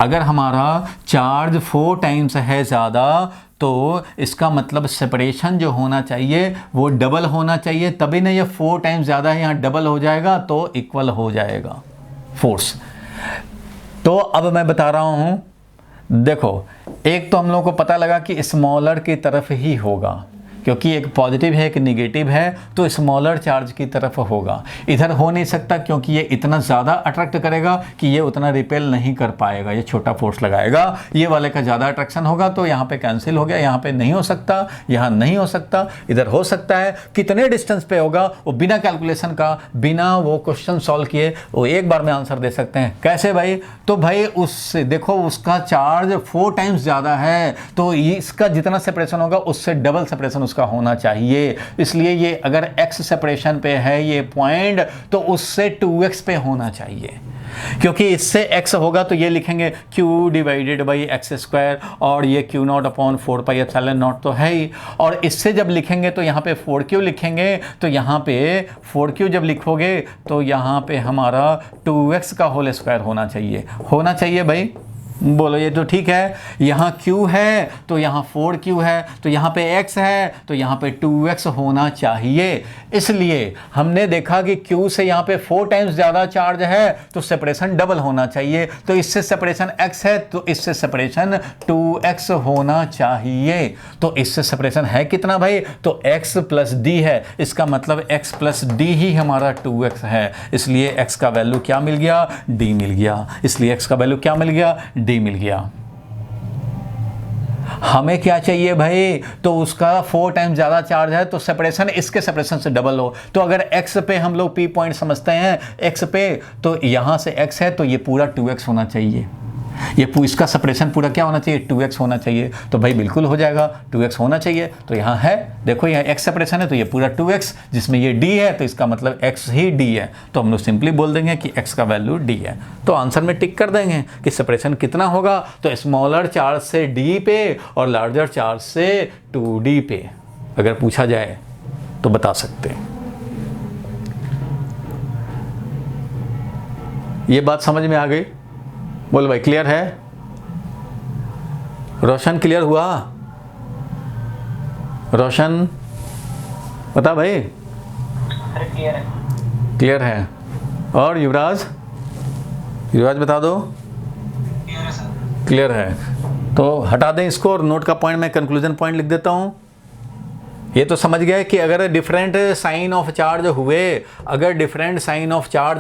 अगर हमारा चार्ज 4 टाइम्स है ज़्यादा तो इसका मतलब सेपरेशन जो होना चाहिए वो डबल होना चाहिए, तभी ना ये 4 टाइम्स ज़्यादा है, यहाँ डबल हो जाएगा तो इक्वल हो जाएगा फोर्स। तो अब मैं बता रहा हूँ, देखो एक तो हम लोगों को पता लगा कि स्मॉलर की तरफ ही होगा, क्योंकि एक पॉजिटिव है एक निगेटिव है, तो स्मॉलर चार्ज की तरफ होगा। इधर हो नहीं सकता क्योंकि ये इतना ज़्यादा अट्रैक्ट करेगा कि ये उतना रिपेल नहीं कर पाएगा, ये छोटा फोर्स लगाएगा, ये वाले का ज़्यादा अट्रैक्शन होगा, तो यहाँ पे कैंसिल हो गया, यहाँ पे नहीं हो सकता, यहाँ नहीं हो सकता, इधर हो सकता है। कितने डिस्टेंस पे होगा वो बिना कैलकुलेशन का, बिना वो क्वेश्चन सॉल्व किए वो एक बार में आंसर दे सकते हैं। कैसे भाई? तो भाई उससे देखो उसका चार्ज 4 टाइम्स ज़्यादा है, तो इसका जितना सेपरेशन होगा उससे डबल सेपरेशन उसका होना चाहिए। इसलिए ये अगर x सेपरेशन पे है ये पॉइंट, तो उससे 2x पे होना चाहिए, क्योंकि इससे x होगा तो ये लिखेंगे Q/x², और ये Q0 अपॉन 4πε0 तो है ही, और इससे जब लिखेंगे तो यहाँ पे 4Q लिखेंगे, तो यहाँ पे 4Q जब लिखोगे तो यहाँ पे हमारा 2x का होल स्क्वायर होना चाहिए भाई। बोलो ये तो ठीक है। यहाँ Q है तो यहाँ 4Q है, तो यहाँ पे x है तो यहाँ पे 2x होना चाहिए। इसलिए हमने देखा कि Q से यहाँ पे 4 टाइम्स ज़्यादा चार्ज है तो सेपरेशन डबल होना चाहिए, तो इससे सेपरेशन x है तो इससे सेपरेशन 2x होना चाहिए। तो इससे सेपरेशन है कितना भाई? तो x + d है, इसका मतलब x + d ही हमारा 2x है, इसलिए x का वैल्यू क्या मिल गया? d मिल गया। इसलिए x का वैल्यू क्या मिल गया? d मिल गया। हमें क्या चाहिए भाई? तो उसका 4 टाइम्स ज़्यादा चार्ज है तो सेपरेशन इसके सेपरेशन से डबल हो। तो अगर x पे हम लोग p पॉइंट समझते हैं, x पे तो यहाँ से x है तो ये पूरा 2x होना चाहिए, ये इसका सेपरेशन पूरा क्या होना चाहिए? 2x होना चाहिए। तो भाई बिल्कुल हो जाएगा, 2x होना चाहिए। तो यहाँ है, देखो यहाँ x सेपरेशन है तो ये पूरा 2x, जिसमें ये d है तो इसका मतलब x ही d है, तो हम लोग सिंपली बोल देंगे कि x का वैल्यू d है। तो आंसर में टिक कर देंगे कि सेपरेशन कितना होगा, तो स्मॉलर चार्ज से d पे और लार्जर चार्ज से 2d पे अगर पूछा जाए तो बता सकते हैं। ये बात समझ में आ गई? बोल भाई क्लियर है? रोशन क्लियर हुआ? रोशन बता भाई। क्लियर है। और युवराज बता दो। क्लियर है। तो हटा दें इसको और नोट का पॉइंट मैं कंक्लूजन पॉइंट लिख देता हूँ। ये तो समझ गए कि अगर डिफरेंट साइन ऑफ चार्ज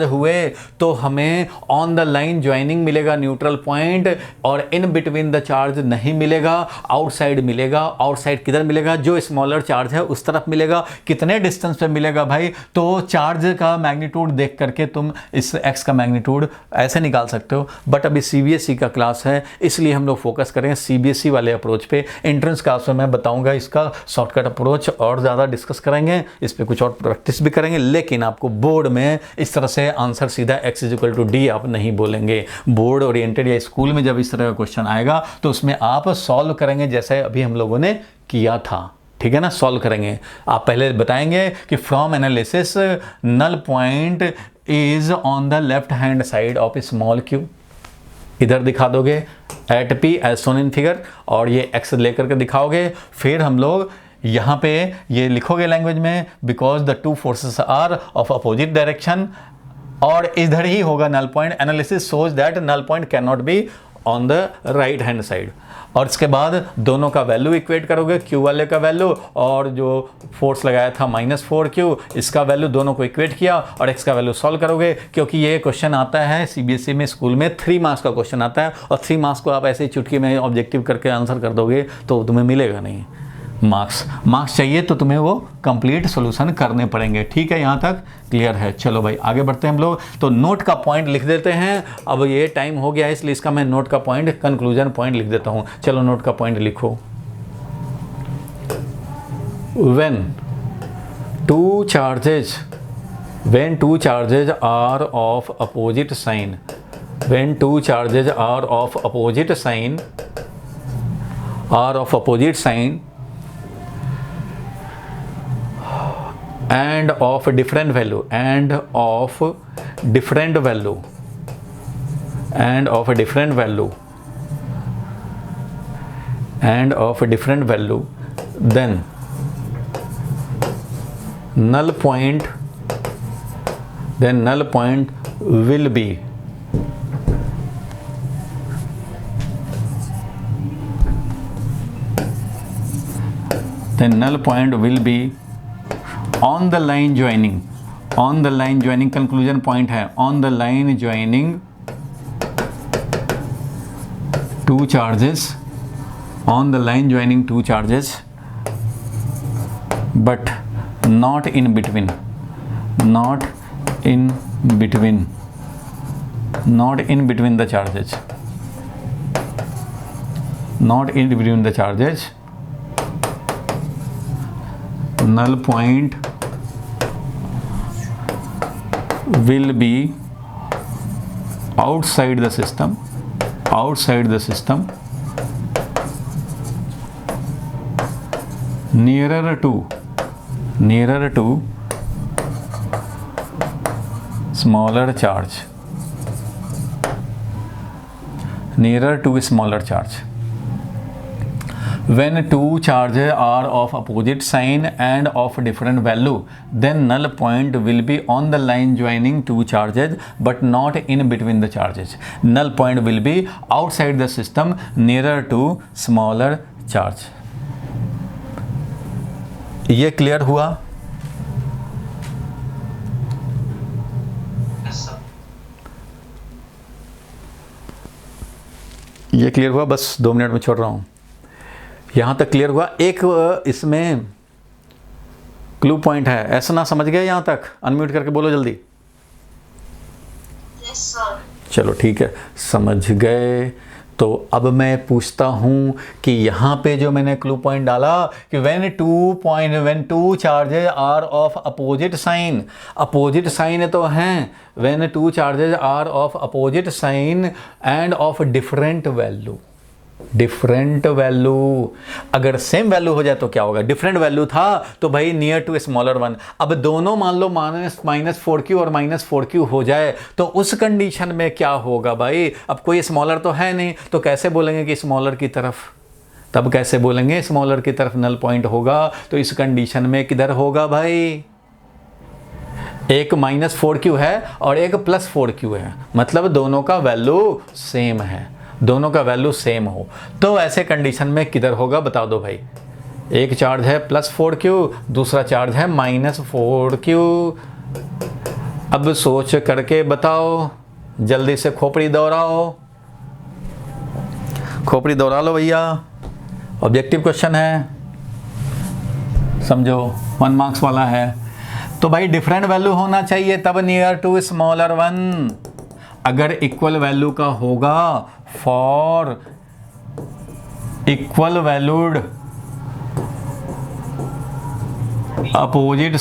हुए तो हमें ऑन द लाइन ज्वाइनिंग मिलेगा न्यूट्रल पॉइंट, और इन बिटवीन द चार्ज नहीं मिलेगा, आउटसाइड मिलेगा। आउटसाइड किधर मिलेगा? जो स्मॉलर चार्ज है उस तरफ मिलेगा। कितने डिस्टेंस पे मिलेगा भाई? तो चार्ज का मैग्नीट्यूड देख करके तुम इस x का मैग्नीट्यूड ऐसे निकाल सकते हो, बट अभी CBSE का क्लास है इसलिए हम लोग फोकस करेंगे CBSE वाले अप्रोच पे। एंट्रेंस क्लास में मैं बताऊँगा इसका शॉर्टकट अप्रोच, कुछ और ज़्यादा डिस्कस करेंगे, इस पर कुछ और प्रैक्टिस भी करेंगे, लेकिन आपको बोर्ड में इस तरह से आंसर सीधा x=d आप नहीं बोलेंगे। बोर्ड ओरिएंटेड या स्कूल में जब इस तरह का क्वेश्चन आएगा तो उसमें आप सॉल्व करेंगे जैसे अभी हम लोगों ने किया था, ठीक है ना। सॉल्व करेंगे, आप पहले बताएंगे कि from analysis null point is on the left hand side of small q, इधर दिखा दोगे at p as shown in figure, और ये x लेकर के दिखाओगे। फिर हम लोग यहाँ पे ये लिखोगे लैंग्वेज में, because the two forces are of opposite direction, और इधर ही होगा null point. Analysis shows that null point can not be on the right hand side, और इसके बाद दोनों का वैल्यू इक्वेट करोगे, Q वाले का वैल्यू और जो फोर्स लगाया था -4Q, इसका वैल्यू दोनों को इक्वेट किया और x का वैल्यू सॉल्व करोगे। क्योंकि ये क्वेश्चन आता है CBSE में, स्कूल में 3 मार्क्स का क्वेश्चन आता है, और 3 मार्क्स को आप ऐसे ही चुटकी में ऑब्जेक्टिव करके आंसर कर दोगे तो तुम्हें मिलेगा नहीं मार्क्स चाहिए तो तुम्हें वो कंप्लीट सॉल्यूशन करने पड़ेंगे। ठीक है, यहाँ तक क्लियर है। चलो भाई आगे बढ़ते हैं हम लोग। तो नोट का पॉइंट लिख देते हैं। अब ये टाइम हो गया है इसलिए इसका मैं नोट का पॉइंट, कंक्लूजन पॉइंट लिख देता हूँ। चलो नोट का पॉइंट लिखो। when two charges are of opposite sign, and of different value, then null point will be on the line joining, conclusion point है, on the line joining two charges, but not in between the charges, null point will be outside the system, nearer to smaller charge, when two charges are of opposite sign and of different value, then null point will be on the line joining two charges but not in between the charges. Null point will be outside the system, nearer to smaller charge. ये clear हुआ? ये clear हुआ? बस 2 minute में छोड़ रहा हूँ। यहाँ तक क्लियर हुआ? एक इसमें क्लू पॉइंट है, ऐसा ना समझ गए यहाँ तक? अनम्यूट करके बोलो जल्दी। Yes, sir. चलो ठीक है, समझ गए। तो अब मैं पूछता हूँ कि यहाँ पे जो मैंने क्लू पॉइंट डाला कि when two charges are of opposite sign तो हैं, when two charges are of opposite sign and of different value, अगर सेम वैल्यू हो जाए तो क्या होगा? डिफरेंट वैल्यू था तो भाई नियर टू स्मॉलर वन। अब दोनों मान लो -4Q और -4Q हो जाए तो उस कंडीशन में क्या होगा भाई? अब कोई स्मॉलर तो है नहीं, तो कैसे बोलेंगे कि स्मॉलर की तरफ? तब कैसे बोलेंगे स्मॉलर की तरफ नल पॉइंट होगा? तो इस कंडीशन में किधर होगा भाई? एक -4Q है और एक +4Q है, मतलब दोनों का वैल्यू सेम है, हो तो ऐसे कंडीशन में किधर होगा बता दो भाई। एक चार्ज है +4Q, दूसरा चार्ज है -4Q। अब सोच करके बताओ, जल्दी से खोपड़ी दौड़ा लो भैया। ऑब्जेक्टिव क्वेश्चन है, समझो, 1 मार्क्स वाला है। तो भाई डिफरेंट वैल्यू होना चाहिए तब नियर टू स्मॉलर वन। अगर इक्वल वैल्यू का होगा for equal valued opposite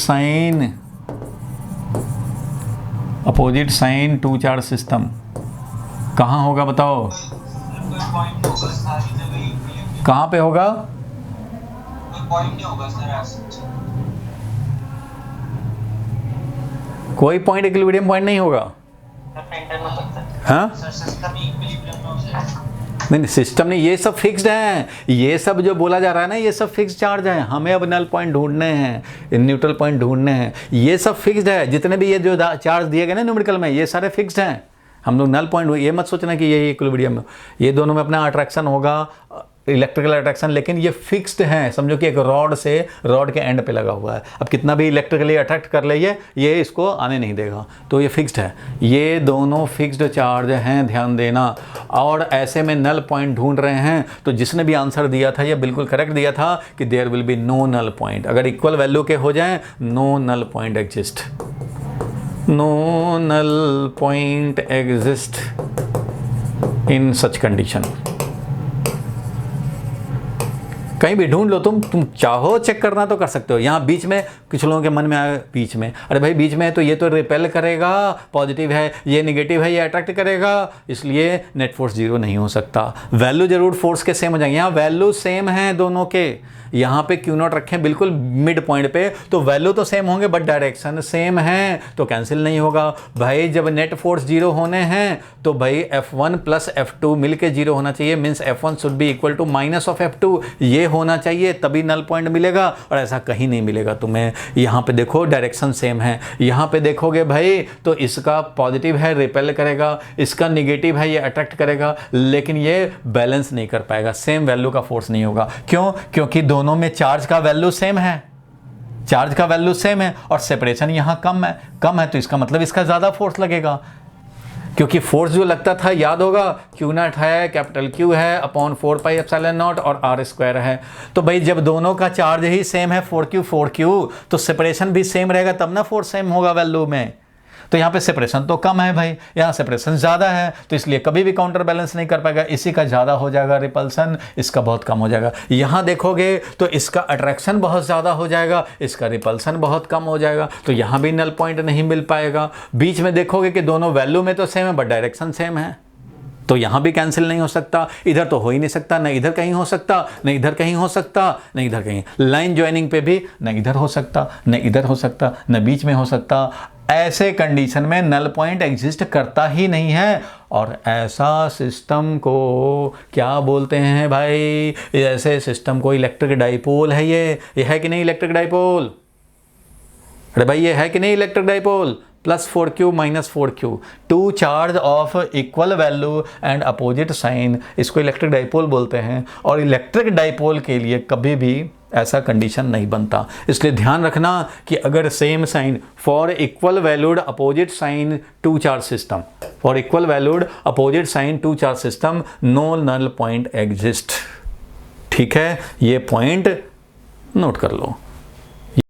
sign two charge system कहाँ होगा बताओ, कोई पॉइंट होगा सारी जगह इक्विलिब्रियम, कहाँ पे होगा? कोई पॉइंट नहीं होगा सर ऐसा। कोई पॉइंट इक्विलिब्रियम पॉइंट नहीं होगा। सेंटर में पड़ता है। हाँ सर सिस्टम इक्विलिब्रियम में हो जाएगा। नहीं सिस्टम नहीं, ये सब फिक्स्ड है, ये सब जो बोला जा रहा है ना ये सब फिक्स्ड चार्ज है। हमें अब नल पॉइंट ढूंढने हैं, न्यूट्रल पॉइंट ढूंढने हैं, ये सब फिक्स्ड है। जितने भी ये जो चार्ज दिए गए ना न्यूमेरिकल में ये सारे फिक्स्ड हैं। हम लोग नल पॉइंट, ये मत सोचना कि ये इक्विलिब्रियम में, ये दोनों में अपना अट्रैक्शन होगा, इलेक्ट्रिकल अट्रैक्शन, लेकिन ये फिक्स्ड है। समझो कि एक रॉड से रॉड के एंड पे लगा हुआ है, अब कितना भी इलेक्ट्रिकली अट्रैक्ट कर लिए ये इसको आने नहीं देगा, तो ये फिक्स्ड है। ये दोनों फिक्स्ड चार्ज हैं, ध्यान देना। और ऐसे में नल पॉइंट ढूंढ रहे हैं, तो जिसने भी आंसर दिया था ये बिल्कुल करेक्ट दिया था कि there will be no null point. अगर इक्वल वैल्यू के हो जाएं, no null point exist, no null point exist in such condition. कहीं भी ढूंढ लो, तुम चाहो चेक करना तो कर सकते हो। यहाँ बीच में कुछ लोगों के मन में आया, बीच में, अरे भाई बीच में है तो ये तो रिपेल करेगा, पॉजिटिव है, ये निगेटिव है, ये अट्रैक्ट करेगा, इसलिए नेट फोर्स जीरो नहीं हो सकता। वैल्यू जरूर फोर्स के सेम हो जाएंगे, यहाँ वैल्यू सेम है दोनों के। यहाँ पे क्यू नॉट रखें बिल्कुल मिड पॉइंट पे, तो वैल्यू तो सेम होंगे बट डायरेक्शन सेम है, तो कैंसिल नहीं होगा। भाई जब नेट फोर्स जीरो होने हैं तो भाई F1 प्लस F2 मिलके जीरो होना चाहिए, means F1 should be equal to minus of F2, ये होना चाहिए, तभी नल पॉइंट मिलेगा। और ऐसा कहीं नहीं मिलेगा तुम्हें। यहाँ पे देखो डायरेक्शन सेम है, यहाँ पे देखोगे भाई तो इसका पॉजिटिव है रिपेल करेगा, इसका निगेटिव है ये अट्रैक्ट करेगा, लेकिन ये बैलेंस नहीं कर पाएगा, सेम वैल्यू का फोर्स नहीं होगा। क्यों? क्योंकि दोनों में चार्ज का वैल्यू सेम है, चार्ज का वैल्यू सेम है और सेपरेशन यहाँ कम है तो इसका मतलब इसका ज़्यादा फोर्स लगेगा। क्योंकि फोर्स जो लगता था याद होगा, क्यू नॉट है, कैपिटल क्यू है अपॉन 4 पाई एप्सिलॉन नॉट और आर स्क्वायर है। तो भाई जब दोनों का चार्ज ही सेम है 4Q तो सेपरेशन भी सेम रहेगा, तब ना फोर्स सेम होगा वैल्यू में। तो यहाँ पे सेपरेशन तो कम है भाई, यहाँ सेपरेशन ज़्यादा है, तो इसलिए कभी भी काउंटर बैलेंस नहीं कर पाएगा। इसी का ज़्यादा हो जाएगा रिपल्सन, इसका बहुत कम हो जाएगा। यहाँ देखोगे तो इसका अट्रैक्शन बहुत ज़्यादा हो जाएगा, इसका रिपल्सन बहुत कम हो जाएगा, तो यहाँ भी नल पॉइंट नहीं मिल पाएगा। बीच में देखोगे कि दोनों वैल्यू में तो सेम है बट डायरेक्शन सेम है, तो यहाँ भी कैंसिल नहीं हो सकता। इधर तो हो ही नहीं सकता, न इधर कहीं हो सकता, न इधर कहीं हो सकता, न इधर कहीं। लाइन ज्वाइनिंग पे भी न इधर हो सकता, न इधर हो सकता, न बीच में हो सकता। ऐसे कंडीशन में नल पॉइंट एग्जिस्ट करता ही नहीं है। और ऐसा सिस्टम को क्या बोलते हैं भाई? ऐसे सिस्टम को इलेक्ट्रिक डाइपोल है। ये है कि नहीं इलेक्ट्रिक डाइपोल? अरे भाई ये है कि नहीं electric dipole? Plus 4Q minus 4Q, two charge of equal value and opposite sign, इसको इलेक्ट्रिक डाइपोल बोलते हैं। और इलेक्ट्रिक डाइपोल के लिए कभी भी ऐसा कंडीशन नहीं बनता। इसलिए ध्यान रखना कि अगर same sign for equal valued opposite sign two charge system, for equal valued opposite sign two charge system, no null point exist. ठीक है, ये पॉइंट नोट कर लो।